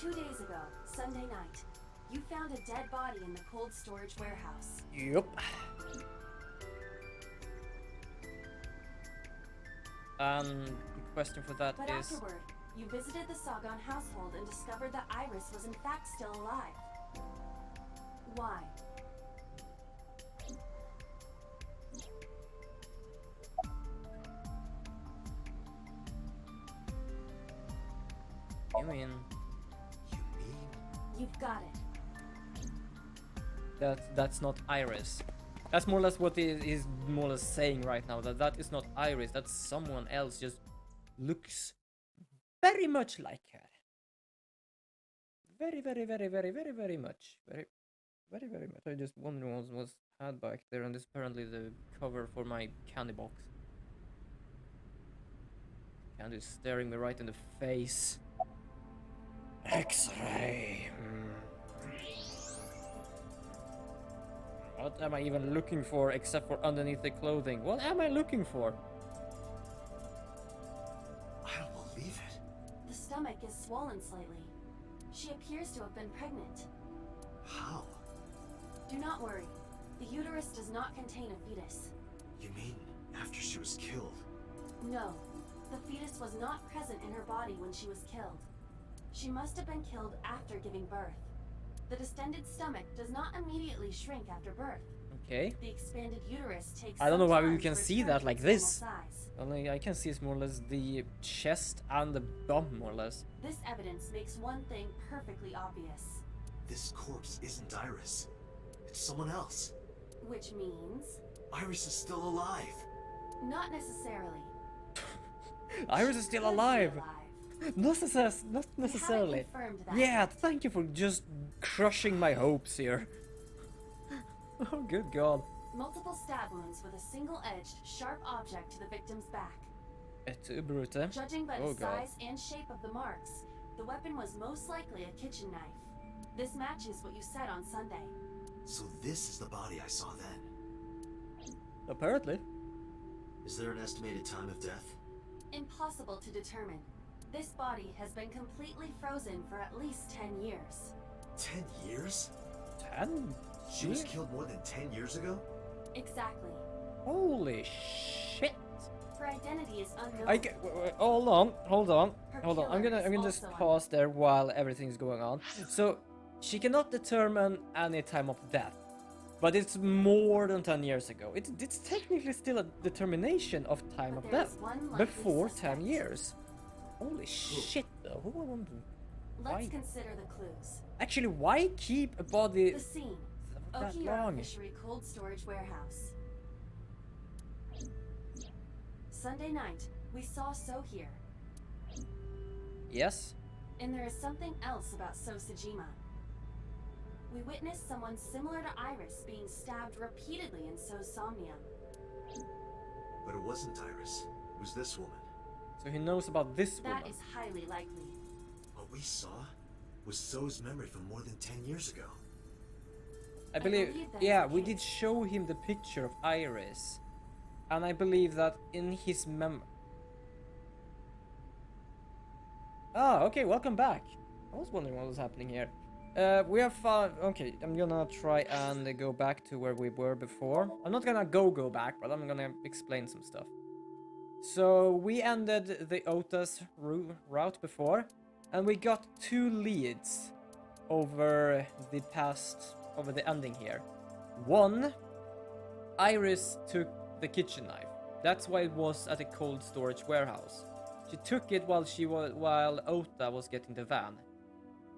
2 days ago, Sunday night, you found a dead body in the cold storage warehouse. Yup. The question for that But is... afterward, you visited the Sagan household and discovered that Iris was in fact still alive. Why? You mean You mean? You've got it. that's not Iris? That's more or less what he's more or less saying right now. That is not Iris. That's someone else. Just looks very much like her. Very, very, very, very, very, very much. Very, very, very much. I just wonder what was had back there, and this is apparently the cover for my candy box. Candy is staring me right in the face. X-ray. What am I even looking for except for underneath the clothing? What am I looking for? I don't believe it. The stomach is swollen slightly. She appears to have been pregnant. How? Do not worry. The uterus does not contain a fetus. You mean after she was killed? No, the fetus was not present in her body when she was killed. She must have been killed after giving birth. The distended stomach does not immediately shrink after birth. Okay. The expanded uterus takes I don't know some why time you to can see return that to like its normal this. size. Only I can see it's more or less the chest and the bum, more or less. This evidence makes one thing perfectly obvious, This corpse isn't Iris. It's someone else. which means Iris is still alive. not necessarily. Iris is still Could be alive. Not necessarily. Confirmed that. Yeah, thank you for just crushing my hopes here. Oh, good God. Multiple stab wounds with a single-edged, sharp object to the victim's back. Ett brute. Judging by Oh, the God. size and shape of the marks, the weapon was most likely a kitchen knife. This matches what you said on Sunday. So this is the body I saw then. Apparently. Is there an estimated time of death? Impossible to determine. This body has been completely frozen for at least 10 years. 10 years? 10? She was killed more than 10 years ago? Exactly. Holy shit. Her identity is unknown. Hold on. Her I'm killer gonna is just also pause there while everything's going on. So she cannot determine any time of death, but it's more than 10 years ago. It's technically still a determination of time But of there is death one likely before suspect. 10 years. Holy shit, though. Who would want to? Let's Why? consider the clues. Actually, why keep a body The scene. that Okiura long? Fishery Cold Storage Warehouse. Sunday night, we saw So here. Yes. And there is something else about So Sajima. We witnessed someone similar to Iris being stabbed repeatedly in So's somnium. But it wasn't Iris. It was this woman. So he knows about this woman. That is highly likely. What we saw was So's memory from more than 10 years ago. I believe, believe that is yeah, the we case. did show him the picture of Iris, and I believe that in his okay, welcome back. I was wondering what was happening here. We have found, okay, I'm gonna try and go back to where we were before. I'm not gonna go back, but I'm gonna explain some stuff. So we ended the Ota's route before, and we got 2 leads over the ending here. One, Iris took the kitchen knife. That's why it was at a cold storage warehouse. She took it while Ota was getting the van.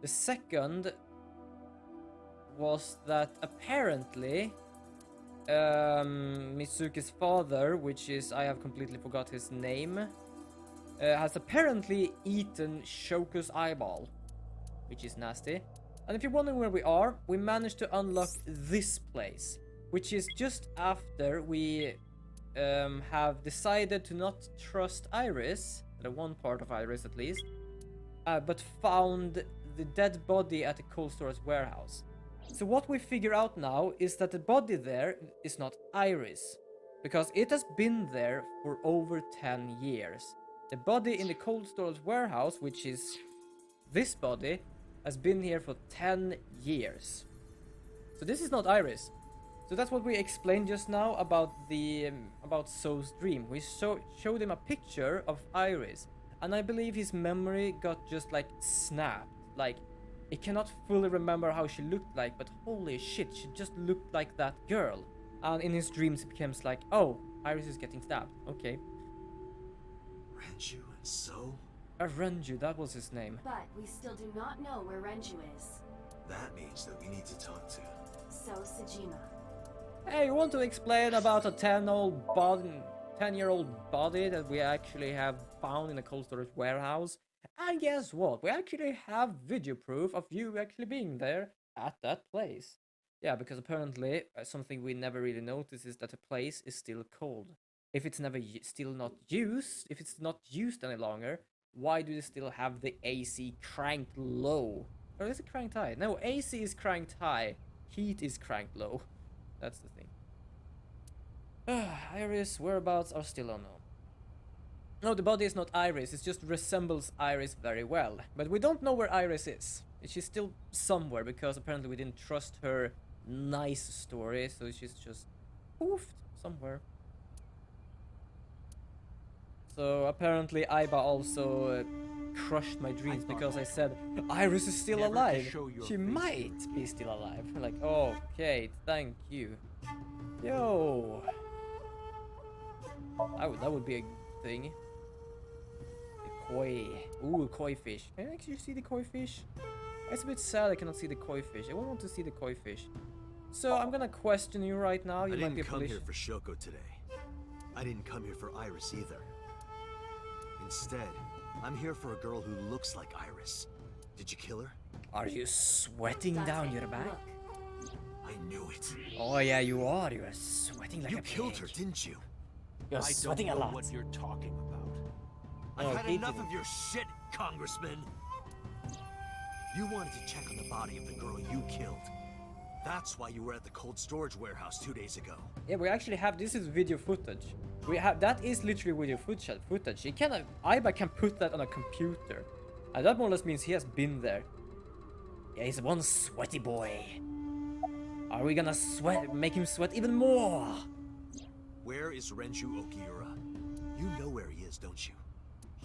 The second was that apparently Mitsuki's father, which is, I have completely forgot his name, has apparently eaten Shoko's eyeball, which is nasty. And if you're wondering where we are, we managed to unlock this place, which is just after we have decided to not trust Iris, the one part of Iris at least, but found the dead body at the cold storage warehouse. So what we figure out now is that the body there is not Iris, because it has been there for over 10 years. The body in the cold storage warehouse, which is this body, has been here for 10 years. So this is not Iris. So that's what we explained just now about the about So's dream. We showed him a picture of Iris, and I believe his memory got just like snapped. Like, it cannot fully remember how she looked like, but holy shit, she just looked like that girl. And in his dreams it becomes like, oh, Iris is getting stabbed. Okay. Renju and So? Renju, that was his name. But we still do not know where Renju is. That means that we need to talk to. So, Sejima. Hey, you want to explain about a 10-year-old body that we actually have found in a cold storage warehouse? And guess what? We actually have video proof of you actually being there at that place. Yeah, because apparently something we never really noticed is that the place is still cold. If it's still not used, if it's not used any longer, why do they still have the AC cranked low? Or is it cranked high? No, AC is cranked high. Heat is cranked low. That's the thing. Iris' whereabouts are still unknown. No, the body is not Iris. It just resembles Iris very well. But we don't know where Iris is. She's still somewhere because apparently we didn't trust her nice story. So she's just poofed somewhere. So apparently Aiba also crushed my dreams because I said Iris is still alive. She might be still alive. Like, okay, thank you. Yo. That would be a thing. The koi. Ooh, koi fish. Can I actually see the koi fish? It's a bit sad I cannot see the koi fish. I want to see the koi fish. So I'm gonna question you right now. You might be a I didn't come here for Shoko today. I didn't come here for Iris either. Instead, I'm here for a girl who looks like Iris. Did you kill her? Are you sweating down your back? Look. I knew it. Oh yeah, you are. You are sweating like a You killed her, pig. didn't you? You're sweating a lot. what you're talking about. I've had he enough didn't. of your shit, Congressman. You wanted to check on the body of the girl you killed. That's why you were at the cold storage warehouse 2 days ago. Yeah, we actually have, this is video footage. We have, that is literally video footage. He cannot, Aiba can put that on a computer. And that more or less means he has been there. Yeah, he's one sweaty boy. Are we gonna make him sweat even more? Where is Renju Okiura? You know where he is, don't you?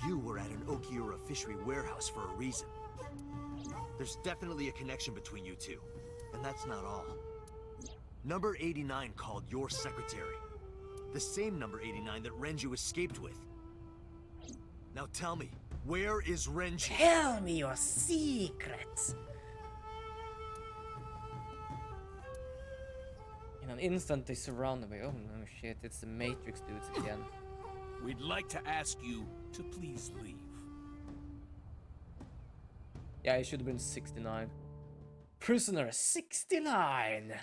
You were at an Okiura fishery warehouse for a reason. There's definitely a connection between you two. And that's not all. Number 89 called your secretary. The same number 89 that Renju escaped with. Now tell me, where is Renju? Tell me your secrets. In an instant, they surrounded me. Oh no, shit! It's the Matrix dudes again. We'd like to ask you to please leave. Yeah, it should have been 69. Prisoner 69.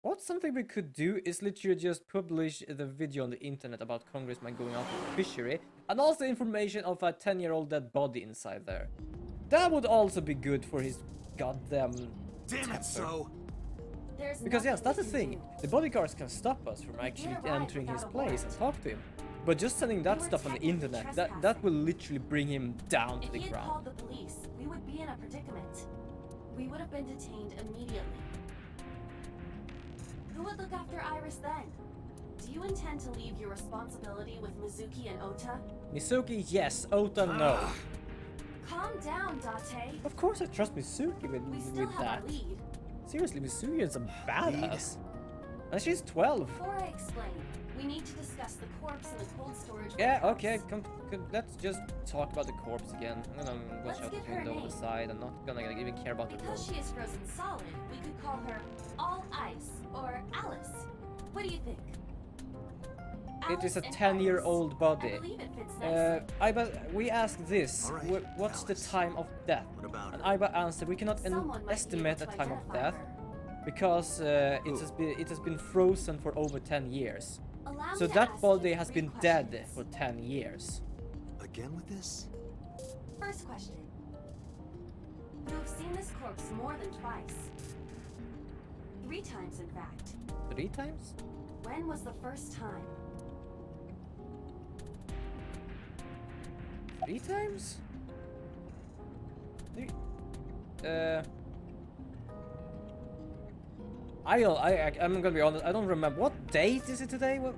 What something we could do is literally just publish the video on the internet about Congressman going out to the fishery, and also information of a 10-year-old dead body inside there. That would also be good for his goddamn Damn temper. it, so. There's Because yes, that's the nothing we thing. can do. The bodyguards can stop us from actually entering his place and talk to him. But just sending that stuff on the internet, that will literally bring him down to If the he had ground. called the police, we would be in a predicament. We would have been detained immediately. Who would look after Iris then? Do you intend to leave your responsibility with Mizuki and Ota? Mizuki, yes. Ota, no. Calm down, Date. Of course I trust Mizuki We still with have that. a lead. Seriously, Mizuki is a badass. And she's 12. Before I explain, we need to discuss the corpse in the cold storage Yeah, warehouse. okay, let's just talk about the corpse again. I'm gonna watch Let's out the give her a window on the name. side. I'm not gonna even care about the Because road. she is frozen solid, we could call her All Ice or Alice. What do you think? It is a Alice and 10-year-old Iris. body. I believe it fits nicely. We asked this. All right, What's the Alice. time of death? What about And her? Aiba answered, we cannot Someone might be estimate able a to time of identify death her. because it has been frozen for over 10 years. Allow So me to that ask body you has 3 been dead questions. for 10 years. Again with this? First question. You have seen this corpse more than twice. 3 times, in fact. 3 times? When was the first time? 3 times? I'm gonna be honest, I don't remember. What date is it today? What?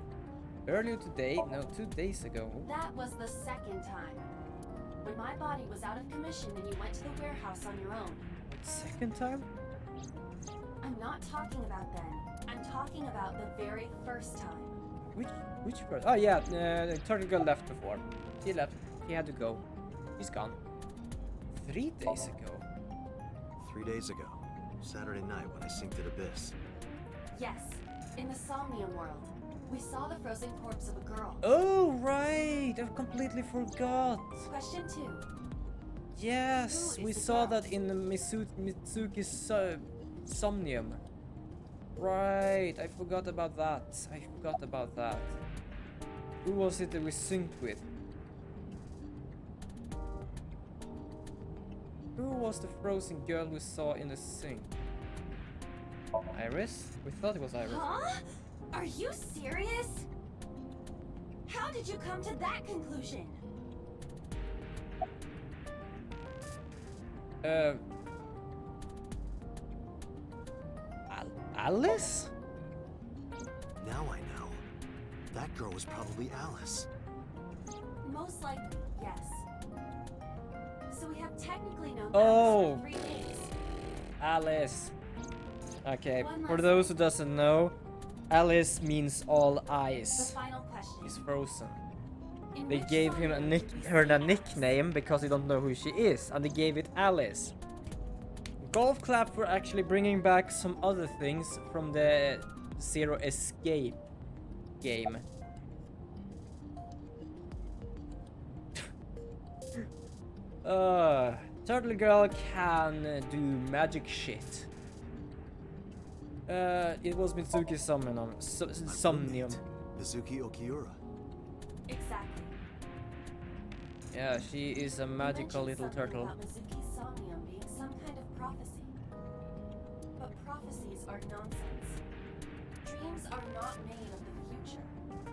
Earlier today? No, 2 days ago. That was the second time. When my body was out of commission and you went to the warehouse on your own. Second time? I'm not talking about then. I'm talking about the very first time. Which person? Oh yeah, the turtle girl left before. He left. He had to go. He's gone. 3 days ago. 3 days ago, Saturday night when I synced at Abyss. Yes, in the Somnium world, we saw the frozen corpse of a girl. Oh right, I completely forgot. Question 2. Yes, Who we is the saw girl? that in the Mitsuki's Somnium. Right, I forgot about that. I forgot about that. Who was it that we synced with? Who was the frozen girl we saw in the sync? Iris? We thought it was Iris. Huh? Are you serious? How did you come to that conclusion? Alice? Now I know. That girl was probably Alice. Most likely, yes. So we have technically known Oh. Alice for 3 days. Alice. Okay, One for last those who doesn't know, Alice means all The ice. final question. She's frozen. In They which gave him a Somnium nick did we her see a Alice? nickname because they don't know who she is, and they gave it Alice. Golf clap for actually bringing back some other things from the Zero Escape game. Turtle Girl can do magic shit. It was Mitsuki's Somnium. Mizuki Okiura. Exactly. Yeah, she is a You magical mentioned little something turtle. About Mizuki's Somnium being some kind of prophecy. But prophecies are nonsense. Dreams are not made of the future.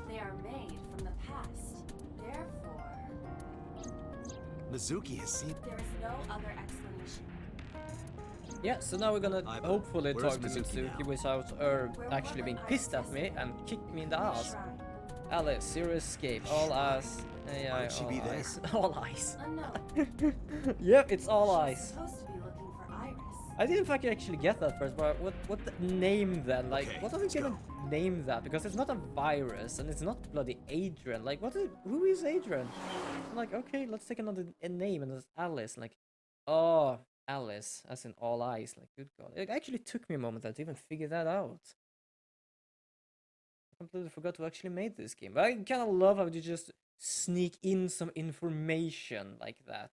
They are made from the past. Therefore, Mizuki has seen. there is no other explanation. Yeah, so now we're gonna Hi, bud. hopefully Where's talk to Mizuki Mitsuki now? without her We're actually being wondering pissed at me and kick me in the The ass. shrine. Alice, Zero Escape, all eyes. Yeah, Why would she all be there? eyes. All eyes. Unknown. Yep, it's all She was eyes. supposed to be looking for Iris. I didn't fucking actually get that first, but what the name then? Like, Okay, what are we let's gonna go. name that? Because it's not a virus and it's not bloody Adrian. Like, who is Adrian? I'm like, okay, let's take another name, and it's Alice. Like, oh, Alice, as in all eyes. Like, good god. It actually took me a moment to even figure that out. I completely forgot to actually make this game. But I kind of love how you just sneak in some information like that.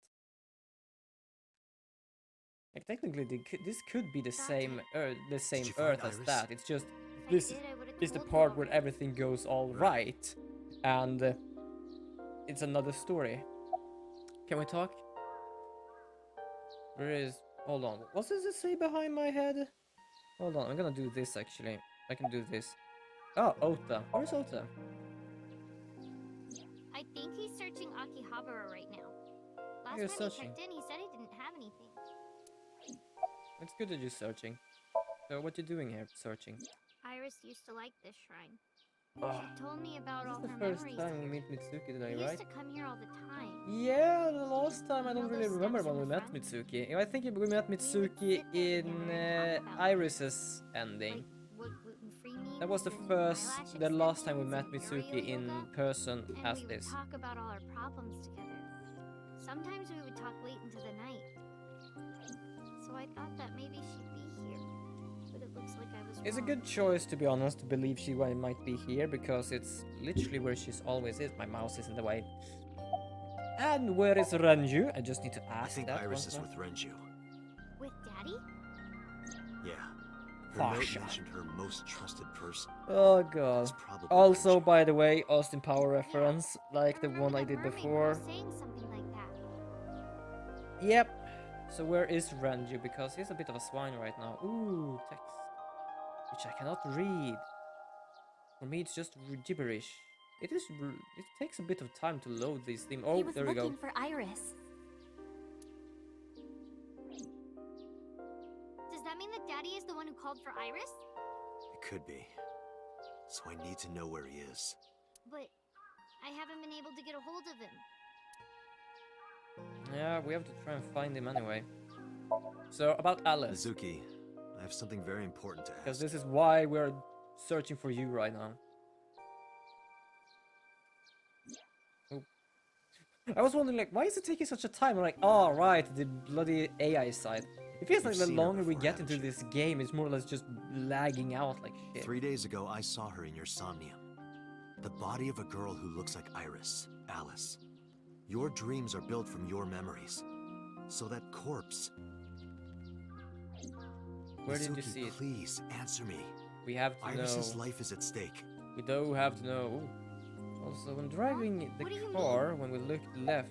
Like technically, this could be the same Earth, you find as Iris? that. It's just If I this did, I would've is the told you part where already. everything goes all right, and it's another story. Can we talk? Where is? Hold on. What does it say behind my head? Hold on. I'm gonna do this actually. I can do this. Oh, Ota. Where's Ota? I think he's searching Akihabara right now. Last You're time searching. he checked in, he said he didn't have anything. It's good that you're searching. So what you doing here, searching? Iris used to like this shrine. Oh, She told me about this all is the her first memories time we here. meet Mitsuki today, We right? used to come here all the time. Yeah, the last time I You know don't really those remember steps when in we the met front? Mitsuki. I think we met would Mitsuki sit there in together and talk about Iris's ending. Like what gluten-free means That was the and first, eyelash the last time we met extensions and Mitsuki aerial in yoga. person And as we would this. talk about all our problems together. Sometimes we would talk late into the night. So I thought that maybe she'd be here. But it looks like I was It's a wrong. good choice, to be honest, to believe she might be here, because it's literally where she's always is. My mouse is in the way. And where is Renju? I just need to I ask think that Iris once is more. with Renju. With Daddy? Yeah. Her note Fasha. mentioned her most trusted person. Oh god. It's probably Also, Renju. by the way, Austin Power reference, like the remember one I the did mermaid before. girl saying something like that. Yep. So where is Renju? Because he's a bit of a swine right now. Ooh, text. Which I cannot read. For me, it's just gibberish. It takes a bit of time to load these things. Oh, He was there we go. looking for Iris. Does that mean that Daddy is the one who called for Iris? It could be. So I need to know where he is. But I haven't been able to get a hold of him. Yeah, we have to try and find him anyway. So, about Alice. Mizuki, I have something very important to Because ask. this is why we're searching for you right now. I was wondering, like, why is it taking such a time? I'm like, oh, right, the bloody AI side. It feels like You've the seen her longer we before, get haven't into you? this game, it's more or less just lagging out like shit. 3 days ago, I saw her in your somnium. The body of a girl who looks like Iris, Alice. Your dreams are built from your memories. So that corpse... Where did you Mizuki, see it? please, answer me. We have to Iris's know. life is at stake. We do have to know. Ooh. Also, when driving the What do you car, when we look left,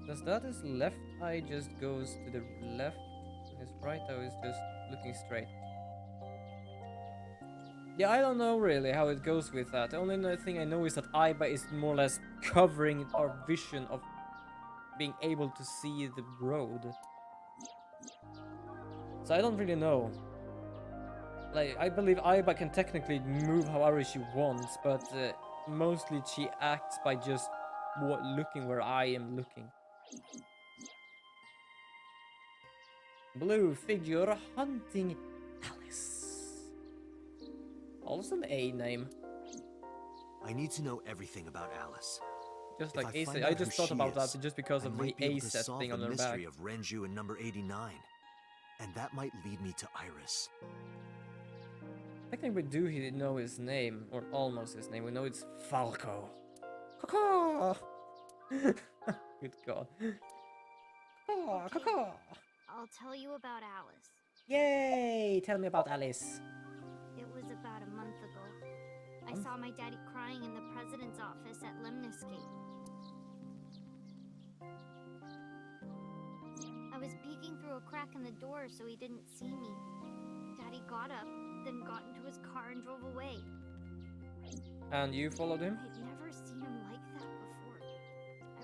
does that his left eye just goes to the left? And his right eye is just looking straight. Yeah, I don't know really how it goes with that. The only thing I know is that Aiba is more or less covering our vision of being able to see the road. So I don't really know. Like, I believe Aiba can technically move however she wants, but mostly she acts by just looking where I am looking. Blue figure hunting Alice. Also an A name. I need to know everything about Alice. Just If like I A find set. I out just who thought she about is, that just because I of the might be A able to set solve thing the on her back. mystery of Renju in number 89. And that might lead me to Iris. Technically we do know his name, or almost his name. We know it's Falco. Caw-caw! Good god. Caw-caw, Okay. caw-caw. I'll tell you about Alice. Yay! Tell me about Alice. It was about a month ago. I saw my daddy crying in the president's office at Lemniscate. I was peeking through a crack in the door so he didn't see me. Daddy got up, then got into his car and drove away. And you followed him? I'd never seen him like that before.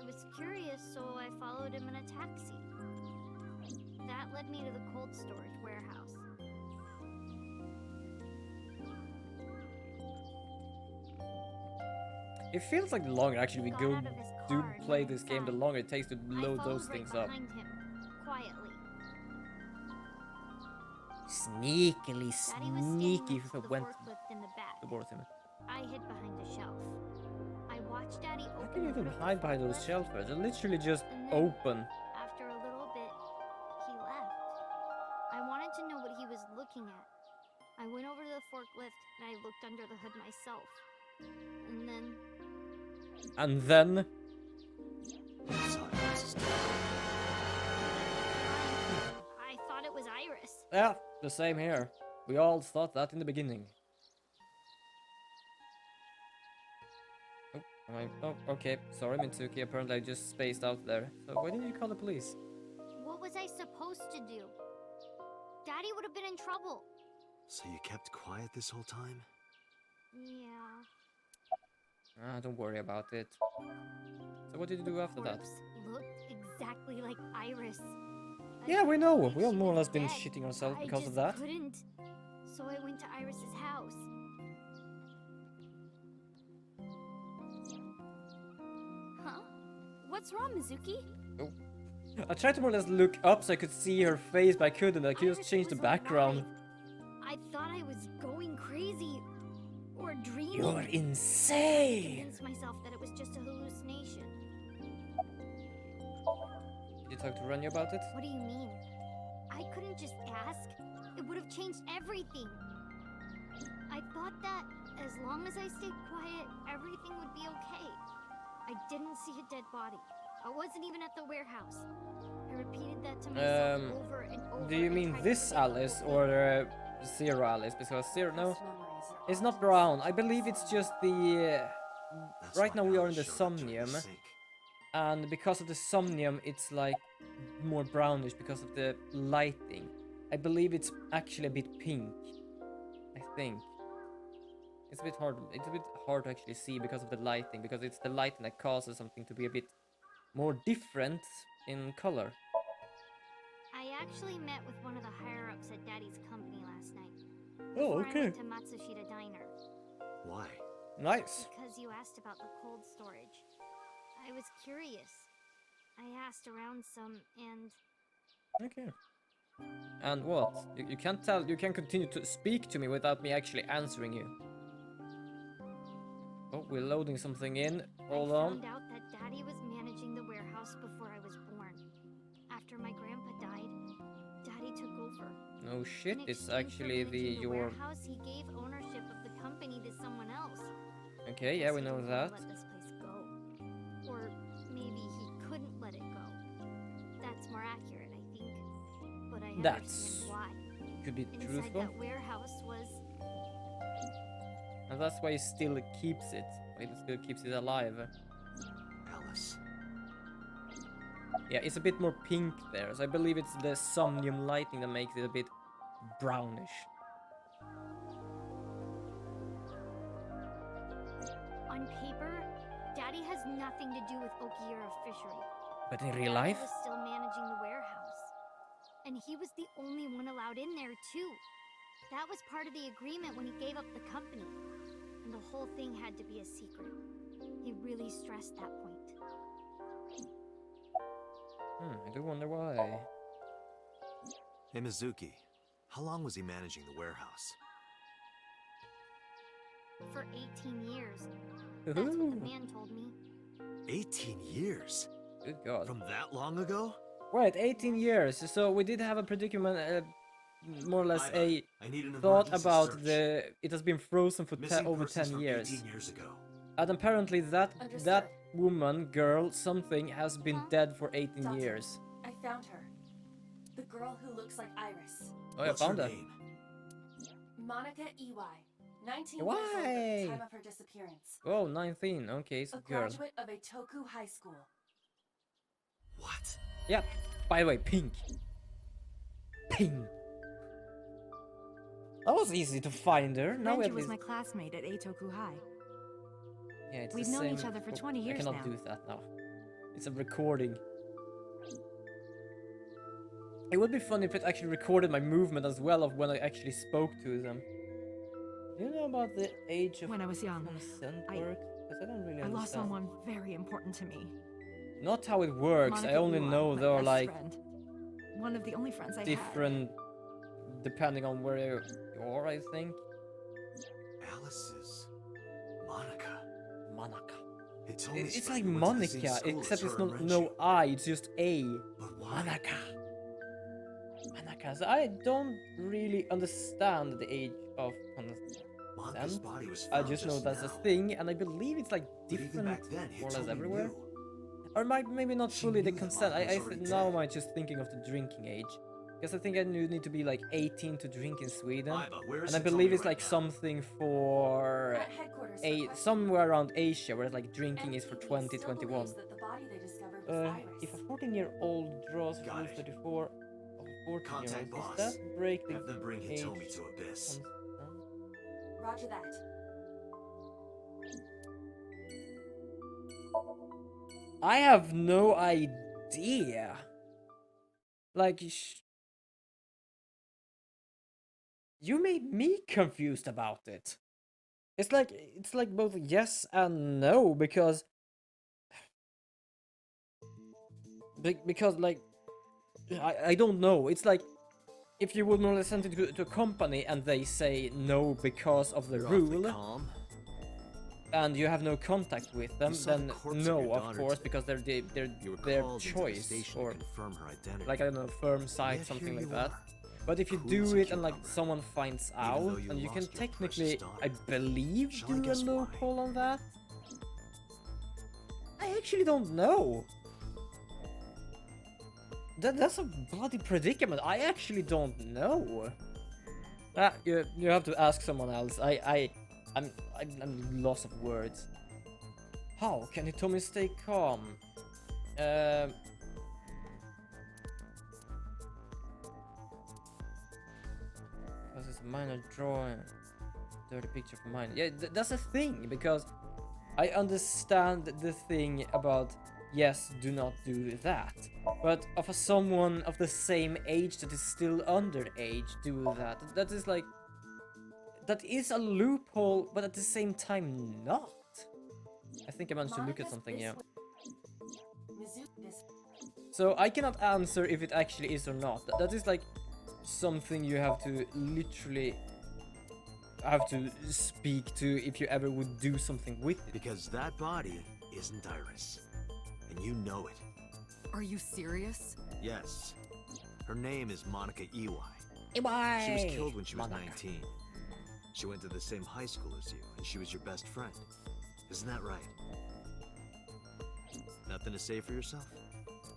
I was curious, so I followed him in a taxi. That led me to the cold storage warehouse. It feels like the longer actually we Got go out of his do car and play went this game, the inside. longer it takes to I load followed those right things up. behind him, quietly. Sneakily, Daddy was standing sneaky next to the went forklift in the back. towards him. I hid behind a shelf. I watched Daddy How open can you the even hood of the hide behind those forklift, shelves? They're literally just and then, open. after a little bit, he left. I wanted to know what he was looking at. I went over to the forklift and I looked under the hood myself. And then And then... I thought it was Iris. Yeah, the same here. We all thought that in the beginning. Oh, okay. Sorry, Mitsuki. Apparently I just spaced out there. So why didn't you call the police? What was I supposed to do? Daddy would have been in trouble. So you kept quiet this whole time? Yeah. Ah, don't worry about it. So what did you do after that? Corpse looked exactly like Iris. Yeah, we know. Like We all she more or was less been dead. shitting ourselves I because of just that. couldn't. So I went to Iris's house. Huh? What's wrong, Mizuki? Oh. I tried to more or less look up so I could see her face, but I couldn't. I could just Iris change the was background. alive. I thought I was going crazy or dreaming. You're I insane! convinced myself that it was just a hallucination. Did you talk to Rania about it? What do you mean? I couldn't just ask. It would have changed everything. I thought that as long as I stayed quiet, everything would be okay. I didn't see a dead body. I wasn't even at the warehouse. I repeated that to myself over and over. Do you and mean tried this to Alice or Zero Alice? Because Zero, no, it's not brown. I believe it's just the. That's Right why now we are in Alice the showed up during the somnium, sync. and because of the somnium, it's like more brownish because of the lighting. I believe it's actually a bit pink. I think. It's a bit hard. It's a bit hard to actually see because of the lighting, because it's the lighting that causes something to be a bit more different in color. I actually met with one of the higher-ups at Daddy's company last night. Oh, Before I went to Matsushita Diner. Why? Nice. Because you asked about the cold storage. I was curious. I asked around some, and Okay. And what? You can't tell. You can continue to speak to me without me actually answering you. Oh, we're loading something in. Hold I on. found out that Daddy was Oh shit, In it's exchange for actually managing the your... warehouse, he gave ownership of the company to someone else. Okay, yeah, Guess we he know didn't wanna that. let this place go. Or maybe he couldn't let it go. That's more accurate, I think. But I That's... understand why. could be Inside truthful. that warehouse was... And that's why he still keeps it. Why he still keeps it alive. Alice. Yeah, it's a bit more pink there, so I believe it's the somnium lighting that makes it a bit brownish. On paper, Daddy has nothing to do with Okiura Fishery. But in real Daddy life? was still managing the warehouse. And he was the only one allowed in there, too. That was part of the agreement when he gave up the company. And the whole thing had to be a secret. He really stressed that point. I do wonder why. Hey, Mizuki. How long was he managing the warehouse? For 18 years. That's what the man told me. 18 years? Good God. From that long ago? Right, 18 years. So we did have a predicament, more or less I need an thought emergency about search. it has been frozen for Missing over persons 10 from years. 18 years ago. And apparently that Understood. woman, girl, something has been dead for 18 Doctor, years. I found her. The girl who looks like Iris. Oh, I What's found her her. name? Monica Ey. 19 years Why? old at the time of her disappearance. Oh, 19. Okay, it's a A girl. graduate of a Toku high school. What? Yeah. By the way, pink. Pink. That was easy to find her. Now we Benji at was least... my classmate at Eitoku High. Yeah, it's We've the known same... each other for Oh, 20 years I cannot now. do that now. It's a recording. It would be funny if it actually recorded my movement as well of when I actually spoke to them. Do you know about the age of When I was young, consent I- work? Because I don't really I understand. lost someone very important to me. Not how it works. Monica I only Iwa, know my there are best like friend. One of the only friends I different, depending on where you are, I think. Alice's Monica. Monica. It's almost It's like like we went to the same Monica, school as except her it's and not Renji. no I, it's just A. But why? Monica. Monica. So I don't really understand the age of Monica's consent. body was I found just know that's a now. thing, and I believe it's like But even different back then, he more or told less me everywhere. knew. Or maybe not She fully the knew that consent. Monica was I already now dead. I'm just thinking of the drinking age. Because I think I need to be like 18 to drink in Sweden. Iva, where is And I Hitomi believe it's right like now? something for At headquarters for a questioning. somewhere around Asia where like drinking is for MTV 20, still 21. believes that the body they discovered was Iris. If a 14-year-old draws Got Rule it. 34 of a Contact 14-year-old, boss. does that break the Have them bring age Hitomi to Abyss. consent? Roger that. I have no idea. Like, you made me confused about it. It's like both yes and no because like I don't know. It's like if you would normally send it to a company and they say no because of the You're awfully rule. calm. And you have no contact with them, You saw the then corpse of no, your of daughter course, today. because they're You were their called into the choice, station or to confirm her identity. like I don't know, firm site, Yet something here like you that. are. But if you Cool do as a it and like cucumber. someone finds Even out, though you and you can lost your technically, precious I daughter. believe, Shall I do a guess why? loophole on that. I actually don't know. That's a bloody predicament. I actually don't know. You have to ask someone else. I'm lost of words. How can Hitomi stay calm? Because it's a minor drawing. Dirty picture for mine. Yeah, that's a thing because I understand the thing about yes, do not do that. But of someone of the same age that is still underage do that. That is like that is a loophole, but at the same time not. I think I managed to look at something, yeah. So I cannot answer if it actually is or not. That is like something you have to literally have to speak to if you ever would do something with it. Because that body isn't Iris. And you know it. Are you serious? Yes. Her name is Monica Ey. She was Why? killed when she was Motherfucker. 19. She went to the same high school as you, and she was your best friend. Isn't that right? Nothing to say for yourself?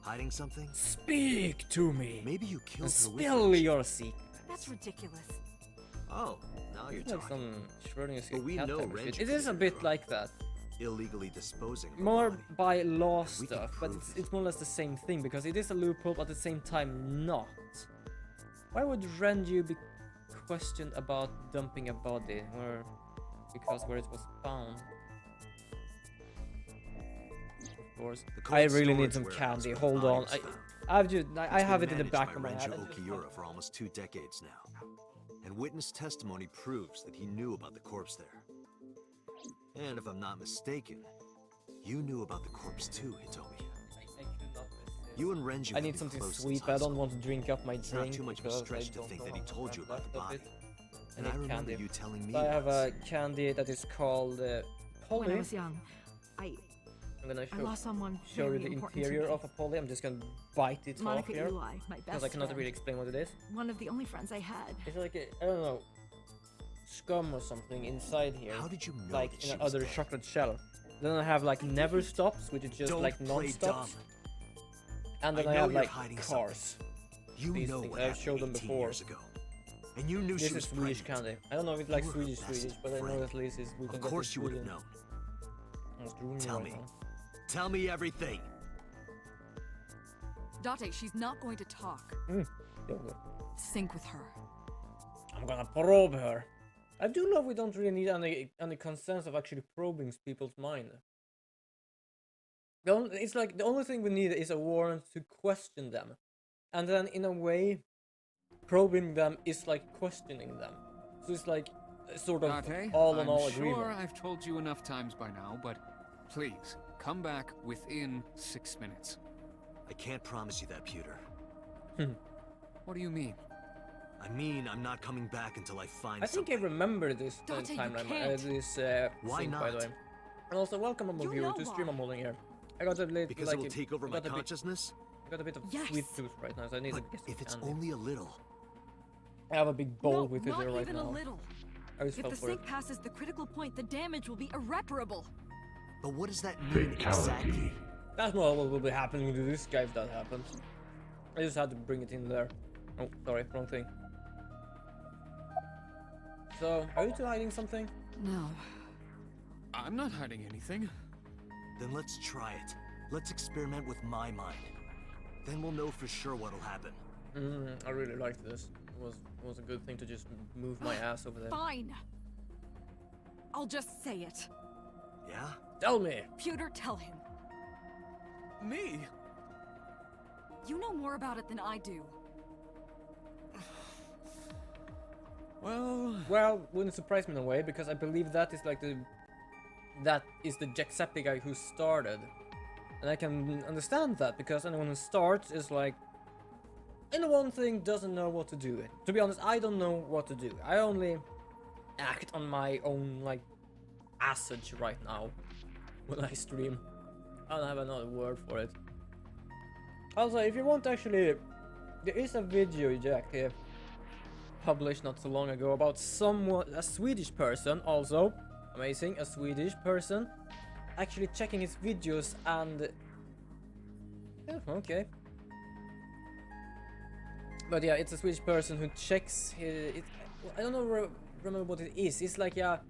Hiding something? Speak to me. Maybe you killed her with Spill you. your secret. That's ridiculous. Oh, now you're It's like talking. some Schrodinger's But we cat know type of Renji shit. It is a committed bit crime. like that. Illegally disposing of a More body. by law We can stuff, but prove it's more or less the same thing because it is a loophole, but at the same time not. Why would Renju be questioned about dumping a body because where it was found? Of course. The I cold really need storage some warehouse candy. where the Hold body on. was found. I have it It's in the been back of managed my by head. Renju Okiura for almost 2 decades now. And witness testimony proves that he knew about the corpse there. And if I'm not mistaken, you knew about the corpse too, Hitomi. You and Renju I have need been something close since sweet, high but I don't school. want to drink up my It's not drink too much of a because I stretch to don't think know that he how much told I you have about the left of body. it. And I I need remember candy. you telling me So I have a once. candy that is called When I Polly. was young, I I'm gonna I lost someone show you very the important to interior me. of a Polly. I'm just gonna bite it off Monica here Eli, my because best I cannot friend. really explain what it is. One of the only friends I had. It's like I don't know, scum or something inside here, How did you know like that in she an was other dead? chocolate shell. Then I have like never stops, which is just Don't like play non-stops, dumb. and then I I know have you're like hiding cars. You These know things, what I've happened showed them 18 before. years ago. And you knew This she was is Swedish pregnant. candy. I don't know if it's like You were her Swedish, best but I know friend. at least is we can Of get course this you would have Sweden. known. It's ruining Tell right me. now. Tell me everything. Date, she's not going to talk. Yeah, good. Sync with her. I'm gonna probe her. I do love we don't really need any consensus of actually probing people's mind. It's like the only thing we need is a warrant to question them, and then in a way, probing them is like questioning them. So it's like sort of Date, all in I'm all sure agreement. I've told you enough times by now, but please come back within 6 minutes. I can't promise you that, Pewter. What do you mean? I mean, I'm not coming back until I find I think something. I remember this Date, you timeline. can't. This Why sync, by the not? way. And also, welcome You viewer know to stream why. I'm holding here. I got a little Because like it will take over my got a bit- consciousness? I got a bit of Yes. sweet tooth right now, so I need But to get some if it's candy. only a little, I have a big bowl No, with it not there right even now. a little. I just If fell the for it. sync passes the critical point, the damage will be irreparable. but what does that mean exactly? That's not what will be happening to this guy if that happens. I just had to bring it in there. Oh, sorry, wrong thing. So, are you two hiding something? No. I'm not hiding anything. Then let's try it. Let's experiment with my mind. Then we'll know for sure what'll happen. I really liked this. It was a good thing to just move my ass over there. Fine. I'll just say it. Yeah? Tell me! Pewter, tell him. Me? You know more about it than I do. Well, Wouldn't surprise me in a way, because I believe that is like that is the Jacksepticeye guy who started. And I can understand that, because anyone who starts is like, in one thing doesn't know what to do. To be honest, I don't know what to do. I only act on my own, like, assage right now when I stream. I don't have another word for it. Also, if you want actually, there is a video, Jack, here, published not so long ago about a Swedish person, also amazing, a Swedish person actually checking his videos and yeah, okay. But yeah, it's a Swedish person who checks his, I don't know, remember what it is. It's like a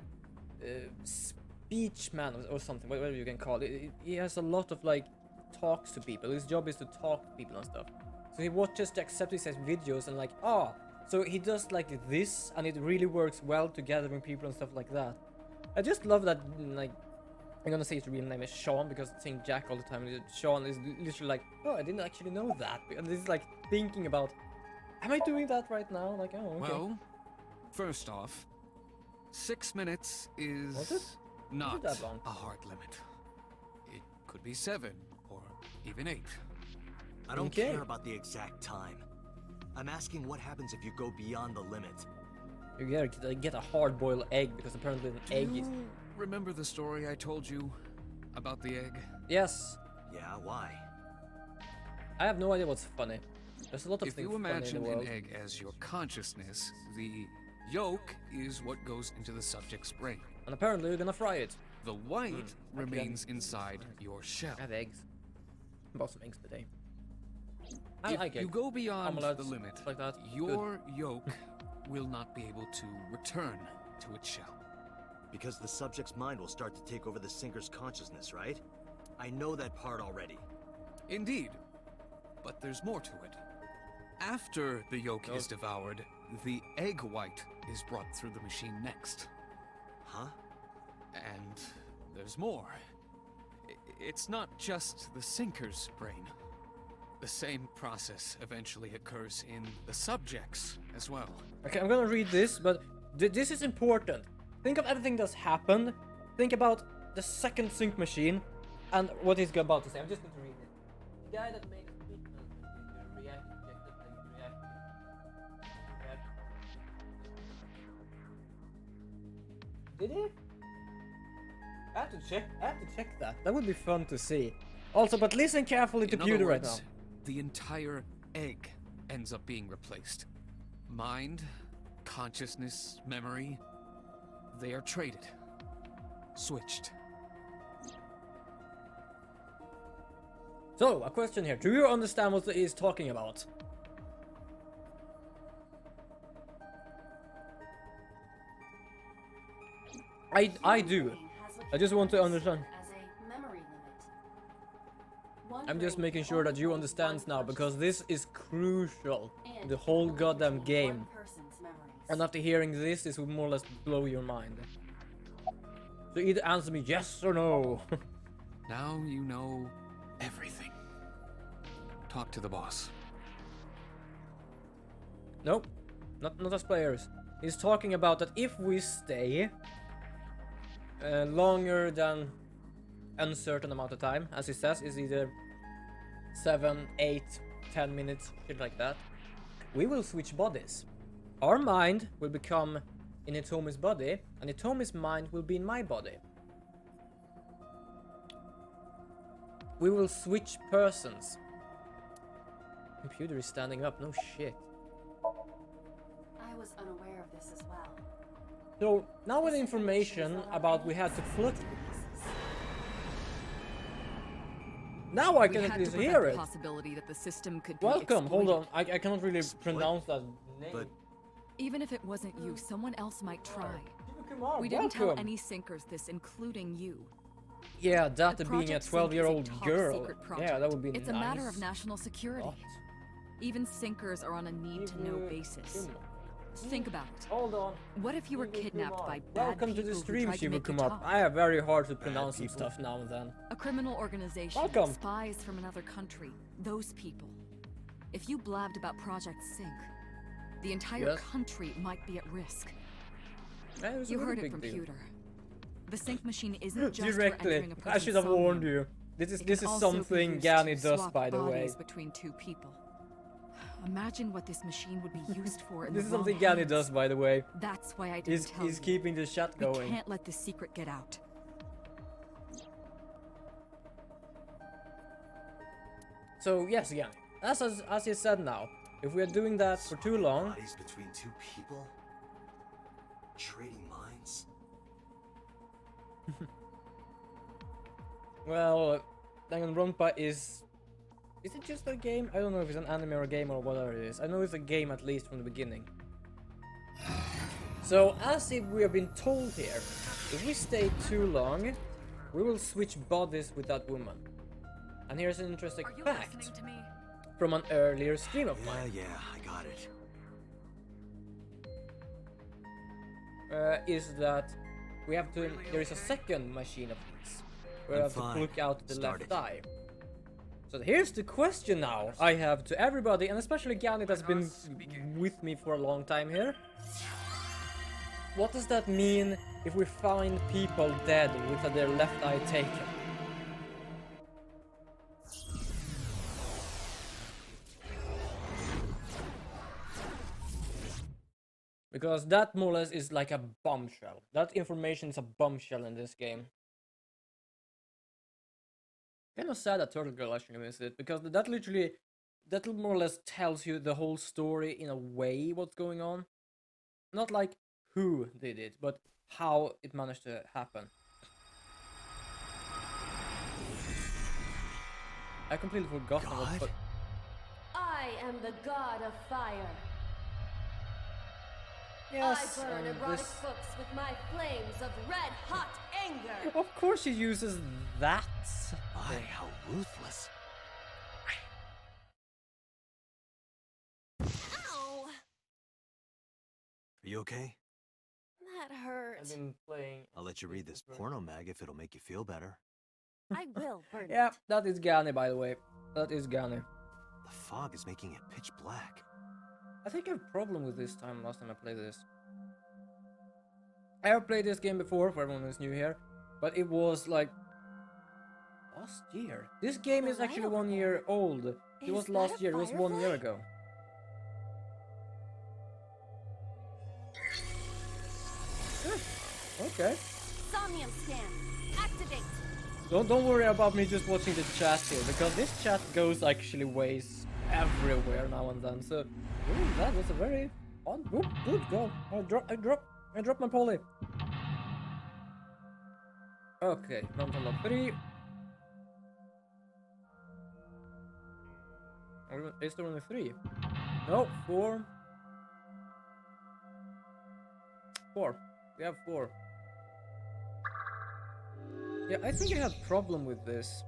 speech man or something, whatever you can call it. He has a lot of like talks to people. His job is to talk to people and stuff. So he watches Jacksepticeye's videos and like, so he does like this, and it really works well together with people and stuff like that. I just love that, like, I'm gonna say his real name is Sean because I saying Jack all the time. And Sean is literally like, oh, I didn't actually know that. And this is like thinking about, am I doing that right now? Like, oh, okay. well, first off, 6 minutes Was it? is not that long? a hard limit. It could be 7 or even 8. I don't Okay. care about the exact time. I'm asking what happens if you go beyond the limit. You gotta get a hard-boiled egg because apparently an Do egg is. you remember the story I told you about the egg? Yes, Yeah, why? I have no idea what's funny. There's a lot of If things you funny in imagine the an world. egg as your consciousness, the yolk is what goes into the subject's brain. And apparently we're gonna fry it. The white I remains inside your shell. I have eggs. Bought some eggs today. I If like you eggs. go beyond the Omelets, limit, stuff like that. your yolk will not be able to return to its shell. Because the subject's mind will start to take over the sinker's consciousness, right? I know that part already. Indeed, but there's more to it. After the yolk is devoured, the egg white is brought through the machine next. Huh? And there's more. It's not just the sinker's brain. The same process eventually occurs in the subject's as well. Okay, I'm gonna read this, but this is important. Think of everything that's happened. Think about the second sync machine and what he's about to say. I'm just going to read it. The guy that made a treatment to react, injected, react. Did he? I have to check that. That would be fun to see. Also, but listen carefully to In other Pewter right now. words, the entire egg ends up being replaced. Mind, consciousness, memory, they are traded. Switched. So, a question here. Do you understand what he is talking about? I do. I just want to understand. As a memory limit. I'm just making sure that you understand now, because this is crucial to the whole goddamn game. And after hearing this will more or less blow your mind. So either answer me yes or no. Now you know everything. Talk to the boss. Nope, not as players. He's talking about that if we stay longer than uncertain amount of time, as he says, is either 7, 8, 10 minutes, shit like that, we will switch bodies. Our mind will become in Hitomi's body, and Hitomi's mind will be in my body. We will switch persons. Computer is standing up, no shit. I was unaware of this as well. So, now with information about we had to flip. Now I can at least hear it. Possibility that the system could be Welcome, hold on. exploited. I cannot really pronounce that name. But Even if it wasn't you, someone else might try. Come on, We didn't tell welcome. any sinkers this, including you. Yeah, that The being a Project Sync is a 12-year-old top girl. secret Yeah, project. that would be It's nice. a matter of national security. What? Even sinkers are on a need-to-know basis. Think about it. Hold on. What if you were kidnapped by bad Welcome to people the who stream, tried to make you Shibukumar. talk? I have very hard to pronounce some stuff now and then. A criminal organization, Welcome. spies from another country, those people. If you blabbed about Project Sync, the entire Yes. country might be at risk. Yeah, it was a You really heard it big from deal. Pewter. The sync machine isn't just for Directly. entering a I person's should have warned somnium. you. This is It this can is also be something used Gani to does, swap by the way. bodies between two people. Imagine what this machine would be used for in This the is wrong something Gani hands. does, by the way. That's why I didn't tell He's you. keeping the chat We going. can't let this secret get out. So yes, Gani. As you said now, if we are doing that for too long, bodies between two people? Trading minds? well, Danganronpa is it just a game? I don't know if it's an anime or a game or whatever it is. I know it's a game at least from the beginning. So, as if we have been told here, if we stay too long, we will switch bodies with that woman. And here's an interesting Are you fact listening to me? from an earlier stream of mine. Yeah, I got it. Is that we have to, there is a second machine of these. We I'm have to fine. pluck out the Start left it. eye. So here's the question now I have to everybody, and especially Gani that's been with me for a long time here. What does that mean if we find people dead with their left eye taken? Because that more or less is like a bombshell. That information is a bombshell in this game. Kind of sad that Turtle Girl actually missed it, because that literally that more or less tells you the whole story in a way what's going on. Not like who did it, but how it managed to happen. I completely forgot about but I am the god of fire. yes, I burn and erotic this books with my flames of red hot anger. of course she uses that. My, how ruthless. Ow! Are you okay? That hurt. I've been playing. I'll let you read this porno mag if it'll make you feel better. I will burn Yeah, it. that is Gani, by the way. That is Gani. The fog is making it pitch black. I think I have a problem with this time. Last time I played this, I have played this game before. For everyone who's new here, but it was like last year. This game The is actually light over 1 year old. It Is was that last a year. It was 1 year firefly? ago. Okay. Somnium scan. Activate. Don't worry about me just watching the chat here, because this chat goes actually ways everywhere now and then. So that was a very odd. Good god. I dropped my poly. Okay, mountain log 3. Is there only 3? No, 4. 4. We have 4. Yeah, I think I have a problem with this.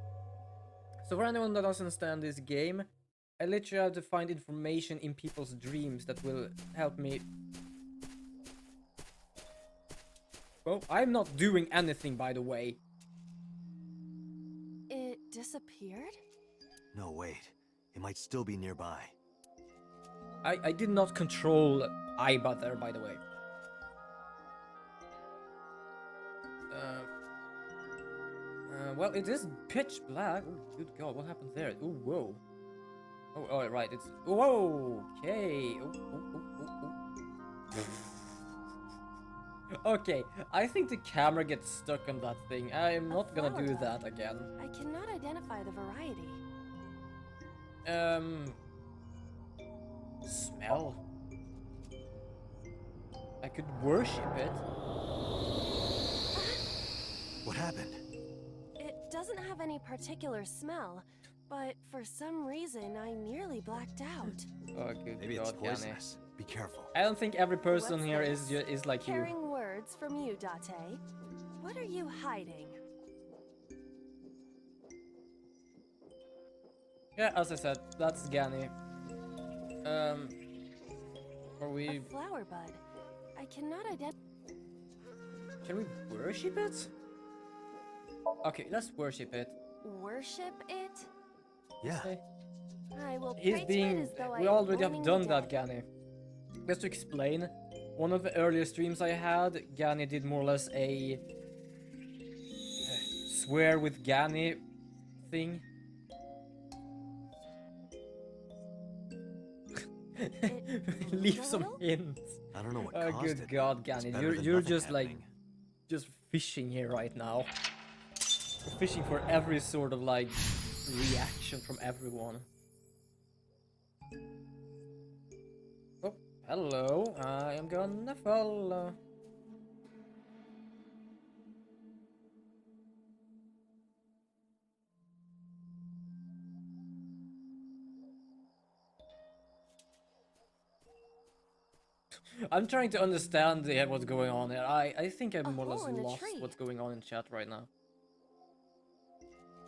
So for anyone that doesn't understand this game, I literally have to find information in people's dreams that will help me. Oh, I'm not doing anything, by the way. It disappeared? No, wait. It might still be nearby. I did not control Aiba there, by the way. Well, it is pitch black. Oh, good god, what happened there? Oh, whoa. Oh, all right, it's... Whoa, okay. Okay, I think the camera gets stuck on that thing. I'm not gonna do that again. I cannot identify the variety. Smell. I could worship it. What happened? It doesn't have any particular smell, but for some reason I nearly blacked out. Oh, good Maybe god, it's Gani. poisonous. Be careful. I don't think every person What's here this? is like you. Hearing words from you, Date. What are you hiding? Yeah, as I said, that's Gani. Are we... A flower bud. I cannot identify. Can we worship it? Okay, let's worship it. Worship it? Yeah. Okay. I will He's pray to being... it as though We I am already have mourning done the that, dead. Gani. Just to explain, one of the earlier streams I had, Gani did more or less a... swear with Gani thing. Leave some little? hints. I don't know what Oh, caused good it. god, It's Gani. better than You're nothing just like... happening. just fishing here right now. You're fishing for every sort of like reaction from everyone. Oh, hello. I am gonna follow. I'm trying to understand what's going on here. I think I'm A more or less hole in a lost tree. what's going on in chat right now.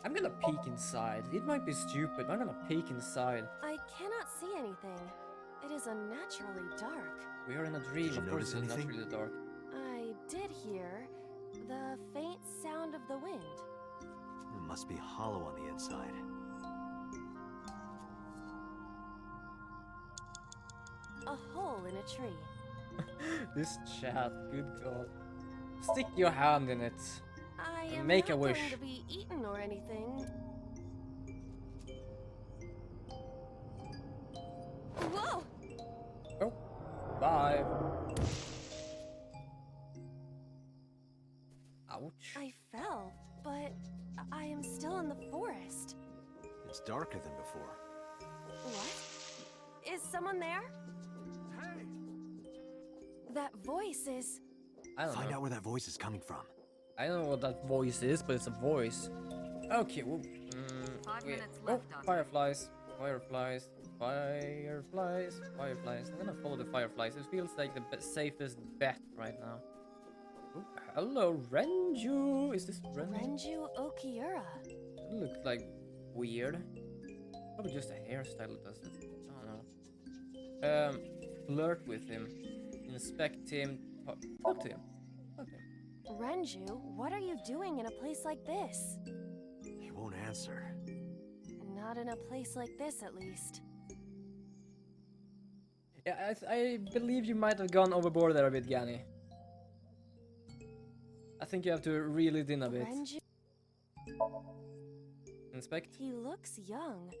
I'm gonna peek inside. It might be stupid, but I'm gonna peek inside. I cannot see anything. It is unnaturally dark. We are in a dream, Did you of course notice it's anything? naturally dark. I did hear the faint sound of the wind. It must be hollow on the inside. A hole in a tree. This chat, good god. Stick your hand in it. I And am make not a wish. going to be eaten or anything. Whoa! Oh, bye. Ouch. I fell, but I am still in the forest. It's darker than before. What? Is someone there? Hey! That voice is... I don't Find know. out where that voice is coming from. I don't know what that voice is, but it's a voice. Okay, well, 5 minutes oh, left, Dante. fireflies, fireflies, fireflies, fireflies. I'm gonna follow the fireflies. It feels like the safest bet right now. Oh, hello, Renju. Is this Renju? Renju Okiura. It looks like weird. Probably just a hairstyle that does it. I don't know. Flirt with him, inspect him, talk to him. Okay. Renju, what are you doing in a place like this? He won't answer. Not in a place like this, at least. Yeah, I believe you might have gone overboard there a bit, Gani. I think you have to reel it in a bit. Renju... Inspect. He looks young,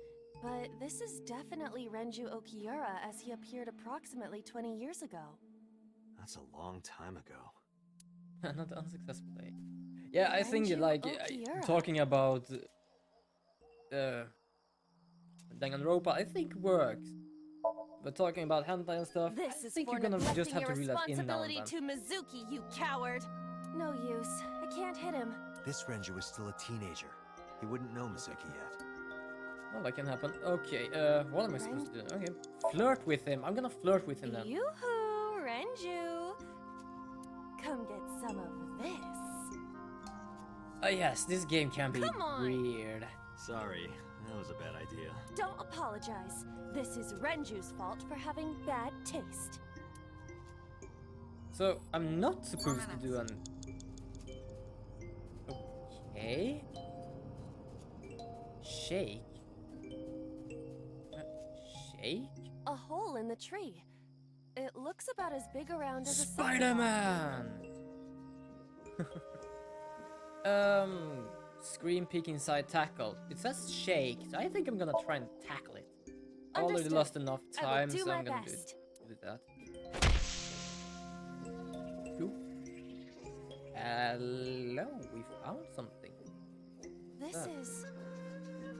but this is definitely Renju Okiura as he appeared approximately 20 years ago. That's a long time ago. Another unsuccessful day. Yeah, I think Renju like Okiura. talking about Danganronpa, I think works. But talking about hentai and stuff, This I is think for you're gonna just neglecting have your to reel that in now and responsibility then. to Mizuki, you coward! No use. I can't hit him. This Renju is still a teenager. He wouldn't know Mizuki yet. Well, that can happen. Okay, what am I supposed to do? Okay, flirt with him. I'm gonna flirt with him then. Yoo-hoo, Renju! Come get some of this. Oh yes, this game can be Come on. weird. Sorry, that was a bad idea. Don't apologize. This is Renju's fault for having bad taste. So I'm not supposed to do an. Okay. Shake. Shake. A hole in the tree. It looks about as big around as a Spider-Man. Scream, peek inside, tackle. It says shake, so I think I'm gonna try and tackle it. I already Understood. lost enough I will time, do so my I'm gonna best. do that. Cool. Hello, we found something. This is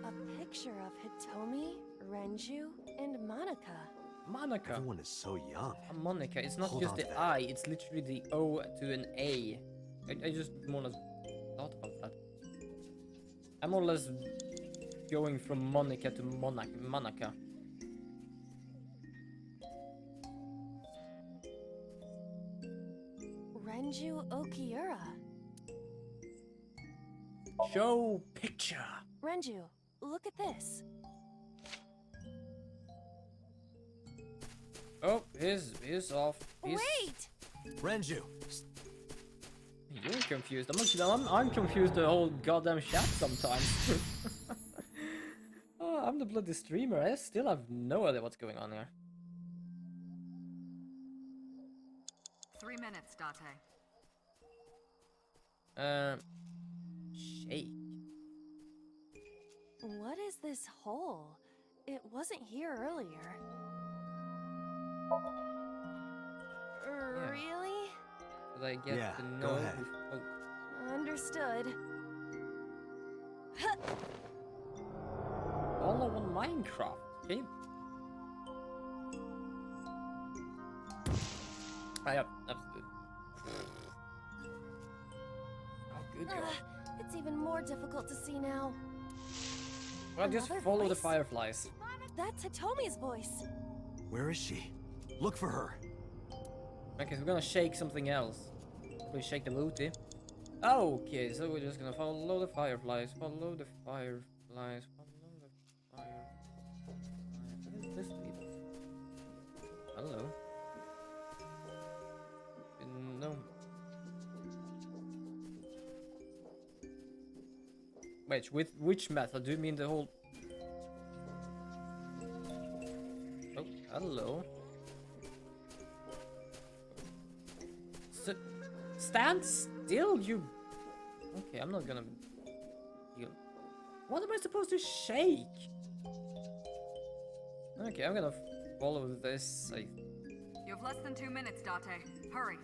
a picture of Hitomi, Renju, and Monica. Monica. Everyone is so young. Monica. It's not Hold just on the to that. I, it's literally the O to an A. I just more or less thought about that. I'm more or less going from Monica to Monica. Renju Okiura. Show picture. Renju, look at this. Oh, he's off. He's... Wait! Renju! You're confused. I'm confused the whole goddamn chat sometimes. Oh, I'm the bloody streamer. I still have no idea what's going on here. 3 minutes, Date. Shake. What is this hole? It wasn't here earlier. Really? Did I get Yeah, to go know? ahead. Oh, Understood. all over Minecraft. Okay. Yep, that's good. Oh, good girl. It's even more difficult to see now. Well, just Another follow the voice? fireflies. That's Hitomi's voice. Where is she? Look for her. Okay, so we're gonna shake something else. We shake the booty. Okay, so we're just gonna follow the fireflies. Follow the fireflies. Follow the fireflies. What is this people? Hello. No. Wait, with which method? Do you mean the whole... Oh, hello. Stand still, you... Okay, I'm not gonna... heal. What am I supposed to shake? Okay, I'm gonna follow this. You have less than 2 minutes, Date. Hurry.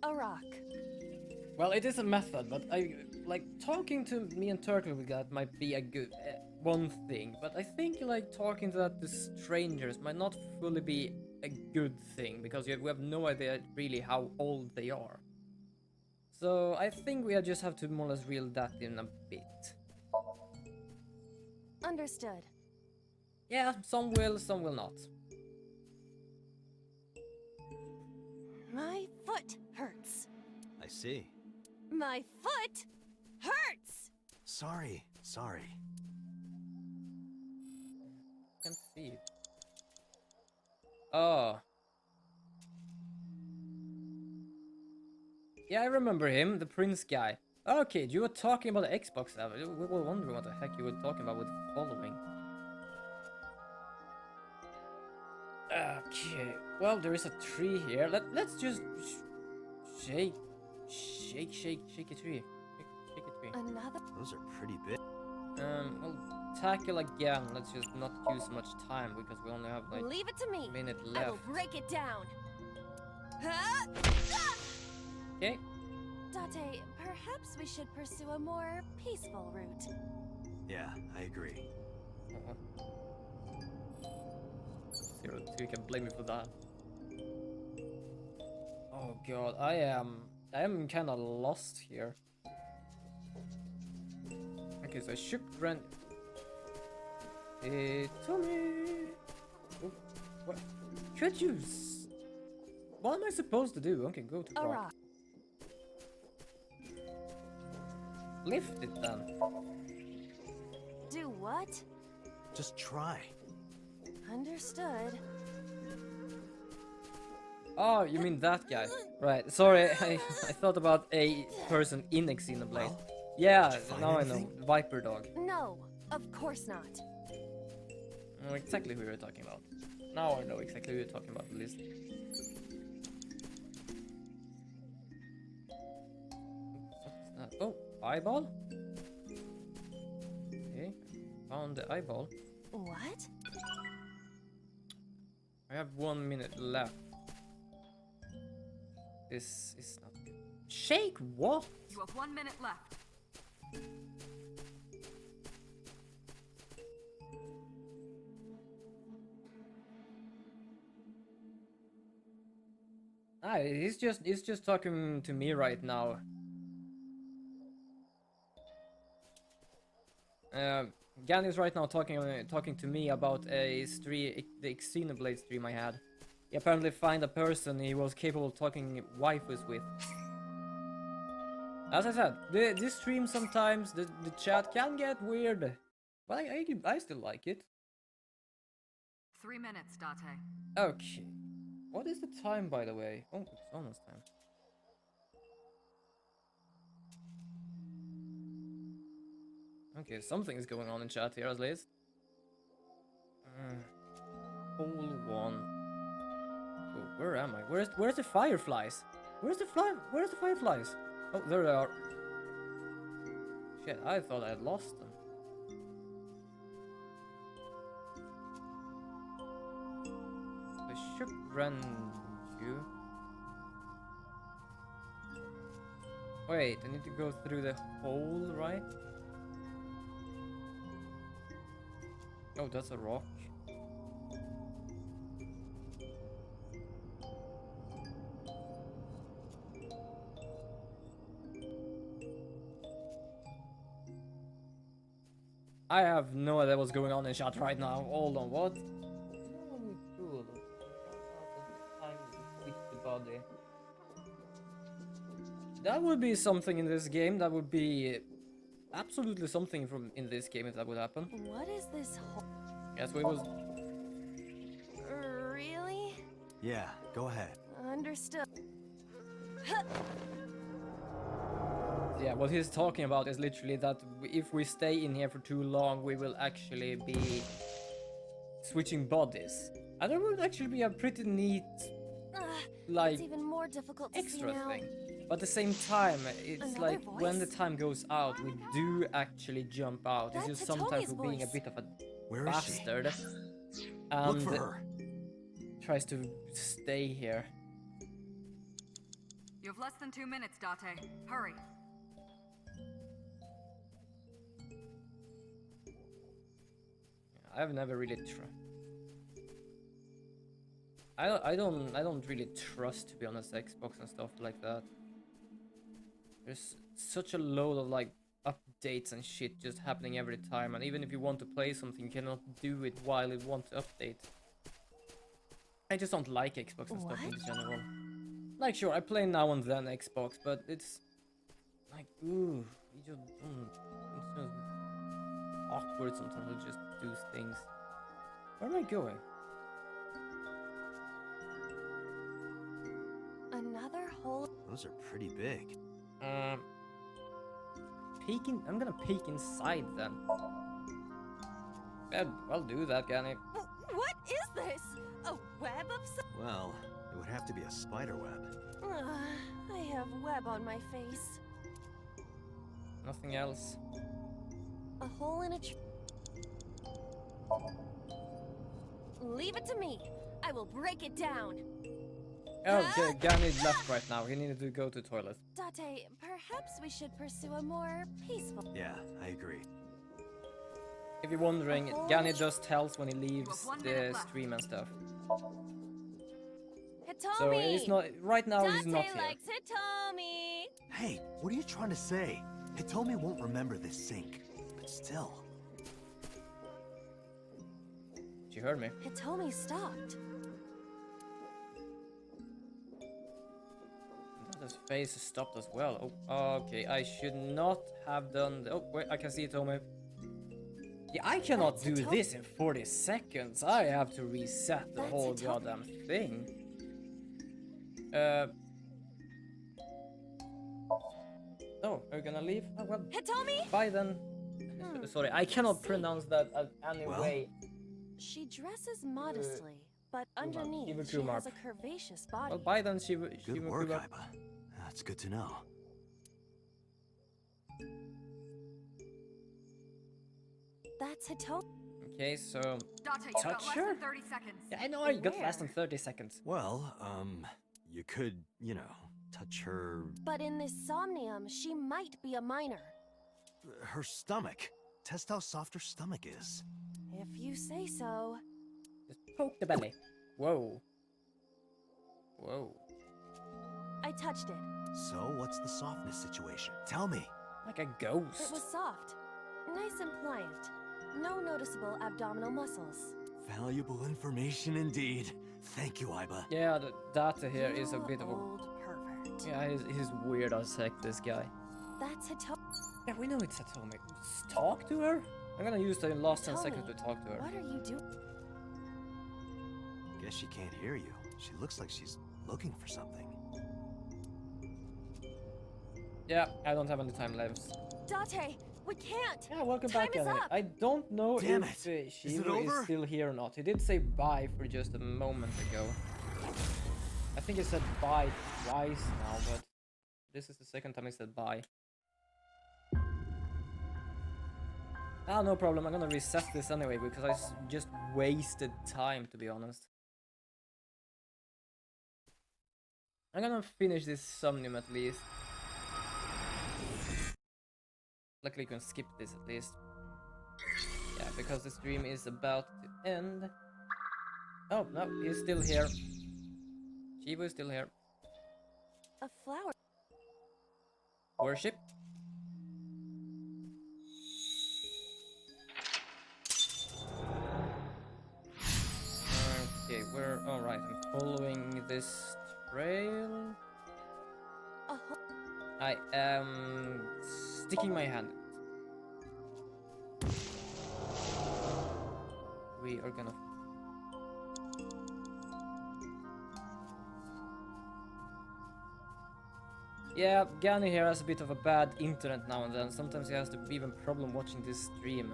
A rock. Well, it is a method, but like talking to me and Turtle with that might be a good one thing, but I think like talking to the strangers might not fully be a good thing because we have no idea really how old they are. So I think we just have to more or less reel that in a bit. Understood. Yeah, some will not. My foot hurts. I see. My foot hurts! Sorry. Can't see it. Oh. Yeah, I remember him, the prince guy. Okay, you were talking about the Xbox app. We were wondering what the heck you were talking about with following. Okay, well, there is a tree here. Let's just shake a tree. Shake a tree. Another. Those are pretty big. Well, tackle again. Let's just not use much time because we only have like Leave it to me. a minute I left. will break it down. Okay. Date, perhaps we should pursue a more peaceful route. Yeah, I agree. Zero two, you can blame me for that. Oh god, I am kind of lost here. Okay, so I shook Grand. Tommy. Oh, what? Could you? What am I supposed to do? Okay, go to rock. Lift it then. Do what? Just try. Understood. Oh, you mean that guy? Right. Sorry, I thought about a person in Xenoblade. Well, Yeah, find now anything? I know. Viper dog. No, of course not. I know exactly who you're talking about. Now I know exactly who you're talking about, at least. What's that? Oh, eyeball? Okay, found the eyeball. What? I have 1 minute left. This is not good. Shake what? You have 1 minute left. Ah, he's just talking to me right now. Gan is right now talking to me about the Xenoblade stream I had. He apparently found a person he was capable of talking waifus with. As I said, this stream sometimes the chat can get weird, but I still like it. 3 minutes, Date. Okay, what is the time by the way? Oh, it's almost time. Okay, something is going on in chat here at least. Hole 1. Oh, where am I? Where's the fireflies? Where's the fireflies? Oh, there they are. Shit, I thought I had lost them. I should run you. Wait, I need to go through the hole, right? Oh, that's a rock. I have no idea what's going on in chat right now. Hold on, what? Cool. Body. That would be something in this game. That would be absolutely something from in this game if that would happen. What is this whole... Yes, we was. Really? Yeah, go ahead. Understood. Yeah, what he's talking about is literally that if we stay in here for too long, we will actually be switching bodies. And that would actually be a pretty neat, like, it's even more difficult to extra see now. thing. But at the same time, it's Another like when the voice? time goes out, we do actually jump out. It's That's just sometimes Hitomi's we're being a voice. bit of a Where is she? bastard Look and for her. tries to stay here. You have less than 2 minutes, Date. Hurry. I've never really I don't really trust, to be honest, Xbox and stuff like that. There's such a load of like updates and shit just happening every time, and even if you want to play something, you cannot do it while it wants to update. I just don't like Xbox and stuff in general. Like, sure, I play now and then Xbox, but it's like, ooh, you just, it's just awkward sometimes to just do things. Where am I going? Another hole. Those are pretty big. I'm gonna peek inside then. Yeah, I'll do that, Ganny. What is this? A web of some... Well, it would have to be a spider web. I have web on my face. Nothing else. A hole in a tree. Leave it to me. I will break it down. Oh, Ganny's left right now. He needed to go to the toilet. Date, perhaps we should pursue a more peaceful... Yeah, I agree. If you're wondering, Ganny just tells when he leaves the stream and stuff. Hitomi! So he's not right now. He's not Date here. likes Hitomi! Hey, what are you trying to say? Hitomi won't remember this sink, but still. She heard me. Hitomi stopped. His face stopped as well. Oh, okay. I should not have done. Oh, wait. I can see it, Tommy. Yeah, I cannot do this in 40 seconds. I have to reset the whole goddamn thing. Oh, are you gonna leave? Oh, well. Hitomi! Bye then. Sorry, I cannot pronounce that any way. She dresses modestly, but underneath she has a curvaceous body. Well, bye then, Good work, Iba. That's good to know. That's Hitomi. Okay, so Date, touch her? 30 seconds. Yeah, I know I got less than 30 seconds. Well, you could, you know, touch her... But in this somnium, she might be a minor. her stomach. Test how soft her stomach is. If you say so. Just poke the belly. Whoa. Whoa. I touched it. So, what's the softness situation? Tell me. Like a ghost. It was soft. Nice and pliant. No noticeable abdominal muscles. Valuable information indeed. Thank you, Iba. Yeah, the data here is a bit of a... Old pervert. Yeah, he's weird as heck, this guy. That's Hitomi. Yeah, we know it's Hitomi. Just talk to her? I'm gonna use the last 10 seconds to talk to her. What are you doing? Guess she can't hear you. She looks like she's looking for something. Yeah, I don't have any time left. Date, we can't. Yeah, welcome Time back, is Annie. up. I don't know Damn if it. Shiva is still here or not. He did say bye for just a moment ago. I think he said bye twice now, but this is the second time he said bye. Ah, no problem. I'm gonna reset this anyway because I just wasted time, to be honest. I'm gonna finish this Somnium at least. Luckily you can skip this at least. Yeah, because the stream is about to end. Oh, no, he's still here. Shiva is still here. A flower. Worship. Okay, we're alright. I'm following this trail. I am sticking my hand in it. We are gonna... Yeah, Gani here has a bit of a bad internet now and then. Sometimes he has to even problem watching this stream.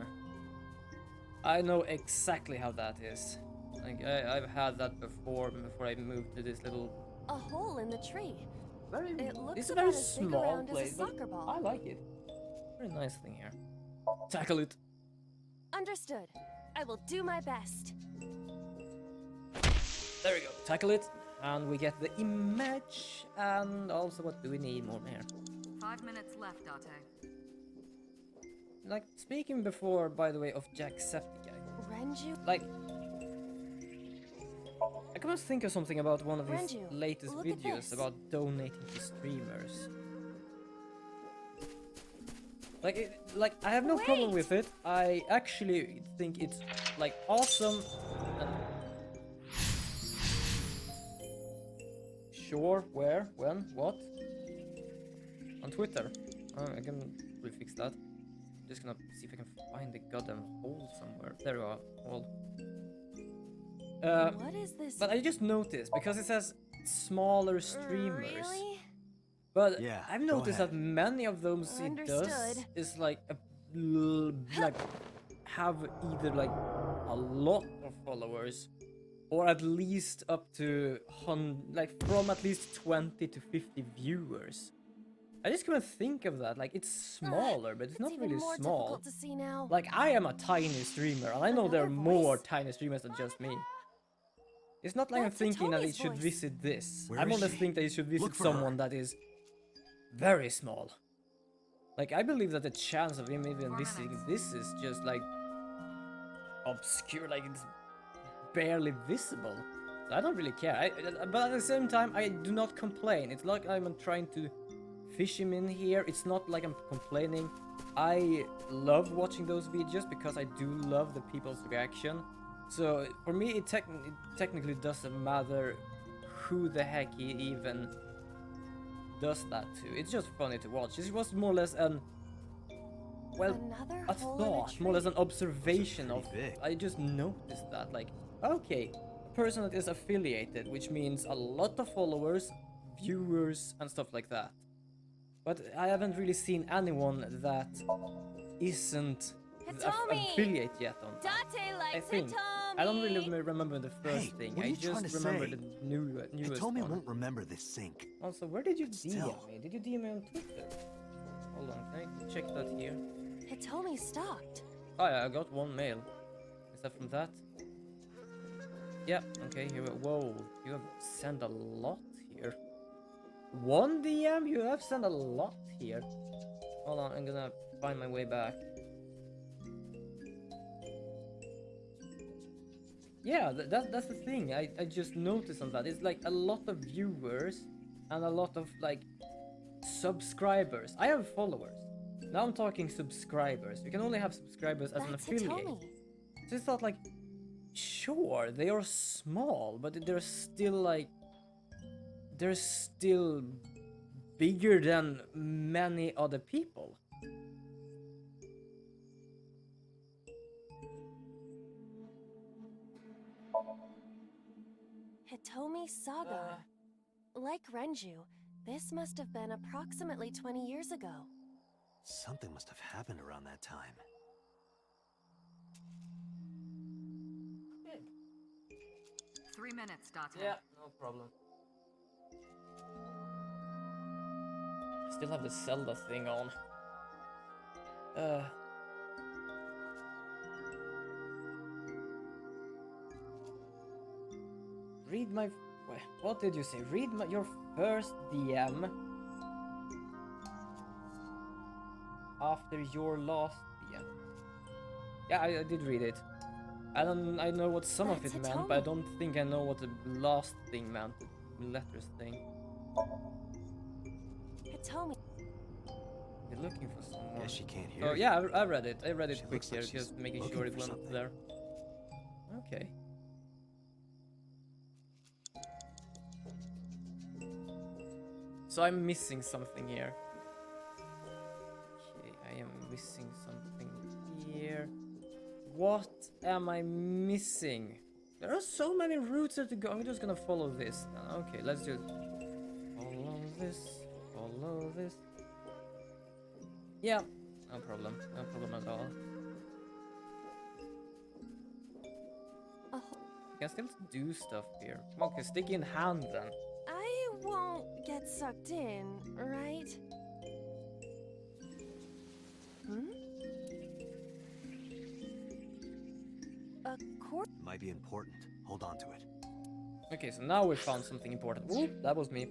I know exactly how that is. Like, I've had that before I moved to this little... A hole in the tree. It looks It's a very about as big small around place, as a but soccer ball. I like it. Very nice thing here. Tackle it. Understood. I will do my best. There we go. Tackle it. And we get the image. And also, what do we need more here? 5 minutes left, Date. Like, speaking before, by the way, of Jacksepticeye. Renju? Like, I can think of something about one of his Renju, latest look at videos this. about donating to streamers. Like I have no problem with it. I actually think it's like awesome. And sure, where, when, what? On Twitter. I can refix that. Just gonna see if I can find the goddamn hole somewhere. There we are. Hole. What is this? But I just noticed because it says smaller streamers. Really? But Yeah, I've go noticed that ahead. many of those it does Understood. is like like have either like a lot of followers or at least up to like from at least 20 to 50 viewers. I just couldn't think of that. Like it's smaller, but it's not even really more small. difficult to see now. Like I am a tiny streamer, and I know there are Another more voice? tiny streamers than just me. It's not like That's I'm thinking that it Hitomi's should voice. visit this. Where I'm is almost she? think that it should visit Look for someone her. that is very small. Like I believe that the chance of him even visiting this is just like obscure, like it's barely visible. So I don't really care. But at the same time, I do not complain. It's like I'm trying to fish him in here. It's not like I'm complaining. I love watching those videos because I do love the people's reaction. So for me, it technically doesn't matter who the heck he even does that to. It's just funny to watch. It was more or less an Another a hole in a thought, more or less tree. an observation of. pretty big. I just noticed that, like, okay, a person that is affiliated, which means a lot of followers, viewers, and stuff like that. But I haven't really seen anyone that isn't Hitomi! affiliate yet on that. Date I likes think. Hitomi! I don't really remember the first Hey, thing. what are I you trying just to remember say? the newest Hitomi one. won't remember this sync. Also, where did you still. DM me? Did you DM me on Twitter? Hold on, can I check that here? Hitomi stopped. Oh yeah, I got one mail. Is that from that? Yeah, okay, here we go. Whoa, you have sent a lot here. One DM? You have sent a lot here. Hold on, I'm gonna find my way back. Yeah, that's the thing. I just noticed on that. It's like a lot of viewers and a lot of like subscribers. I have followers. Now I'm talking subscribers. You can only have subscribers as an That's affiliate. Hitomi. So it's not like, sure, they are small, but they're still like, they're still bigger than many other people. Hitomi Saga. Like Renju, this must have been approximately 20 years ago. Something must have happened around that time. 3 minutes, Date. Yeah, no problem. Still have the Zelda thing on. Read my... What did you say? Read your first DM after your last DM. Yeah, I did read it. I know what some of it That's meant, but I Hitomi. don't think I know what the last thing meant. The letters thing. Hitomi. You're looking for someone. Guess she can't hear Oh you. yeah, I read it. I read it She quick looks here, like she's just making looking sure it for went something. there. Okay. So I'm missing something here. Okay, I am missing something here. What am I missing? There are so many routes there to go. I'm just gonna follow this. Okay, let's just follow this. Follow this. Yeah, no problem. No problem at all. You can still do stuff here. Come on, okay, stick in hand then. I won't get sucked in, right? Hmm? A court? Might be important. Hold on to it. Okay, so now we found something important. Ooh, that was me.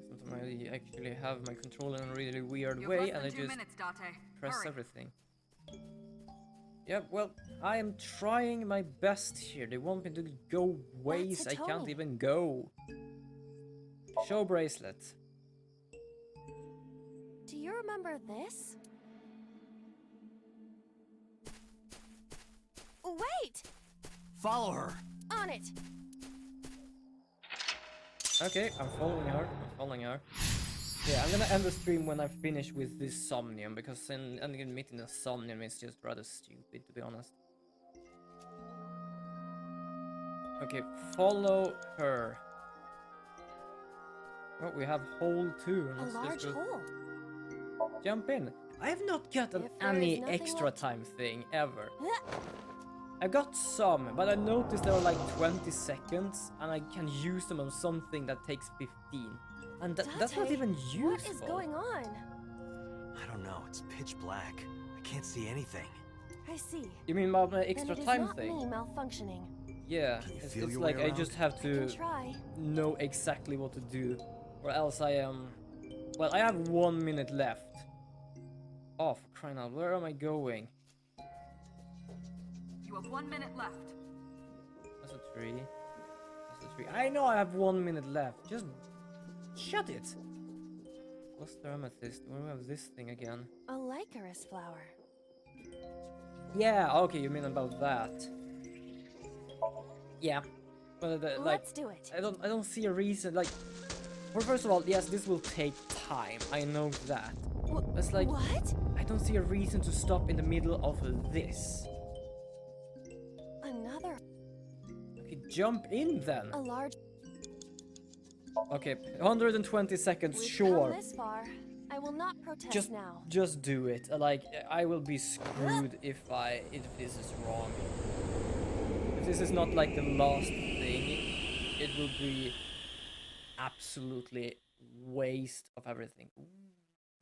Sometimes I actually have my controller in a really weird You've way less and than I 2 just minutes, Date. press Hurry. everything. Yeah, well, I am trying my best here. They want me to go ways I can't Hitomi. even go. Show bracelet. Do you remember this? Wait! Follow her. On it! Okay, I'm following her. I'm following her. Yeah, I'm gonna end the stream when I finish with this somnium, because admitting a somnium is just rather stupid, to be honest. Okay, follow her. Oh, we have hole 2. A large hole. Jump in. I have not gotten If there any is nothing extra left- time thing ever. I got some, but I noticed there are like 20 seconds, and I can use them on something that takes 15. And that's not Date, even useful. What is going on? I don't know. It's pitch black. I can't see anything. I see. You mean about my Then extra it is time not thing? me malfunctioning. Yeah, Can you it's, feel it's your like way I around? just have I to can try. know exactly what to do, or else I am. Well, I have 1 minute left. Oh, for crying out! Where am I going? You have 1 minute left. That's a tree. That's a tree. I know I have 1 minute left. Just shut it. What's the amethyst? Where do we have this thing again? A Lycaris flower. Yeah. Okay, you mean about that? Yeah. But like, Let's do it. I don't see a reason. Like, well, first of all, yes, this will take time. I know that. It's like What? I don't see a reason to stop in the middle of this. Another. Okay, jump in then. A large. Okay, 120 seconds, We've sure. come this far. I will not protest Just now. just do it. Like, I will be screwed if this is wrong. If this is not like the last thing, it will be absolutely waste of everything. Ooh,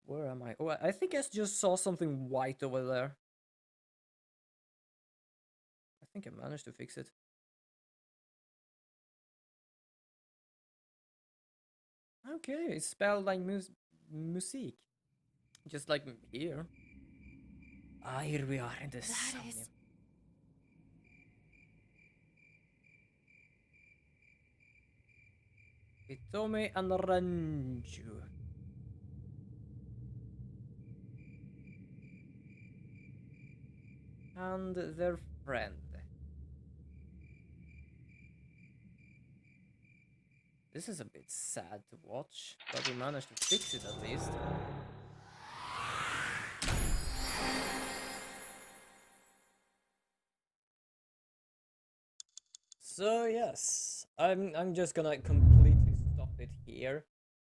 where am I? Oh, I think I just saw something white over there. I think I managed to fix it. Okay, it's spelled like music. Just like here. Ah, here we are in the That is. Hitomi and Ranju. And their friend. This is a bit sad to watch, but we managed to fix it at least. So yes, I'm just gonna completely stop it here.